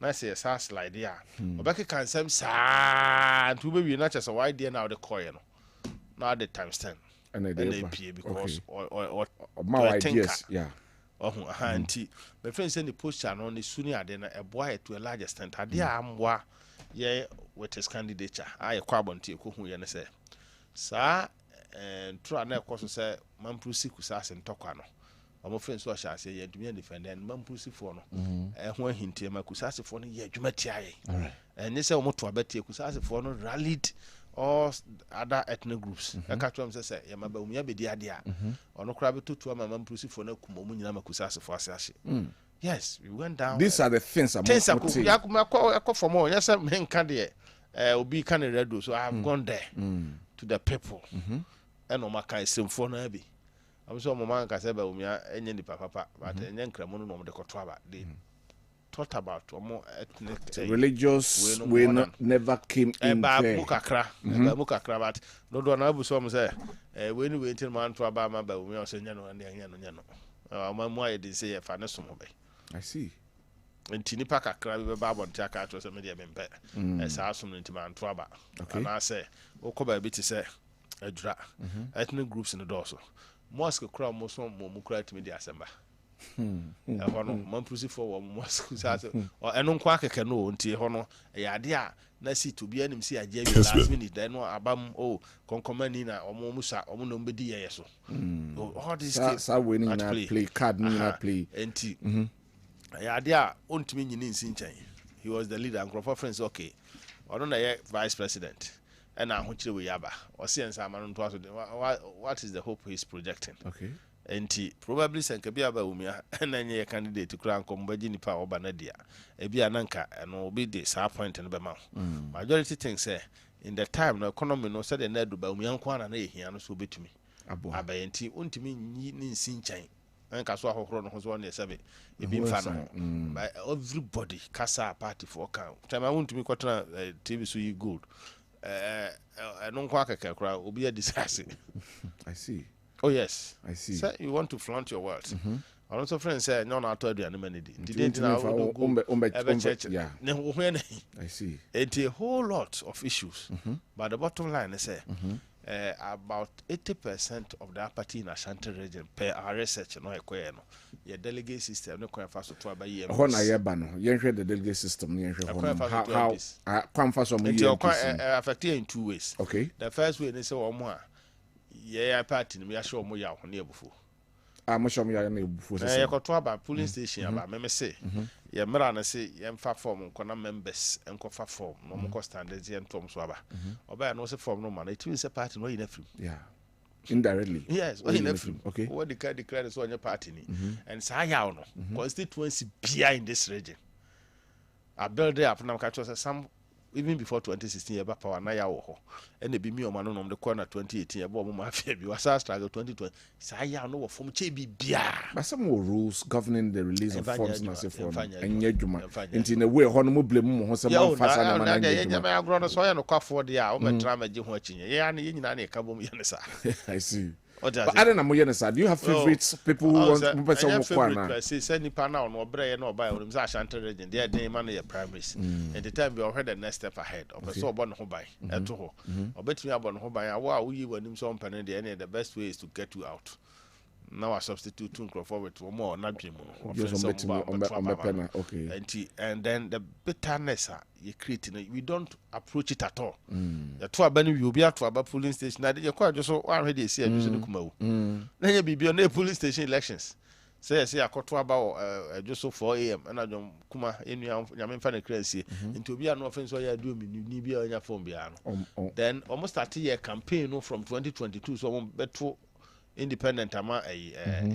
Nice as us like there. Obeke can some sad to be not just a wide dear now the coin. Now the times 10. And they pay because or my ideas, yeah. Oh, auntie. My friend send the post on the sooner than a boy to a large extent. I dear am wa ye with his candidature. I a carbon tea who you say. Sir, and try now course say, Mampusi Kusas and Tokano. I'm friends so I shall say, to me defend and Mampusi for no. And when hint him, I could ask for no ye, Jumatia. And this almost to a better could ask for no rallied or other ethnic groups. I can't say, Yamaba, me be the idea. Or no crab to my Mampusi for no Kumunama could ask for Sashi. Yes, we went down. These are the things I'm saying. I call for more. Yes, I'm men candy. Will be kind of red, so I have gone there to the people. And on my kind of symphony. I'm so Mamma Casaba, any papa, but a young Cramono of the Cotraba. They thought about more ethnic religious way never came in. Mukakra, but no one able to say, when you wait in man to Abama, but we are saying, and Yano. My mother did say a finance. I see. And Tinipaka crab Babon Taka was a medium impet, as I assume into man Traba. And I say, Okoba bit to say, a dra, ethnic groups in the dorsal. Mosque crowd most one more cry to me the Assembly. Mampusi for Mosque or an unquack canoe until Hono, a idea, Nessie to be an MC a Jamie last minute, then no abam, oh, Concomanina or Momusa or Munombedia. So, all these kids are winning play card, play. And tea. Idea, on to me in Sinchai. He was the leader and Crawford friends, okay. I don't know, vice president. And I want you to Yaba or since I'm on what is the hope he's projecting? Okay. And he probably sent Kabiaba Umia and then a candidate to crown Combagini Power Banadia, a Biananka, and will be this point in Bama. Majority things say in the time no economy no said a ned by Umiankwan and he and so be to me. Abayanti, won't me in Sinchai. And Caswa Horon was 1 year 7. It been fun by everybody, Casa party for account. Time I want to be quite TV so you good. I don't quack a crowd will be a disaster. I see. Oh, yes. I see. Sir, you want to flaunt your words. I also friends say, no, I told you an amenity. Didn't yeah. I see. It's a whole lot of issues. But the bottom line is about 80% of the party in Ashanti region per our research no equeno your delegate system no quite fast to by year ho na yeba no yen hwe the delegate system yen hwe how kwam fast on you affect in two ways. Okay, the first way they say omo a yeah party me ya show omo ya ho na ebufu mo show me ya na ebufu say ko to aba polling station aba me say ye mra na say ye mfa form nkona members enkofa form no mo ko standards ye ntom so aba oba ya no say form no man it means say party no yin afrim yeah Indirectly. Yes, What in you a mean? Okay. What declare is on your party, and say, no constituency behind this region. I build it up now. Catch some even before 2016, about power na ya wo, and the be me or man on the corner 2018. About my baby was a struggle 2020. Say, ya no from Chebi Bia. But some more rules governing the release of funds na say for and yeduma. Into In a way, honourable blame mo some fasa na man yeduma. I grown so ya no kwa for the hour. Me drama ji ho achinye. Ya na yin na na ka bom yen sa. I see. But I don't know, do you have favorites? People who want person favorite. Say nipa na on obre no buy on say Ashanti region. There dey man your primaries. And the time we already the next step ahead. So obon ho ban eto ho. Obetumi abon ho ban awo a uyi wanim so mpane dey the best way is to get you out. Now I substitute to forward to more na dwem no. Okay. And then the bitterness you create, we don't approach it at all. The two abani you be at to about polling station. Now you quite just already see a music kumawu. Then you be on the polling station elections. Say I got to about just so 4 a.m. and I don't kuma in your fan crazy into be an offense or you do me you be on your phone behind. Then almost 30 year campaign from 2022 so I'm better independent ama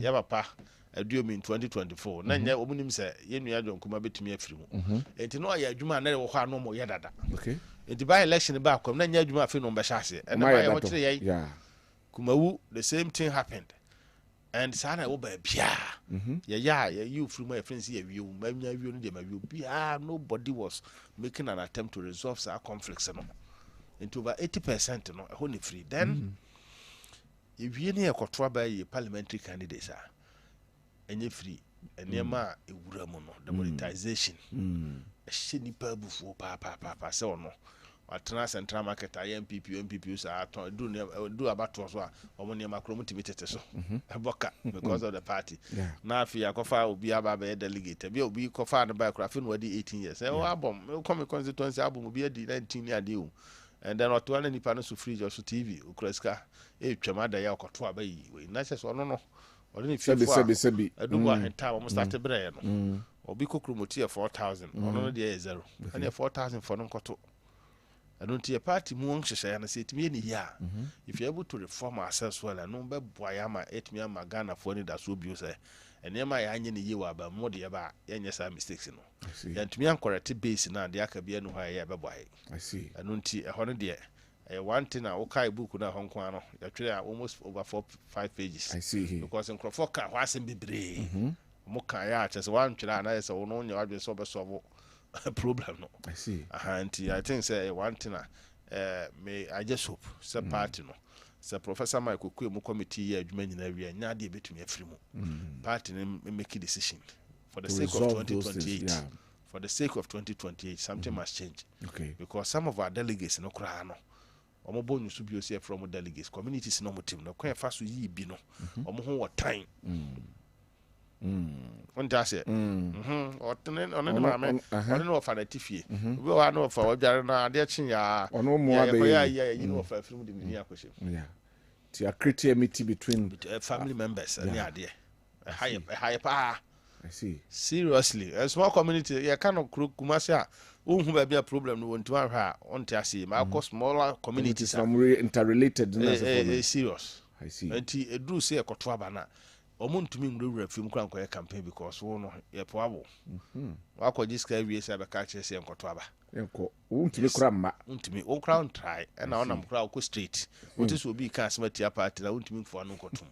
yabapa aduo in 2024 na nya omunim se yenu adwon kuma betumi afiri mu enti no ya adwuma na wo kwa no mo yedada okay enti by election ba kom na nya adwuma afi no mbehya ase and na ya wotre ya kumawu the same thing happened and sana wo ba bia ya you free my friends here you manya wi no de ma wi bia nobody was making an attempt to resolve our conflicts no into over 80% no ho ni free then if you need a control by a parliamentary candidates are free and yama a wuramono the monetization a shiny purple for papa so no or trans central market I MPPs are do about to as well or when you're macromotivated so a boca because of the party now if you are will be about a delegate be confined by crafting already 18 years album come constituency album will be a 19 year deal. And then what one any panels to free just TV ukreska twamada ya okoto abayi we na se so no only sebi I do one time almost start bre no obi kokromoti 4000 ono dey 0 and 4000 for no koto I don't see a party mu nhwehwe na say timi ni here if you able to reform ourselves well and no be boya ma etimi ama Ghana for ni da so bi say enema ya anye ni yewa ba mo de ba yenye sa mistakes no yantumi an correct base na de aka bia no ha ya be boy I see anunti ehon de one thing na okay book na honkwan no ya almost over 4-5 pages I see because in crofo ka ho asem bebre mo kan ya chese one twira na yesa wo no nya wadwe so be solve problem no I see I think say one thing may I just hope say party no so Professor Michael Kwabena committee here adwuma nyina wi anya de betumi afiri mu party make a decision for the sake of 2028 for the sake of 2028 something must change okay because some of our delegates no kra no omo bonu su bi o from delegates communities no motim no kwan fa so yi bi no omo ho wo time on ta se otene ono ma me ono no fa na tifie we wa no fa wadware na ade chin ya ono mo abe ya you know fa film de ni akoshe to create amity between family members and ade high pa I see seriously a small community you cannot kumase a unhu ba bia problem no wontu ahwa on ta se ma cause smaller communities some interrelated serious I see enti edru se ekoto aba na omuntumi ngurura film kran ko campaign because wo no ye poabo wakọ ska wie se be ka chese enkoto aba enko untumi kura ma untumi o crown try na onam kura ko straight what is obi ka asmatia party na untumi fo anu nkoto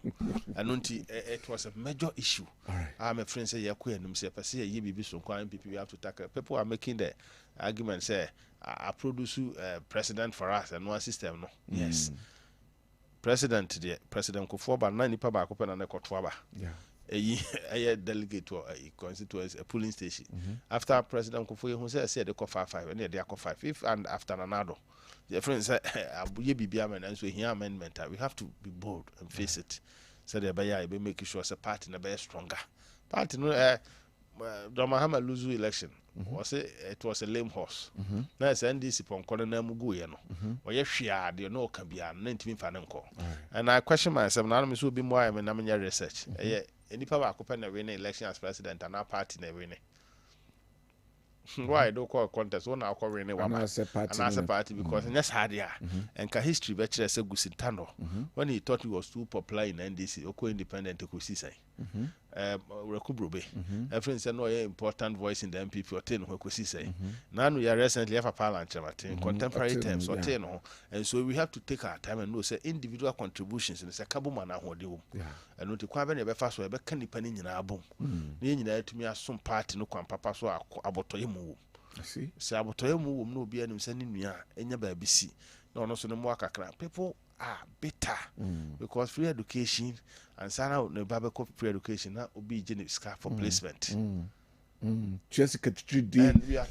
anunti it was a major issue my friend say ye ko enum se pese ye bibi so kwa MPP we have to tackle people are making the argument say I produce president for us and one system no yes President Kufo ba na nipa ba ko pe na nekoto aba a delegate to a constituency a polling station after President Kufo you say they call 5 and they call 5 if and after another the friends say abuye bibia man and so here amendment we have to be bold and face it so they be make sure say party na be stronger party no Mahama lose election it was a lame horse na NDC ponkone na mugu ye no oye hwea de no ka bia na ntimi fa ne nko and I question myself na me so be more I na me research enipa ba ko pe na win election as president and our party na win why do call contest one now covering one as a party because in this area and history better say Gusitano when he thought he was too popular in NDC or independent to say Rekubrobe a friend said no important voice in the MPP or 10 who say now we are recently have a parliament in contemporary terms or 10 and so we have to take our time and know say individual contributions in the Kabumana who do and not to Kwabena never fast or can depending in our boom to me as some party no quan papa so about I see. Sabotoyemu no be any sending me any baby see. No, so no more kakra. People are better because free education and sign out no Babako free education now will be generic for placement. Jessica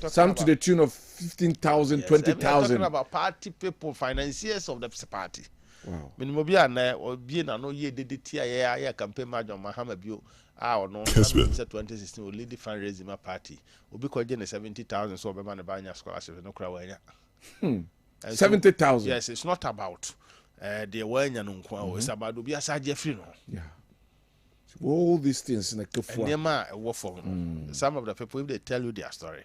some to the tune of 15,000, 20,000. Talking about party people, financiers of the party. Wow. Minimobia na or being no ye did tia campaign major Mahama Bio. Our no Kessben 2016 will lead the fundraising my party. Will be called 70,000 so be man buy scholarship no crowd. 70,000. Yes, it's not about the way it's about to be a Jeffrey. Yeah. All these things in a some of the people if they tell you their story.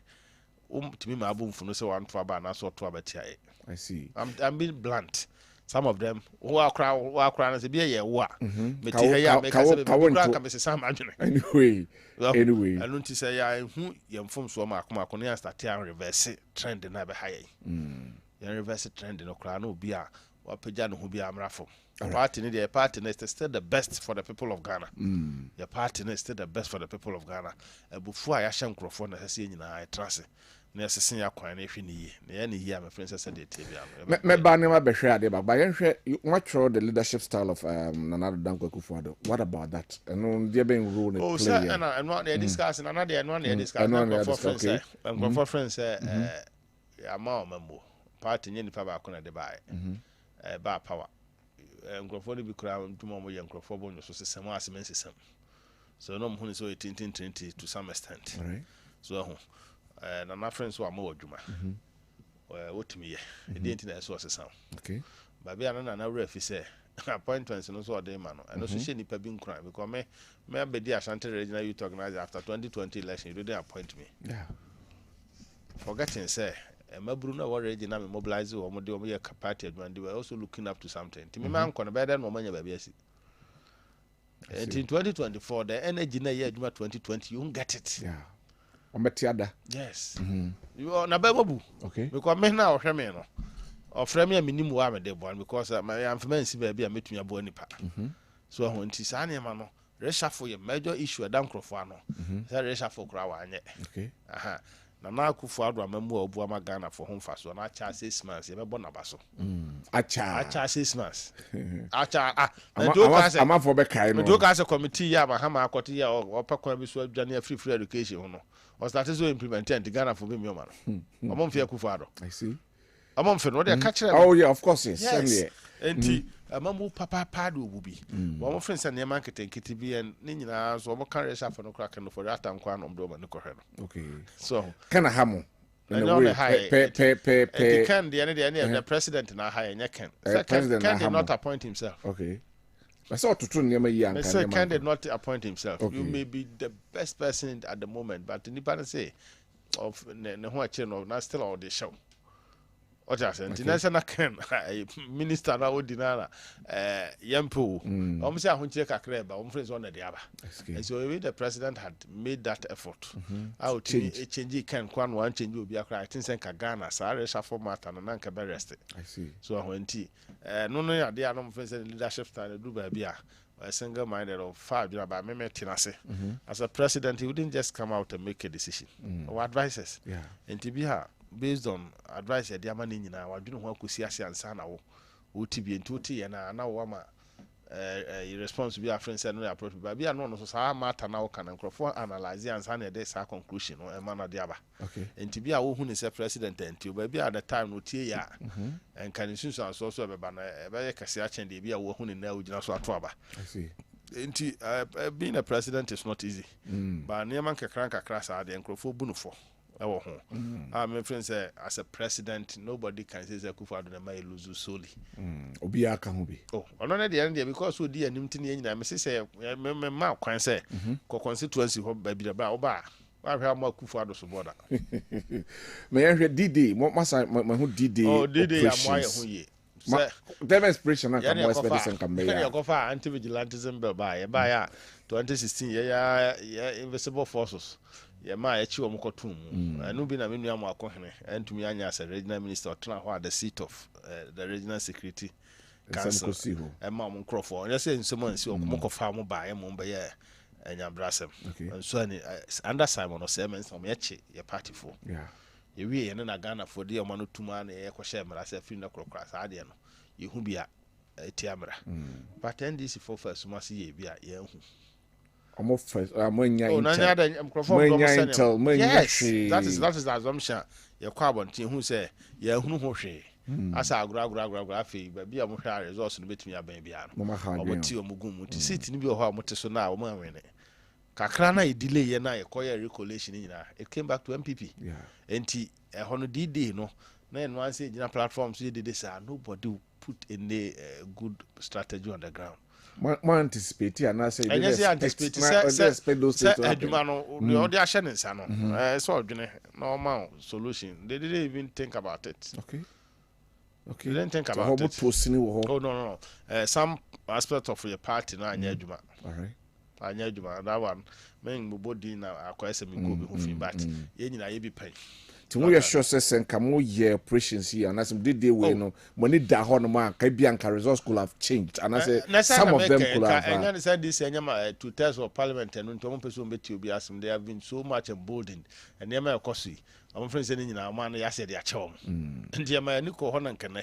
To me my boom for no say one for about so to about I see. I'm being blunt. Some of them who are crying as a beer, what? Anyway, I don't say I who young from Swama start reverse trend in never high. Reverse trend in Okrano beer or Pajano who be a raffle. Party is still the best for the people of Ghana. Your party is still the best for the people of Ghana. Before I shall microphone as I see in I trust it. Necessary coin if you need any year, my friends said it. My banner be share but by what the leadership style of another Dankwah Kufuor. What about that? And they're being ruled. Oh, sir, and I'm not there discussing another one there discussing for friends. I'm a member. Party in Papa Kona de Bay. Bar power. And Grofoni be crowned to Momo young Grofobon, so some system. So no one is so 1820 to some extent. So and my friends who are more Juma. What to me, it didn't source a sound. Okay. But we are not an ref, say appointments and also a day man. And also, she need being crime because may be the Ashanti regional youth organizer after 2020 election. You didn't appoint me. Yeah. Forgetting, say, my Bruno already now mobilize or more party and they were also looking up to something. To me, man, can better than Momania baby. And in 2024, the energy year 2020, you won't get it. Yeah. Yes. You are Nababu. Okay. Because men now Fremeno. Or Fremia minimum am de one because my information baby I met me a bonipa. So I want to say mano. Reshuffle your major issue a Dankwah no. That reshuffle Krawanye. Okay. Aha. Nana Kufuor remember Obuama Ghana for home fast. One acha 6 months. You born abaso. Acha 6 months. Acha I'm for Bekai. No. Do as a committee ya Mahama Akoti ya or Pakwa Biso Jania free education no. Or started to implement the Ghana for me man. Among Fia Kufuor. I see. Among Fen, what they catch. Oh yeah, of course yes. And Mamu Papa Padu will be. One friends and your market and Kitty B and Nina, so what carry for no crack and for that and Quan on Doma Nicoheno. Okay. So, can a hammer? The can the end the president in a high and can. President can not appoint himself. Okay. I saw to turn near my young. Can did not appoint himself. You may be the best person at the moment, but the Nipan say of Nehuachin or not still on the show. International minister now dinara Yampu. Almost I won't take a crab, but friends on the other. And so the president had made that effort. I would change can one change will be a cry. I think Ghana, Sarah Shuffle Martin and Nanka Berest. I see. So I went tea. No, they are not friends in leadership style do by beer. A single minded of 5 years by Meme Tinase. As a president, he wouldn't just come out and make a decision or advices. Yeah. And to be her. Based on advice at Yamani in our do not see us and Sana OTB and 2T and now Wama response to be our friends and approach, but we are not so matter now can and analyze and Sana there's our conclusion or a man of the other. Okay. And to be a woman is a president and to be at the time no tea and can soon also a very Cassiach and be a woman in now just what trouble. I see. Being a president is not easy, but near man can crank a crash at the Encrofo Bunufo. My friend said, as a president, nobody can say that Kufuor may lose solely. Obia can be. Oh, on the end because we dear Nimtin, I must say, my can say, constituency baby the bar. I have more Kufa so border. May I hear D-Day? What must I, my who D-Day? Oh, D-Day, I'm why who That inspiration I can was better can be. Yeah, go for anti-vigilantism by 2016, yeah, invisible forces. Yeah, my actual Mokotum. I know been a minimum and to me, as a regional minister, the seat of the regional security council. And Mamma Crawford. I say someone see Moko farm by a Mumbai and Yambrasem. And so under Simon or Siemens from Yachi, your party for. Yeah. You and then a Ghana for dear Manu Tuman, a Koshem, I said, Finna Crocras, Adian. You who be a tiamra. But then this for first must be a young. Yes, that is the assumption. Your carbon team who say, yeah, who she. As I graphy, but be a more resource and bit me a baby. Or Tio Mugum to sit in your home to now, man. Kakrana delay and I acquire recollection in it came back to MPP. Yeah, and T a holiday day, no. Then once in a platform, so did this, nobody put in the good strategy on the ground. More anticipate, and I say, and yes, anticipate those things. The other Shannon's so normal solution. They didn't even think about it. Okay. They didn't think about it. Oh, no. Some aspect of your party now, Nyajuma. All right. I know that one. Men body now acquire some go be but you be paid. To we sure says and come year operations here, and as some did they way no money da hon man Bianca results could have changed, and I say some of them could have. And I said this to test of parliament and to one person bet you be as they have been so much emboldened, and near my cosi. I'm friends in our man, I said their chum. And dear my Nico Honan can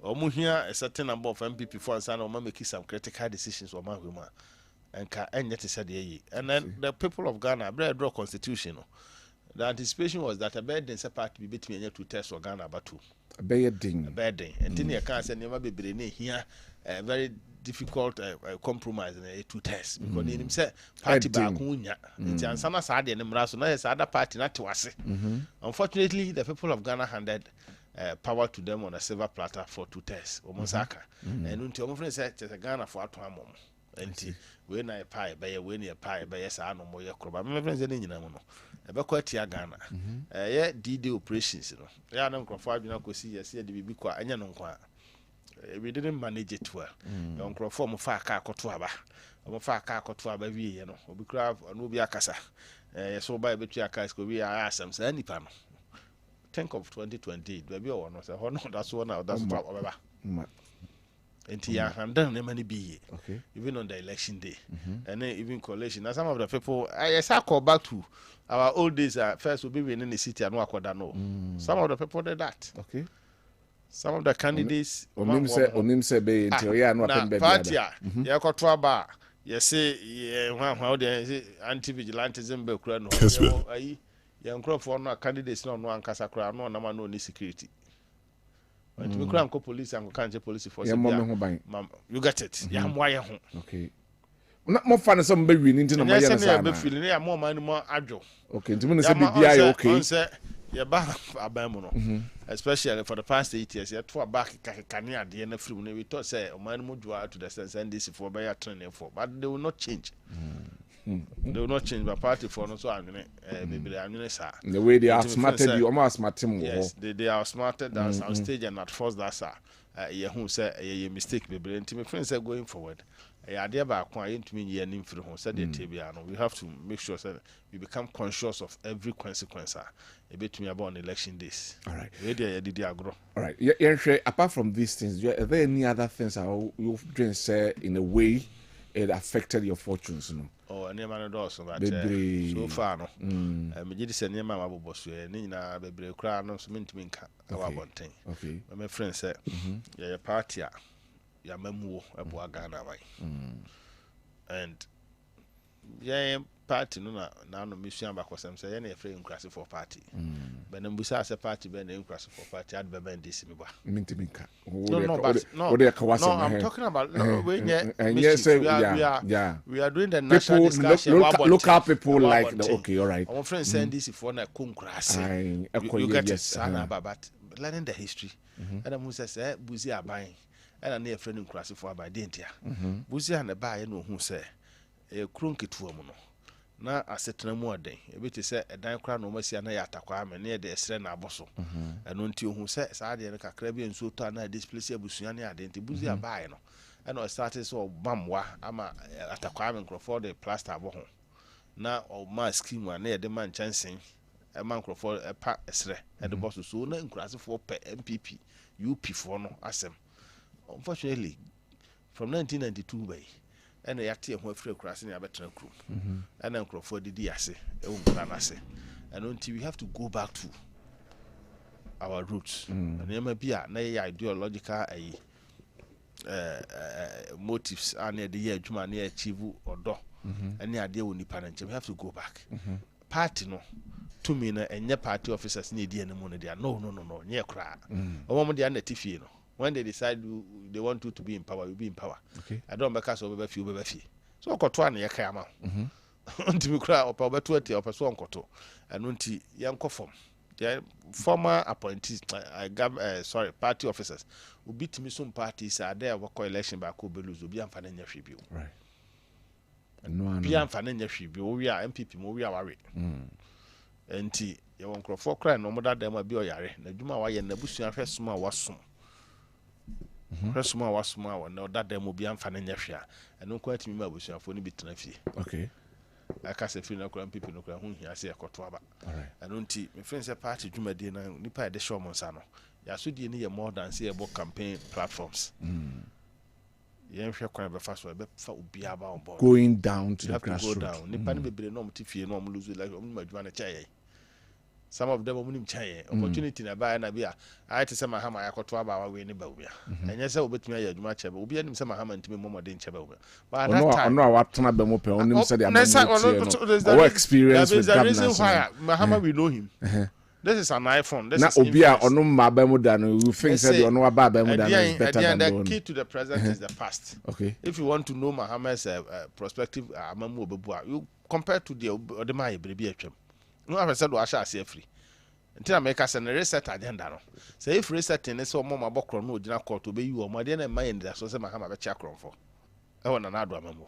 or here a certain number of MPP for and or making some critical decisions or my woman. And yet said and then the people of Ghana draw constitution. The anticipation was that a bad day part to be between you to test or Ghana but two. A bad day. And then you can't say never be here a very difficult compromise in a two test because they himself party back unya. It's an sad and Mraso, no other party not to us. Unfortunately, the people of Ghana handed power to them on a silver platter for two tests or Mosaka. And until my friend said Ghana for a time. And when I pie by a winning a pie by yes, I know more your crop. My friends in Ghana. About Ghana. Yeah, D-Day operations, you know. Yeah, no crop, you know, could see, yes, the be quiet, and you know, we didn't manage it well. Young crop form of far car cotuaba. I'm far car cotuaba, you know, or be crab or no be a casa. So by between a cars, we are awesome, any pan. Think of 2020, baby, or no, that's one out, that's what. And here and then many be okay, even on the election day, and then even coalition. Now some of the people, I call back to our old days. First, will be in the city and work with no. Some of the people did that. Okay. Some of the candidates. Onim say be until yeah no happen party. Yeah, bar. You say yeah, how the anti-vigilantism be kura no. Ayi, young crop for no candidates no ankasa kura no na no ni security. And to me, police and can't police force. You got it. Okay. Not more fun as some baby into the feeling more money, more agile. Okay, to me, okay. You're back, especially for the past 8 years. You're too back, can you at the end of the we thought, say, a man would draw to the sense and this for by a training for, but they will not change. They will not change my party for no so I'm the way they are smarted you almost smart him. Yes, they are smarted than on stage and not force that sir. Who say a mistake baby and to my friends are going forward. I idea about quiet to me ye name for home said the Tabiano. We have to make sure that we become conscious of every consequence a bit to me about election days. All right. All right. Yeah, apart from these things, are there any other things you've been say in a way it affected your fortunes, you know? Oh, and never knows but so far no. Me did say near my boss, Nina, baby, cry, no, so meant to me our one thing. Okay. My friend said, yeah, party, ya memu, a Ghana, and yeah, party, no, now no mission back was some say any frame crash for party. But then besides a party, Ben in crash for party, I'd be been this. No, I'm talking about and yes, we are doing the national discussion. Local people like the okay, all right. Our friends saying this for na kum crash. You get it, but learning the history. And I'm say Buzi are buying. And I near friend in crash for by Dentia. Buzi and a buy no who say a crunky to a mono. na asetena mu oden ebiti se edan kra no masia na ya atakwa ame na de esre na aboso eno nti ohu se saa de ne kakra bi enso to na displace abusua ne ade nti buzi abae no eno started so bamwa ama atakwa ame nkrofo de plaster abo ho na o mask mu na ye de man chansen e man nkrofo pa esre e de boso so na nkurasefo pe MPP UP for no asem unfortunately from 1992 by and yati ho afre kurase ne abetra krum and nkrofo didi ase e wo nkra ase and until we have to go back to our roots and yema bia na ideological motives and the adwuma na achieve odo and ade woni panenche we have to go back party no to me na enye party officers na edi enemo no dia no nye kra omo dia na tifie no when they decide they want you to be in power, you be in power. Okay. I don't make us over few. So koto na yeka ama. Unti mi kra opa obeto ati opa so onkoto. Anu nti yanko form. The former appointees party officers obi timi some parties are there work election ba ko beluzo obi amfa na nya hwebi. Right. No. Bi amfa na nya hwebi. O wi a MPP mo wi a ware. Enti ye won krofo kra no mo da dem abi oyare. Na dwuma wa ye na busua hwesoma wasom. Resuma wasuma na oda dem obi amfa na nyahwe a eno ko atimi ma bosuafo ni bitena fie. Okay. Aka se fie na kura mpipi no kura hu hia se ekoto aba. Alright. Eno nti me friend say party dwumade na nipa e de show mo nsa no. Ya so die ni ye more than say ebo campaign platforms. Yen hwe kwan be fa so be fa obi aba on board. Going down to the grassroots. grassroots. Go down. Nipa ni bebre no mo ti fie no mo lose like mo madwuma na chaye. Some of them omunim chaye opportunity na ba na bia I to say mahama yakoto aba wa we ni ba obia enye se obetumi aye adwuma chebe obia nim se mahama ntimi momode chebe obia but that time no awatena be mo pe onim se dia our experience with governance. The reason why mahama we know him. This is an iPhone. This na is obia ono ma ba mu da no you think say ono aba ba mu da is better than the key to the present is the past. Okay. If you want to know Mahama's prospective amamu obebua, you compare to the odema ebrebi atwam. No have said wa sha ase free. Until make us a reset agenda no. Say if resetting is so more mabokro no gina court to be you or more than a mind that so say Mahama be chakron for. E wona na ado amamu.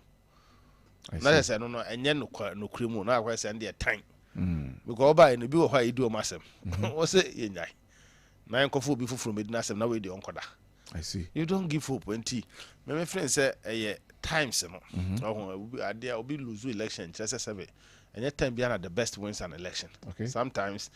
Na say no enye no krimu na kwa say dey time. Because oba no bi wo ha idu o masem. Wo say yenyai. Na enkofu bi fufuru medina asem na we dey onkoda. I see. You don't give hope plenty. My friend say times no. Ade obi lose election just say and yet time behind the best wins an election. Okay. Sometimes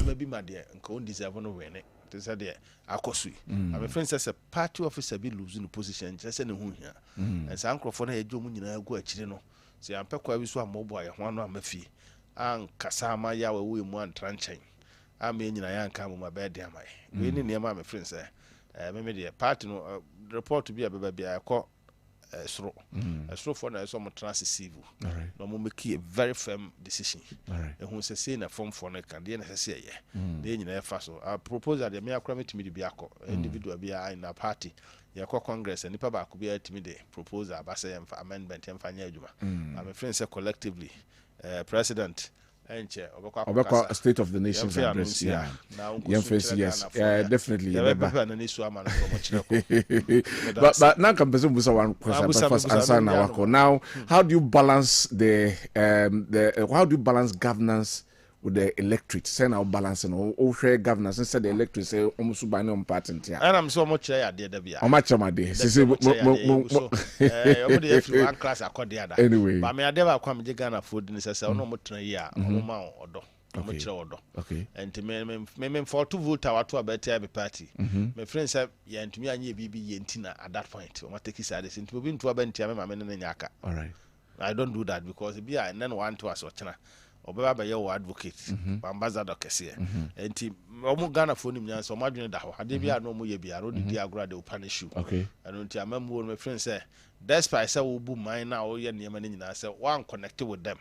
maybe my dear and deserve no win it. They said there akosui. My friend says a party officer be losing the position just in who here. And some microphone a job nyina go achire no. Say am pekwa bi so amobo aye ho no amafi. An kasama ya we mu an tranchen. Am nyina ya nka mu ba de amai. We ni niam my friend say me the party no report to be a baby akọ sro for na so mo transceive no mo make a very firm decision who say na form for na kan dey na say ye dey nyina fa so a proposal dey me akra metimi de bi akọ individual bi in a party ye akọ congress and nipa ba ko bi atimi de proposal ba say amendment emfa nya adwuma my friend say collectively president enche obekwa state of the nation address yes definitely but now can person busa one question first answer na wako now how do you balance the how do you balance governance with the electorate say now balancing or share governance instead the electorate say almost by no important here and I'm so much there there bia how much am I there say one class accord the other anyway but me ade ba kwa me Ghana food ni say no mo tena yi a mo ma odo mo kire odo and me for to vote what to about every party my friend say ya ntumi anye bibi ye ntina at that point o ma take side say ntumi bi ntu abantia me ma me ne nyaka all right I don't do that because be I then want to as ochena obeba be your advocate ambassador kese enti omo Ghana for nim nyanso omadwene da ho ade bia no mo ye bia ro di agora de punish you okay and enti amamu my friend say despite say wo bu mine na wo ye niam na nyina say one connect with them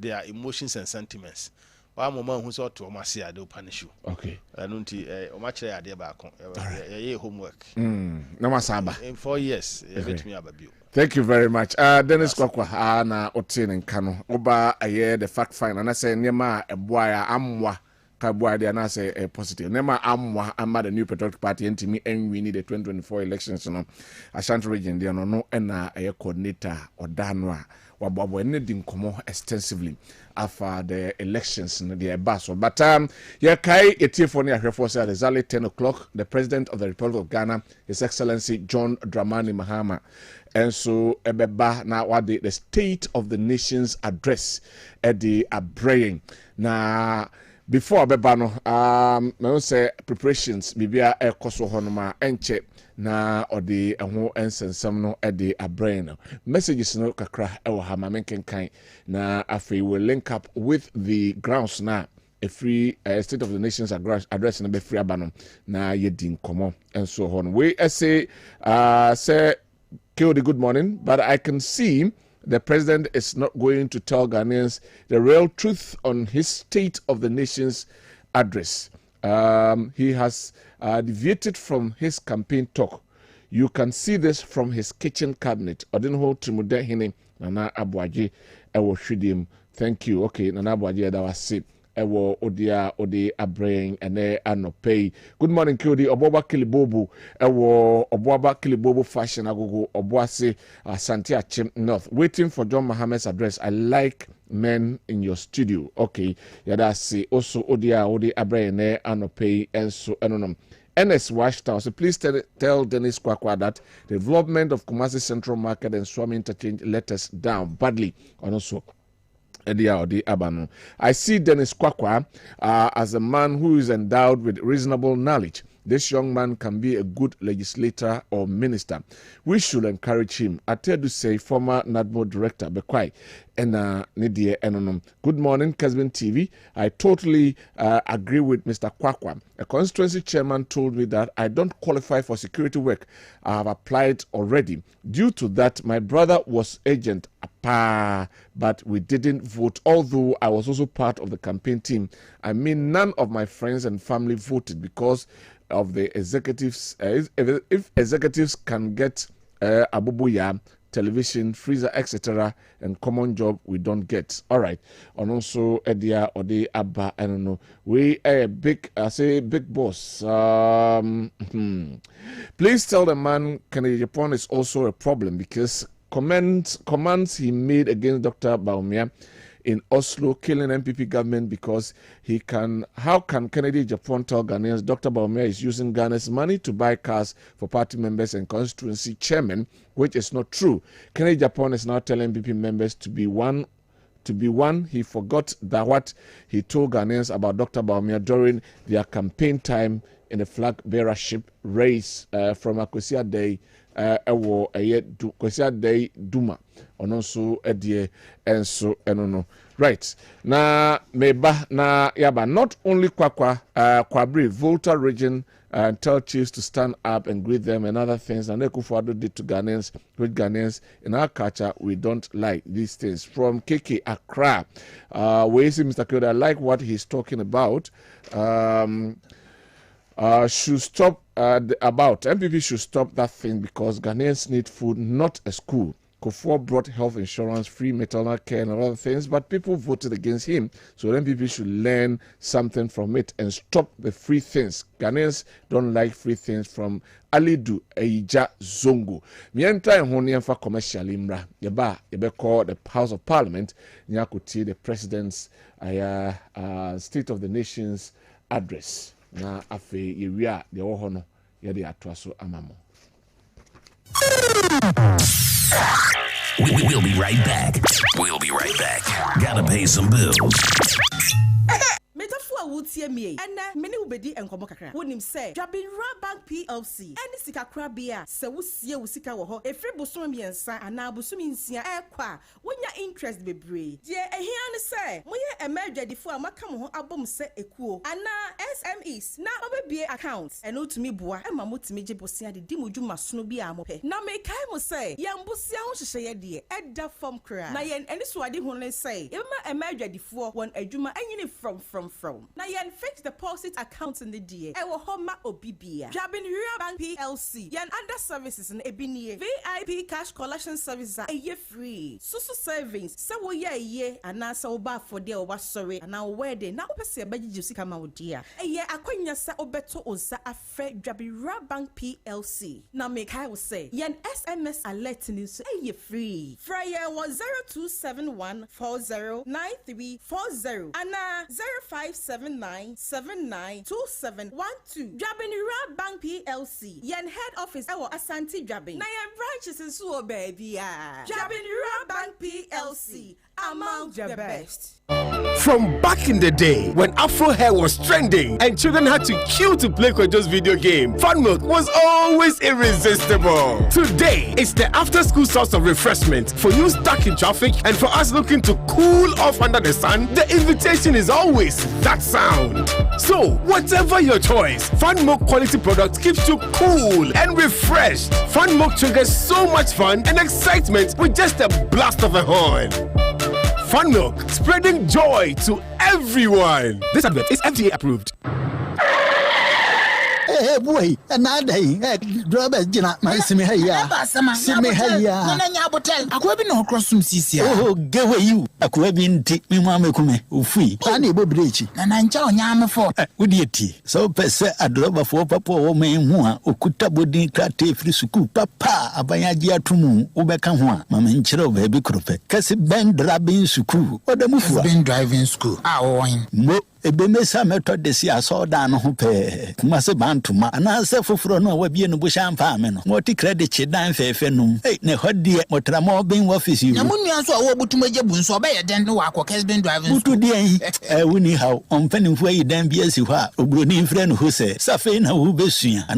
their emotions and sentiments wa mo man hu so to ma se ade punish you okay and enti o ma kire ade ba kon ye homework na masaba in 4 years ye bet me ababio. Thank you very much. Dennis Kwakwa na otin nka no. Oba aye the fact find and I say nyema eboa ya amwa Kabwadi and I say positive. Nema amwa ama the New Patriotic Party and me and we need the 2024 elections no Ashanti region there no na a coordinator or danwa wababo anything come extensively after the elections in the basso. But yeah kai etifoni ahwefo exactly 10 o'clock the President of the Republic of Ghana, His Excellency John Dramani Mahama, and so ebeba na what the State of the Nation's address at the Abraying na before ebeba no me say preparations bibia ekoso honoma enche na odi eho ensensem no the Abraying messages no kakra ewo ha ma menkenkan na afei will link up with the grounds na a free State of the Nation's address na be free abano na yedin komo and so on we say Kodi, good morning, but I can see the president is not going to tell Ghanaians the real truth on his State of the Nation's address. He has deviated from his campaign talk. You can see this from his kitchen cabinet. Odinho Trimude Hine, Nana Abuaji, Ewo Shidim. Thank you. Okay, Nana Abuaji, that was it. Ewo Odia Ode Abraying and Anopay. Good morning, Kodi. Oboba Kilibobu. Ewo Oboba Kilibobu fashion agogo Oboase Santia Chim North. Waiting for John Mohammed's address. I like men in your studio. Okay. Yada say also Odia Ode Abraying Anopay and so anonym. NS Washtown. So please tell Dennis Kwakwa that the development of Kumasi Central Market and Swami Interchange let us down badly. And also I see Dennis Kwakwa as a man who is endowed with reasonable knowledge. This young man can be a good legislator or minister. We should encourage him. I tell you, say, former NADMO director, Bekwai, and Nidia Enonom. Good morning, Kessben TV. I totally agree with Mr. Kwakwa. A constituency chairman told me that I don't qualify for security work. I have applied already. Due to that, my brother was agent, but we didn't vote, although I was also part of the campaign team. I mean, none of my friends and family voted because of the executives. If executives can get abubuya, television, freezer, etc., and common job, we don't get. All right. And also, Edia or the Abba, I don't know. We are big, I say big boss. Please tell the man Kennedy Japan is also a problem because commands he made against Dr. Baumia in Oslo, killing MPP government because how can Kennedy Japan tell Ghanaians Dr. Baumia is using Ghana's money to buy cars for party members and constituency chairmen, which is not true. Kennedy Japan is now telling MPP members to be one. He forgot that what he told Ghanaians about Dr. Baumia during their campaign time in the flag bearership race from Akwesi Day. Kwesi Day Duma ononso edie enso enono right na meba na yaba not only Kwabri Volta region tell chiefs to stand up and greet them and other things, and Ekufuado did to Ghanaians, which Ghanaians in our culture we don't like these things. From KK Accra, we see Mr. Kyoda, I like what he's talking about. Should stop about MPP should stop that thing because Ghanaians need food, not a school. Kufuor brought health insurance, free maternal care, and other things, but people voted against him. So MPP should learn something from it and stop the free things. Ghanaians don't like free things. From Alidu Eija Zongo. Mienta and Honianfa commercial imra. Yebe call the House of Parliament. Nyakuti the President's State of the Nation's address. Na afe yewia de wohono ye de atwaso amamo. We'll be right back. Gotta pay some bills. Metaphor would see me, and many will be and Komokaka. Wouldn't say, Drabin Bank PLC, and the Sika Crabia, so we see a Sika Woho, a free Bosomian son, and now Bosumin Sia Aqua, when your interest be brave. Yeah, a here say, when you emerge before Macamo album set a cool, and now SMEs, now over be accounts, and no to me, boy, and Mamut Meji Bosia, the Dimujuma Snoby Amope. Now make I say, Young Bosia, say, dear, at that form cry. Now, and this what I didn't say, if my emerge before one a Juma, and you from. na yen fixed deposit account in the DA. Ewo homa obibia. Jabin Rural Bank PLC. Yen under services in ebinie. VIP cash collection services are a year free. Susu savings. So we ye anasa oba for dear oba sorry and our wedding. Now pese abaji jusi kama udia. A year akwenya sa obeto onsa afe Jabin Rural Bank PLC. Now make I will say yen SMS alert news a year free. Fryer 0271409340 and 0579792712. Jabin Rural Bank PLC. Yen head office our Asante Jabin. Na yen branches in Suo baby. Jabin Rural Bank PLC. Among the best. From back in the day when Afro hair was trending and children had to queue to play Kojo's video game, Fun Milk was always irresistible. Today, it's the after-school source of refreshment for you stuck in traffic and for us looking to cool off under the sun. The invitation is always that sound. So, whatever your choice, Fun Milk quality product keeps you cool and refreshed. Fun Milk triggers so much fun and excitement with just a blast of a horn. Fun Milk, spreading joy to everyone. This advert is FDA approved. Hey boy, another Robert Jina, my semi here. Semi here. Kwabena cross some CC. Oh, get away you. Kwabena take me mama kume. Ufui. Pani bobrechi. Na ncha onyame for. Udieti. So pese adroba for papa o me hu okuta bodi krate free suku. Papa abanyaji atumu ubeka hu. Mama nchiro baby krope. Kessben driving school. Odamufu. Kessben driving school. Ah oin. Mo ebemesa method de si asoda no ho pe kuma se bantuma ana se foforo no wa bie no bo shampa me no moti credit che dan fefe num ne hodie motra mo ben office you na munua so a wo butuma gye bu nso oba ye den no wa ko Kessben driving butu de yi wuni how on penimfo yi dan bia si ho a obroni mfre no ho se safe na wo besua